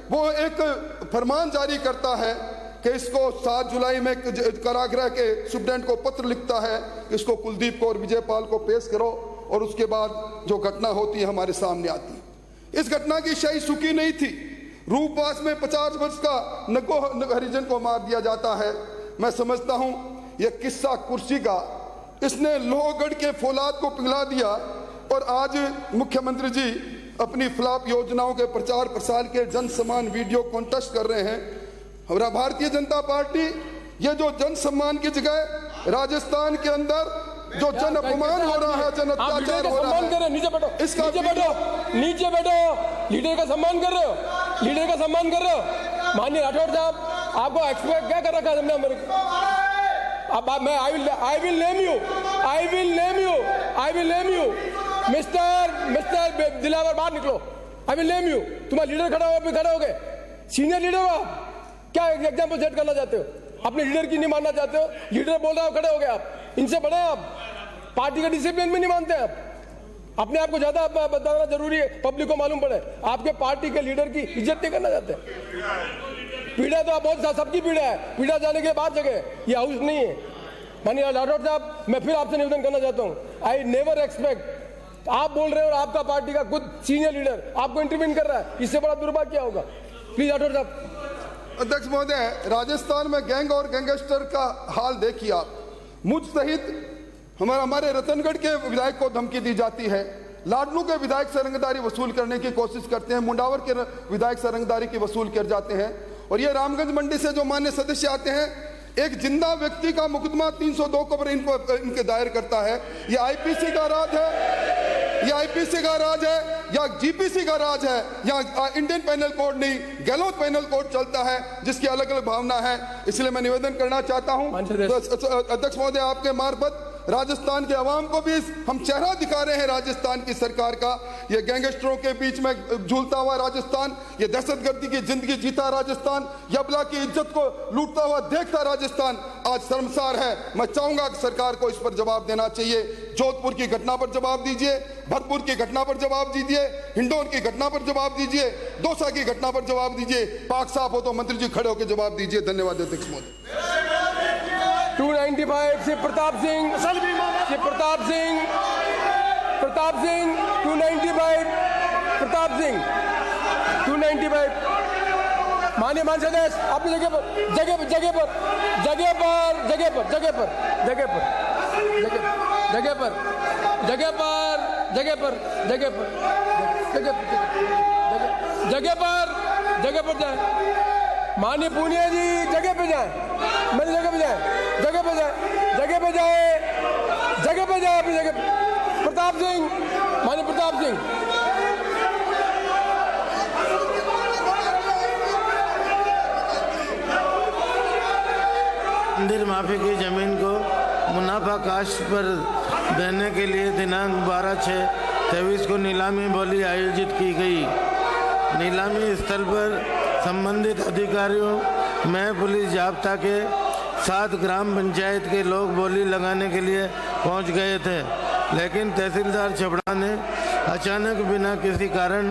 वो एक फरमान जारी करता है कि इसको 7 जुलाई में कारागृह के सुप्रीडेंट को पत्र लिखता है कि इसको कुलदीप को और विजयपाल को पेश करो, और उसके बाद जो घटना होती है हमारे सामने आती है। इस घटना की शाही सुखी नहीं थी। रूपवास में 50 वर्ष का नको हरिजन को मार दिया जाता है। मैं समझता हूं यह किस्सा कुर्सी का, इसने लोहगढ़ के फौलाद को पिघला दिया और आज मुख्यमंत्री जी अपनी फ्लॉप योजनाओं के प्रचार प्रसार के जन सम्मान वीडियो कॉन्टेस्ट कर रहे हैं। हमारा भारतीय जनता पार्टी ये जो जन सम्मान की जगह राजस्थान के अंदर जो जन अपमान हो रहा है, जन अत्याचार हो रहा है, नीचे बैठो, इसका नीचे बैठो, लीडर का सम्मान कर रहे हो, लीडर का सम्मान कर रहे हो। माननीय राठौड़ साहब, आपको एक्सपेक्ट क्या कर रखा है हमने मेरे को? अब मैं I will name you mister Dilawar, बाहर निकलो। I will name you. तुम्हारा लीडर खड़ा हो, खड़े हो गए, सीनियर लीडर हो आप, क्या एग्जाम्पल सेट करना चाहते हो? अपने लीडर की नहीं मानना चाहते हो? लीडर बोल रहा हो, खड़े हो गए आप, इनसे बड़े आप, पार्टी का डिसिप्लिन भी नहीं मानते आप। अपने आप को ज्यादा बताना जरूरी है, पब्लिक को मालूम पड़े। आपके पार्टी के लीडर की इज्जत नहीं करना चाहते। पीड़ा तो आप बहुत सबकी पीड़ा है, पीड़ा जाने के बाद जगह ये हाउस नहीं है। माननीय राठौड़ साहब, मैं फिर आपसे निवेदन करना चाहता हूँ, आई नेवर एक्सपेक्ट, आप बोल रहे हो और आपका पार्टी का खुद सीनियर लीडर आपको इंटरवीन कर रहा है, इससे बड़ा दुर्भाग्य क्या होगा? प्लीज राठौड़ साहब। अध्यक्ष महोदय, राजस्थान में गैंग और गैंगस्टर का हाल देखिए आप। मुझ सहित हमारे रतनगढ़ के विधायक को धमकी दी जाती है, लाडनू के विधायक से रंगदारी वसूल करने की कोशिश करते हैं, मुंडावर के विधायक से रंगदारी की वसूल कर जाते हैं। और ये रामगंज मंडी से जो मान्य सदस्य आते हैं, एक जिंदा व्यक्ति का मुकदमा 302 कबर इनके दायर करता है। ये आईपीसी का राज है, ये आईपीसी का राज है या जीपीसी का राज है, या इंडियन पेनल कोड नहीं, गैलोथ पेनल कोड चलता है, जिसकी अलग अलग भावना है। इसलिए मैं निवेदन करना चाहता हूं अध्यक्ष महोदय, आपके मार्फत राजस्थान के अवाम को भी हम चेहरा दिखा रहे हैं राजस्थान की सरकार का। ये गैंगस्टरों के बीच में झूलता हुआ राजस्थान, ये दहशतगर्दी की जिंदगी जीता राजस्थान, यबला की इज्जत को लूटता हुआ देखता राजस्थान आज शर्मसार है। मैं चाहूंगा कि सरकार को इस पर जवाब देना चाहिए। जोधपुर की घटना पर जवाब दीजिए, भरतपुर की घटना पर जवाब दीजिए, हिंडौन की घटना पर जवाब दीजिए, दौसा की घटना पर जवाब दीजिए। पाक साफ हो तो मंत्री जी खड़े होकर जवाब दीजिए। धन्यवाद अध्यक्ष महोदय। 295 शिव प्रताप सिंह, शिव प्रताप सिंह, प्रताप सिंह 295, प्रताप सिंह 295। माननीय माननीय सदस्य अपनी जगह पर जगह पर जगह पर जगह पर जगह पर जगह पर जगह पर जगह पर जगह पर जगह पर जगह पर जगह पर जगह पर जाए। माननीय पूनिया जी जगह पे जाए, मेरी जगह पे जाए, जगह पे जाए, जगह पे जाए, जगह पे जाए, अपनी जगह। प्रताप सिंह, माननीय प्रताप सिंह। मंदिर माफी की जमीन को मुनाफा काश्त पर देने के लिए दिनांक 12/6/23 को नीलामी बोली आयोजित की गई। नीलामी स्थल पर संबंधित अधिकारियों में पुलिस जाब्ता के 7 ग्राम पंचायत के लोग बोली लगाने के लिए पहुंच गए थे, लेकिन तहसीलदार छबड़ा ने अचानक बिना किसी कारण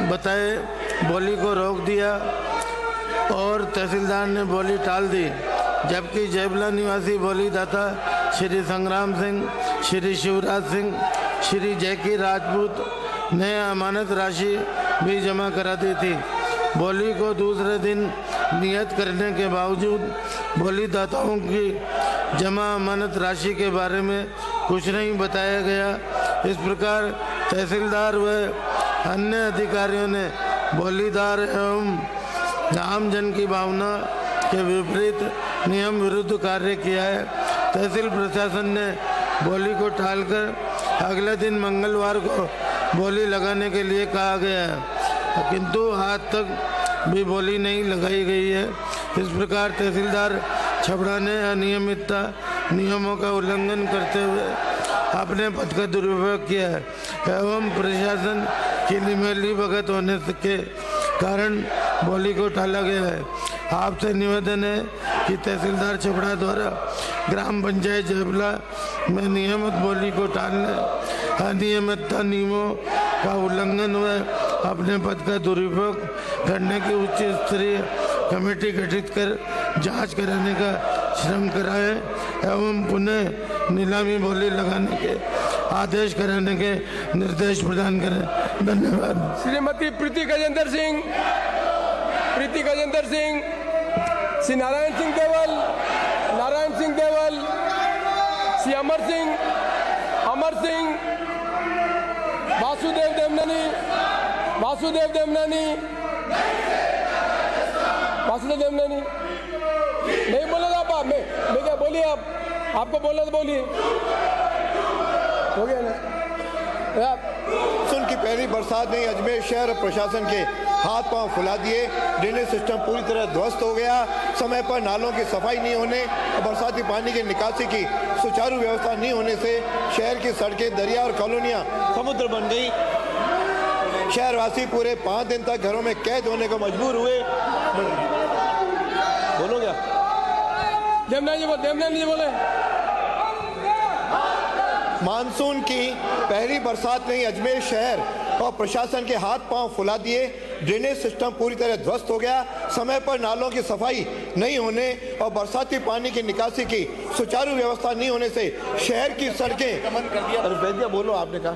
बताए बोली को रोक दिया और तहसीलदार ने बोली टाल दी, जबकि जयबला निवासी बोलीदाता श्री संग्राम सिंह, श्री शिवराज सिंह, श्री जैकी राजपूत ने अमानत राशि भी जमा करा दी थी। बोली को दूसरे दिन नियत करने के बावजूद बोलीदाताओं की जमा अमानत राशि के बारे में कुछ नहीं बताया गया। इस प्रकार तहसीलदार व अन्य अधिकारियों ने बोलीदार एवं आमजन की भावना के विपरीत नियम विरुद्ध कार्य किया है। तहसील प्रशासन ने बोली को टालकर अगले दिन मंगलवार को बोली लगाने के लिए कहा गया है, किंतु आज तक भी बोली नहीं लगाई गई है। इस प्रकार तहसीलदार छबड़ा ने अनियमितता नियमों का उल्लंघन करते हुए अपने पद का दुरुपयोग किया है एवं प्रशासन की मिली भगत होने के कारण बोली को टाला गया है। आपसे निवेदन है कि तहसीलदार छबड़ा द्वारा ग्राम पंचायत जयबला में नियमित बोली को टालने, अनियमितता नियमों का उल्लंघन व अपने पद का दुरुपयोग करने की उच्च स्तरीय कमेटी गठित कर जांच कराने का श्रम कराए एवं पुनः नीलामी बोली लगाने के आदेश कराने के निर्देश प्रदान करें। धन्यवाद। श्रीमती प्रीति गजेंद्र सिंह, प्रीति गजेंद्र सिंह, श्री नारायण सिंह देवल, नारायण सिंह देवल, श्री अमर सिंह, अमर सिंह, वासुदेव देवनानी, वासुदेव देवनानी, वासुदेव देवनानी। नहीं बोला था आप, मैं क्या बोलिए आप, आपको बोलना तो बोलिए। हो गया ना? मानसून की पहली बरसात ने अजमेर शहर प्रशासन के हाथ पांव फुला दिए। ड्रेनेज सिस्टम पूरी तरह ध्वस्त हो गया। समय पर नालों की सफाई नहीं होने और बरसाती पानी की निकासी की सुचारू व्यवस्था नहीं होने से शहर की सड़कें, दरिया और कॉलोनियां समुद्र बन गई। शहरवासी पूरे 5 दिन तक घरों में कैद होने को मजबूर हुए। बोलो क्या? देवनानी जी बोले। मानसून की पहली बरसात ने अजमेर शहर और प्रशासन के हाथ पांव फुला दिए। ड्रेनेज सिस्टम पूरी तरह ध्वस्त हो गया। समय पर नालों की सफाई नहीं होने और बरसाती पानी की निकासी की सुचारू व्यवस्था नहीं होने से शहर की सड़कें। वैद्य बोलो, आपने कहा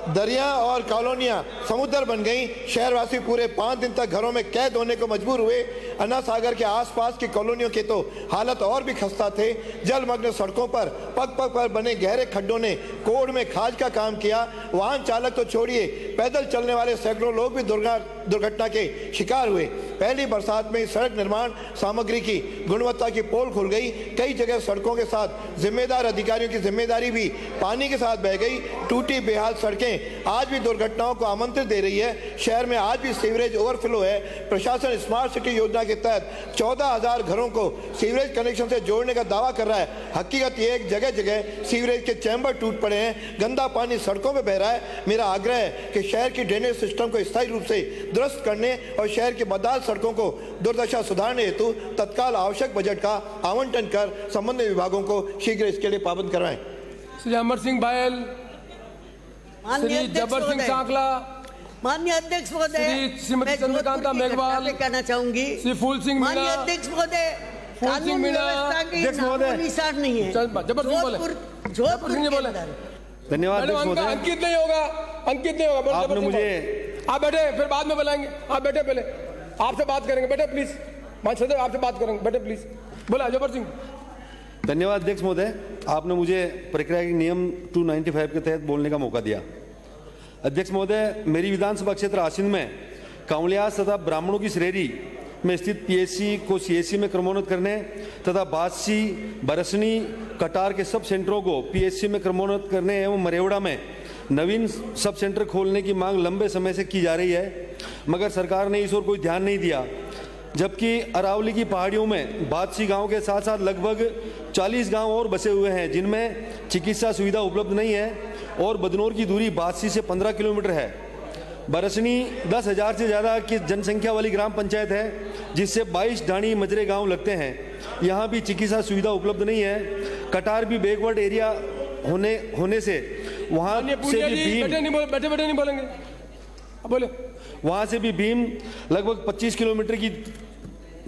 दरिया और कॉलोनियां समुद्र बन गई। शहरवासी पूरे 5 दिन तक घरों में कैद होने को मजबूर हुए। अन्ना सागर के आसपास की कॉलोनियों के तो हालत और भी खस्ता थे। जलमग्न सड़कों पर पग पग पर बने गहरे खड्डों ने कोड़ में खाज का काम किया। वाहन चालक तो छोड़िए, पैदल चलने वाले सैकड़ों लोग भी दुर्घटना के शिकार हुए। पहली बरसात में सड़क निर्माण सामग्री की गुणवत्ता की पोल खुल गई। कई जगह सड़कों के साथ जिम्मेदार अधिकारियों की जिम्मेदारी भी पानी के साथ बह गई। टूटी बेहाल सड़कें आज भी दुर्घटनाओं को आमंत्रित दे रही है। शहर में आज भी सीवरेज ओवरफ्लो है। प्रशासन स्मार्ट सिटी योजना के तहत 14,000 घरों को सीवरेज कनेक्शन से जोड़ने का दावा कर रहा है। हकीकत ये है, जगह जगह सीवरेज के चैम्बर टूट पड़े हैं, गंदा पानी सड़कों में बह रहा है। मेरा आग्रह है कि शहर की ड्रेनेज सिस्टम को स्थायी रूप से दुरुस्त करने और शहर की बदहाल सड़कों को दुर्दशा सुधारने हेतु तत्काल आवश्यक बजट का आवंटन कर संबंधित विभागों को शीघ्र इसके लिए पाबंद करवाएं। श्री अमर सिंह बायल, श्री जबर सिंह सांकला, माननीय अध्यक्ष महोदय, श्रीमती चंद्रकांता मेघवाल, कहना चाहूंगी श्री फूल सिंह मीणा, माननीय अध्यक्ष महोदय, कानून व्यवस्था की निशान नहीं है। जबर सिंह बोले, जोधपुर सिंह बोले। धन्यवाद अध्यक्ष महोदय। अंकित नहीं होगा, अंकित नहीं होगा। आपने मुझे, आप बैठे, फिर बाद में बुलाएंगे। आप बैठे, पहले आपसे बात करेंगे। बैठे प्लीज, सदैव आपसे बात करेंगे। बैठे प्लीज। बोला जबर सिंह। धन्यवाद अध्यक्ष महोदय, आपने मुझे प्रक्रिया के नियम 295 के तहत बोलने का मौका दिया। अध्यक्ष महोदय, मेरी विधानसभा क्षेत्र आसिंद में कांवलियास तथा ब्राह्मणों की श्रेणी में स्थित पीएससी को सीएससी में क्रमोन्नत करने तथा बादसी, बरसनी, कटार के सब सेंटरों को पीएससी में क्रमोन्नत करने एवं मरेवड़ा में नवीन सब सेंटर खोलने की मांग लंबे समय से की जा रही है, मगर सरकार ने इस ओर कोई ध्यान नहीं दिया। जबकि अरावली की पहाड़ियों में बादसी गांव के साथ साथ लगभग 40 गांव और बसे हुए हैं जिनमें चिकित्सा सुविधा उपलब्ध नहीं है और बदनौर की दूरी बादसी से 15 किलोमीटर है। बरसनी 10,000 से ज़्यादा की जनसंख्या वाली ग्राम पंचायत है जिससे 22 ढाणी मजरे गांव लगते हैं। यहाँ भी चिकित्सा सुविधा उपलब्ध नहीं है। कटार भी बैकवर्ड एरिया होने से वहाँ से भी भीम बैठे नहीं बोलेंगे, बोले। वहाँ से भी भीम लगभग 25 किलोमीटर की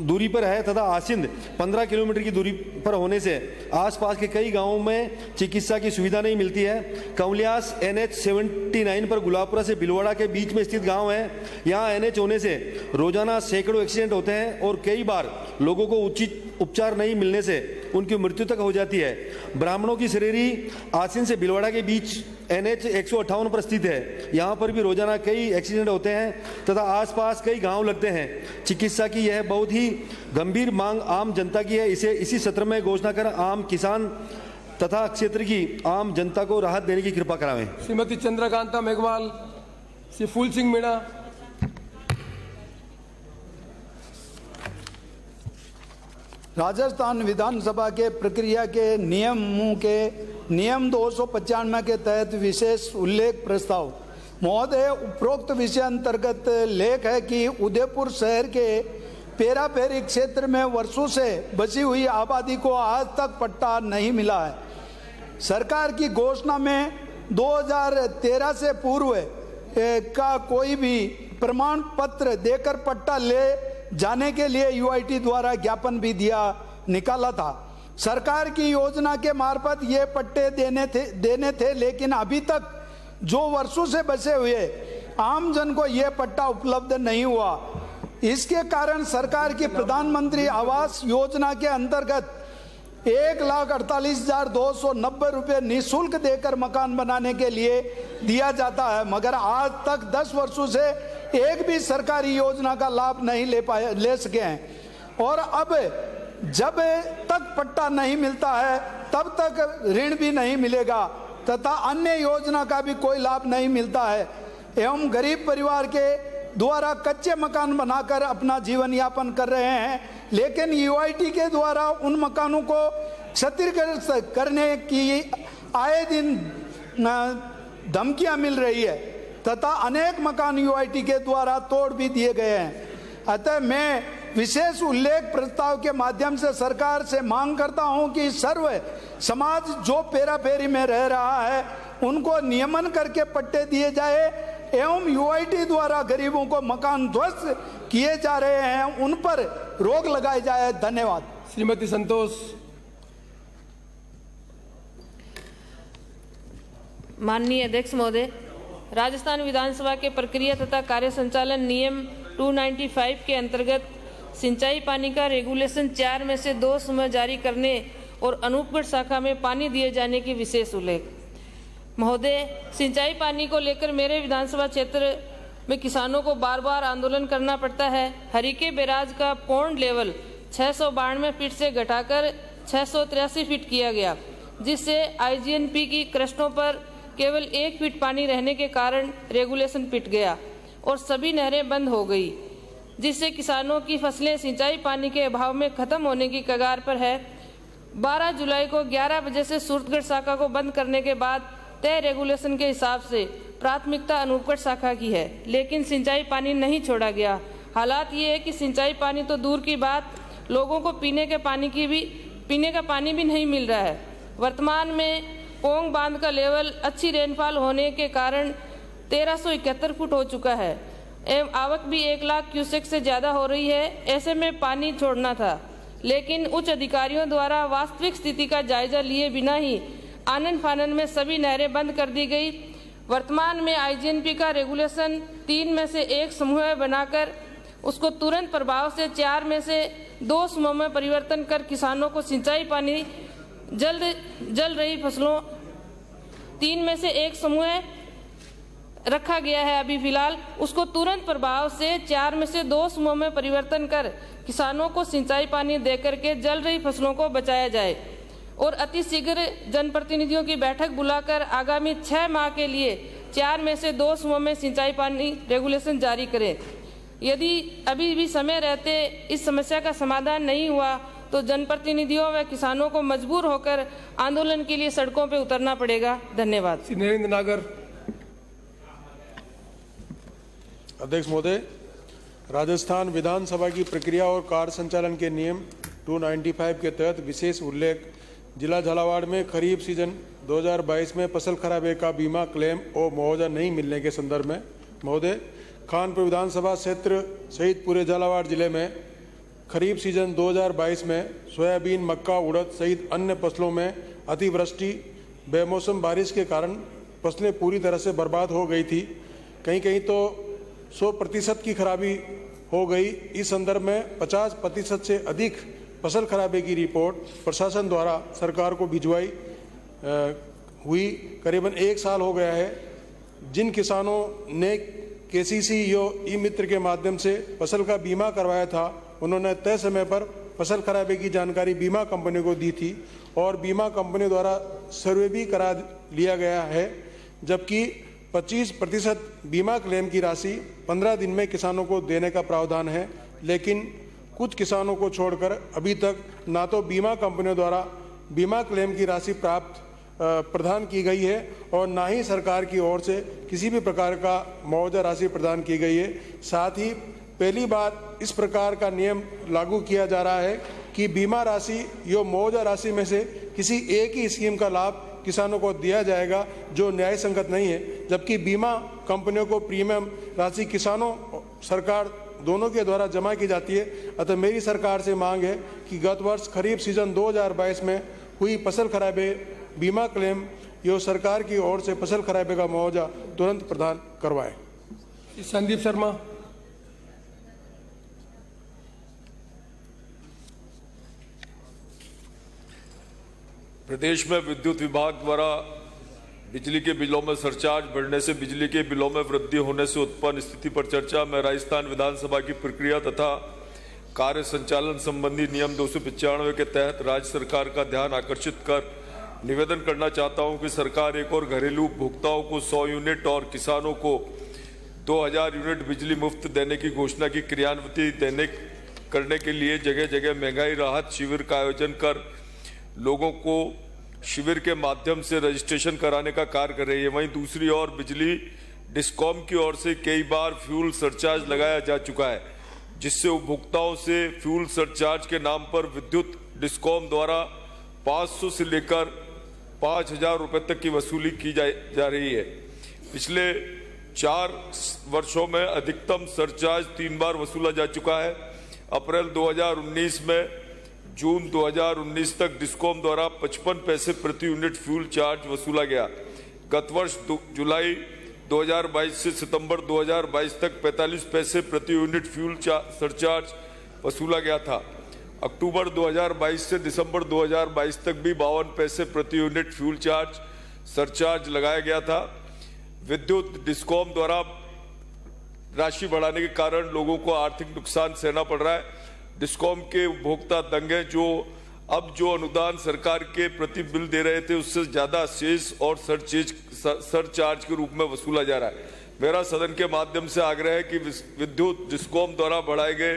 दूरी पर है तथा आसिंद 15 किलोमीटर की दूरी पर होने से आसपास के कई गांवों में चिकित्सा की सुविधा नहीं मिलती है। कंवलियास NH 79 पर गुलाबपुरा से बिलवाड़ा के बीच में स्थित गांव है। यहाँ NH होने से रोजाना सैकड़ों एक्सीडेंट होते हैं और कई बार लोगों को उचित उपचार नहीं मिलने से उनकी मृत्यु तक हो जाती है। ब्राह्मणों की शरीरी आसिंद से बिलवाड़ा के बीच NH 158 पर स्थित है। यहाँ पर भी रोजाना कई एक्सीडेंट होते हैं तथा आसपास कई गांव लगते हैं। चिकित्सा की यह बहुत ही गंभीर मांग आम जनता की है। इसे इसी सत्र में घोषणा कर आम किसान तथा क्षेत्र की आम जनता को राहत देने की कृपा करावें। श्रीमती चंद्रकांता मेघवाल, श्री फूल सिंह मीणा। राजस्थान विधानसभा के प्रक्रिया के नियम 295 के तहत विशेष उल्लेख प्रस्ताव। महोदय, उपरोक्त विषय अंतर्गत लेख है कि उदयपुर शहर के पेरा पेरी क्षेत्र में वर्षों से बसी हुई आबादी को आज तक पट्टा नहीं मिला है। सरकार की घोषणा में 2013 से पूर्व का कोई भी प्रमाण पत्र देकर पट्टा ले जाने के लिए यूआईटी द्वारा ज्ञापन भी निकाला था। सरकार की योजना के मार्फत ये पट्टे देने थे लेकिन अभी तक जो वर्षों से बसे हुए आम जन को ये पट्टा उपलब्ध नहीं हुआ। इसके कारण सरकार की प्रधानमंत्री आवास योजना के अंतर्गत 1,48,290 रुपये निःशुल्क देकर मकान बनाने के लिए दिया जाता है, मगर आज तक 10 वर्षों से एक भी सरकारी योजना का लाभ नहीं ले सके हैं। और अब जब तक पट्टा नहीं मिलता है तब तक ऋण भी नहीं मिलेगा तथा अन्य योजना का भी कोई लाभ नहीं मिलता है एवं गरीब परिवार के द्वारा कच्चे मकान बनाकर अपना जीवन यापन कर रहे हैं। लेकिन यूआईटी के द्वारा उन मकानों को क्षतिग्रस्त करने की आए दिन धमकियां मिल रही है तथा अनेक मकान यूआईटी के द्वारा तोड़ भी दिए गए हैं। अतः मैं विशेष उल्लेख प्रस्ताव के माध्यम से सरकार से मांग करता हूं कि सर्व समाज जो पेरा फेरी में रह रहा है उनको नियमन करके पट्टे दिए जाए एवं यूआईटी द्वारा गरीबों को मकान ध्वस्त किए जा रहे हैं उन पर रोक लगाई जाए। धन्यवाद। श्रीमती संतोष। माननीय अध्यक्ष महोदय, राजस्थान विधानसभा के प्रक्रिया तथा कार्य संचालन नियम 295 के अंतर्गत सिंचाई पानी का रेगुलेशन 4 में से 2 समय जारी करने और अनूपगढ़ शाखा में पानी दिए जाने की विशेष उल्लेख। महोदय, सिंचाई पानी को लेकर मेरे विधानसभा क्षेत्र में किसानों को बार बार आंदोलन करना पड़ता है। हरिके बैराज का पौंड लेवल 692 फीट से घटाकर 683 फीट किया गया, जिससे आईजीएनपी की क्रस्टों पर केवल 1 फीट पानी रहने के कारण रेगुलेशन पिट गया और सभी नहरें बंद हो गई, जिससे किसानों की फसलें सिंचाई पानी के अभाव में खत्म होने की कगार पर है। 12 जुलाई को 11 बजे से सूरतगढ़ शाखा को बंद करने के बाद तय रेगुलेशन के हिसाब से प्राथमिकता अनूपगढ़ शाखा की है, लेकिन सिंचाई पानी नहीं छोड़ा गया। हालात ये है कि सिंचाई पानी तो दूर की बात, लोगों को पीने का पानी भी नहीं मिल रहा है। वर्तमान में पोंग बांध का लेवल अच्छी रेनफॉल होने के कारण 1371 फुट हो चुका है एवं आवक भी 1 लाख क्यूसेक से ज़्यादा हो रही है। ऐसे में पानी छोड़ना था, लेकिन उच्च अधिकारियों द्वारा वास्तविक स्थिति का जायजा लिए बिना ही आनन फानन में सभी नहरें बंद कर दी गई। वर्तमान में आईजीएनपी का रेगुलेशन 3 में से 1 समूह बनाकर उसको तुरंत प्रभाव से 4 में से 2 समूह में परिवर्तन कर किसानों को सिंचाई पानी जल रही फसलों 3 में से 1 समूह रखा गया है। अभी फिलहाल उसको तुरंत प्रभाव से 4 में से 2 समूह में परिवर्तन कर किसानों को सिंचाई पानी देकर के जल रही फसलों को बचाया जाए और अतिशीघ्र जनप्रतिनिधियों की बैठक बुलाकर आगामी 6 माह के लिए 4 में से 2 समूह में सिंचाई पानी रेगुलेशन जारी करें। यदि अभी भी समय रहते इस समस्या का समाधान नहीं हुआ तो जनप्रतिनिधियों व किसानों को मजबूर होकर आंदोलन के लिए सड़कों पर उतरना पड़ेगा। धन्यवाद। नरेंद्र नागर। अध्यक्ष महोदय, राजस्थान विधानसभा की प्रक्रिया और कार्य संचालन के नियम 295 के तहत विशेष उल्लेख जिला झालावाड़ में खरीफ सीजन 2022 में फसल खराबे का बीमा क्लेम और मुआवजा नहीं मिलने के संदर्भ में महोदय, खानपुर विधानसभा क्षेत्र सहित पूरे झालावाड़ जिले में खरीफ सीजन 2022 में सोयाबीन, मक्का, उड़द सहित अन्य फसलों में अतिवृष्टि बेमौसम बारिश के कारण फसलें पूरी तरह से बर्बाद हो गई थी। कहीं कहीं तो 100% की खराबी हो गई। इस संदर्भ में 50% से अधिक फसल खराबे की रिपोर्ट प्रशासन द्वारा सरकार को भिजवाई हुई। करीबन 1 साल हो गया है। जिन किसानों ने केसीसी ई मित्र के माध्यम से फसल का बीमा करवाया था, उन्होंने तय समय पर फसल खराबे की जानकारी बीमा कंपनी को दी थी और बीमा कंपनी द्वारा सर्वे भी करा लिया गया है, जबकि 25% बीमा क्लेम की राशि 15 दिन में किसानों को देने का प्रावधान है। लेकिन कुछ किसानों को छोड़कर अभी तक ना तो बीमा कंपनियों द्वारा बीमा क्लेम की राशि प्रदान की गई है और ना ही सरकार की ओर से किसी भी प्रकार का मुआवजा राशि प्रदान की गई है। साथ ही पहली बार इस प्रकार का नियम लागू किया जा रहा है कि बीमा राशि या मुआवजा राशि में से किसी एक ही स्कीम का लाभ किसानों को दिया जाएगा, जो न्याय संगत नहीं है। जबकि बीमा कंपनियों को प्रीमियम राशि किसानों सरकार दोनों के द्वारा जमा की जाती है। अतः मेरी सरकार से मांग है कि गत वर्ष खरीफ सीजन 2022 में हुई फसल खराबे बीमा क्लेम यो सरकार की ओर से फसल खराबे का मुआवजा तुरंत प्रदान करवाएं। संदीप शर्मा। प्रदेश में विद्युत विभाग द्वारा बिजली के बिलों में सरचार्ज बढ़ने से बिजली के बिलों में वृद्धि होने से उत्पन्न स्थिति पर चर्चा में राजस्थान विधानसभा की प्रक्रिया तथा कार्य संचालन संबंधी नियम 295 के तहत राज्य सरकार का ध्यान आकर्षित कर निवेदन करना चाहता हूं कि सरकार एक और घरेलू उपभोक्ताओं को 100 यूनिट और किसानों को 2000 यूनिट बिजली मुफ्त देने की घोषणा की क्रियान्विति करने के लिए जगह जगह महंगाई राहत शिविर का आयोजन कर लोगों को शिविर के माध्यम से रजिस्ट्रेशन कराने का कार्य कर रही है। वहीं दूसरी ओर बिजली डिस्कॉम की ओर से कई बार फ्यूल सरचार्ज लगाया जा चुका है, जिससे उपभोक्ताओं से फ्यूल सरचार्ज के नाम पर विद्युत डिस्कॉम द्वारा 500 से लेकर 5000 रुपए तक की वसूली की जा रही है। पिछले 4 वर्षों में अधिकतम सरचार्ज 3 बार वसूला जा चुका है। अप्रैल 2019 में जून 2019 तक डिस्कॉम द्वारा 55 पैसे प्रति यूनिट फ्यूल चार्ज वसूला गया। गत वर्ष जुलाई 2022 से सितंबर 2022 तक 45 पैसे प्रति यूनिट फ्यूल सरचार्ज वसूला गया था। अक्टूबर 2022 से दिसंबर 2022 तक भी 52 पैसे प्रति यूनिट फ्यूल चार्ज सरचार्ज लगाया गया था। विद्युत डिस्कॉम द्वारा राशि बढ़ाने के कारण लोगों को आर्थिक नुकसान सहना पड़ रहा है। डिस्कॉम के उपभोक्ता तंग हैं, जो अनुदान सरकार के प्रति बिल दे रहे थे उससे ज्यादा शेष और सरचार्ज के रूप में वसूला जा रहा है। मेरा सदन के माध्यम से आग्रह है कि विद्युत डिस्कॉम द्वारा बढ़ाए गए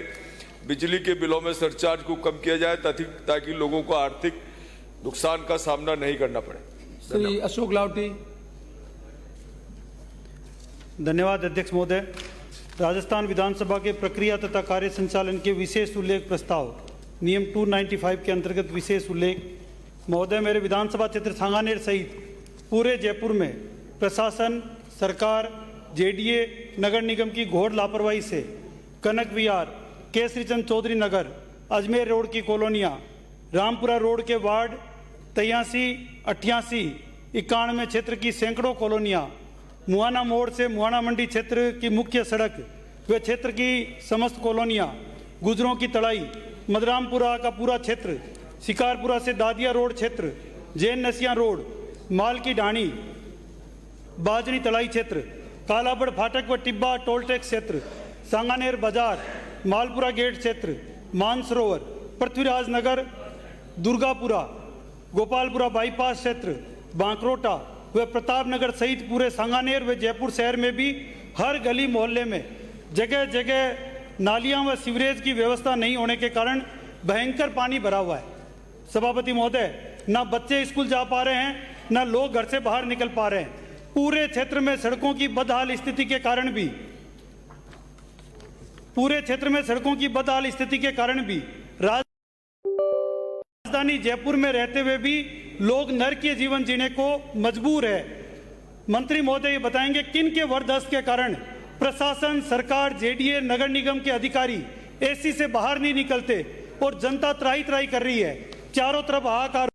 बिजली के बिलों में सरचार्ज को कम किया जाए ताकि लोगों को आर्थिक नुकसान का सामना नहीं करना पड़े। श्री अशोक लावटी। धन्यवाद अध्यक्ष महोदय। राजस्थान विधानसभा के प्रक्रिया तथा कार्य संचालन के विशेष उल्लेख प्रस्ताव नियम 295 के अंतर्गत विशेष उल्लेख। महोदय, मेरे विधानसभा क्षेत्र सांगानेर सहित पूरे जयपुर में प्रशासन, सरकार, जेडीए, नगर निगम की घोर लापरवाही से कनक विहार, केसरी चंद चौधरी नगर, अजमेर रोड की कॉलोनियां, रामपुरा रोड के वार्ड 83, 88, 91 क्षेत्र की सैकड़ों कॉलोनियां, मुहाना मोड़ से मुहाना मंडी क्षेत्र की मुख्य सड़क व क्षेत्र की समस्त कॉलोनियां, गुजरों की तड़ाई, मदरामपुरा का पूरा क्षेत्र, शिकारपुरा से दादिया रोड क्षेत्र, जैन नसिया रोड, माल की ढाणी, बाजनी तड़ाई क्षेत्र, कालाबड़ फाटक व टिब्बा टोल टैक्स क्षेत्र, सांगानेर बाजार, मालपुरा गेट क्षेत्र, मानसरोवर, पृथ्वीराज नगर, दुर्गापुरा, गोपालपुरा बाईपास क्षेत्र, बांकरोटा व प्रतापनगर सहित पूरे सांगानेर व जयपुर शहर में भी हर गली मोहल्ले में जगह जगह नालियां व सीवरेज की व्यवस्था नहीं होने के कारण भयंकर पानी भरा हुआ है। सभापति महोदय, ना बच्चे स्कूल जा पा रहे हैं, ना लोग घर से बाहर निकल पा रहे हैं। पूरे क्षेत्र में सड़कों की बदहाल स्थिति के कारण भी राजधानी जयपुर में रहते हुए भी लोग नरकीय जीवन जीने को मजबूर है। मंत्री महोदय ये बताएंगे किन के वरदस्त के कारण प्रशासन, सरकार, जेडीए, नगर निगम के अधिकारी एसी से बाहर नहीं निकलते और जनता त्राही त्राही कर रही है। चारों तरफ हाहाकार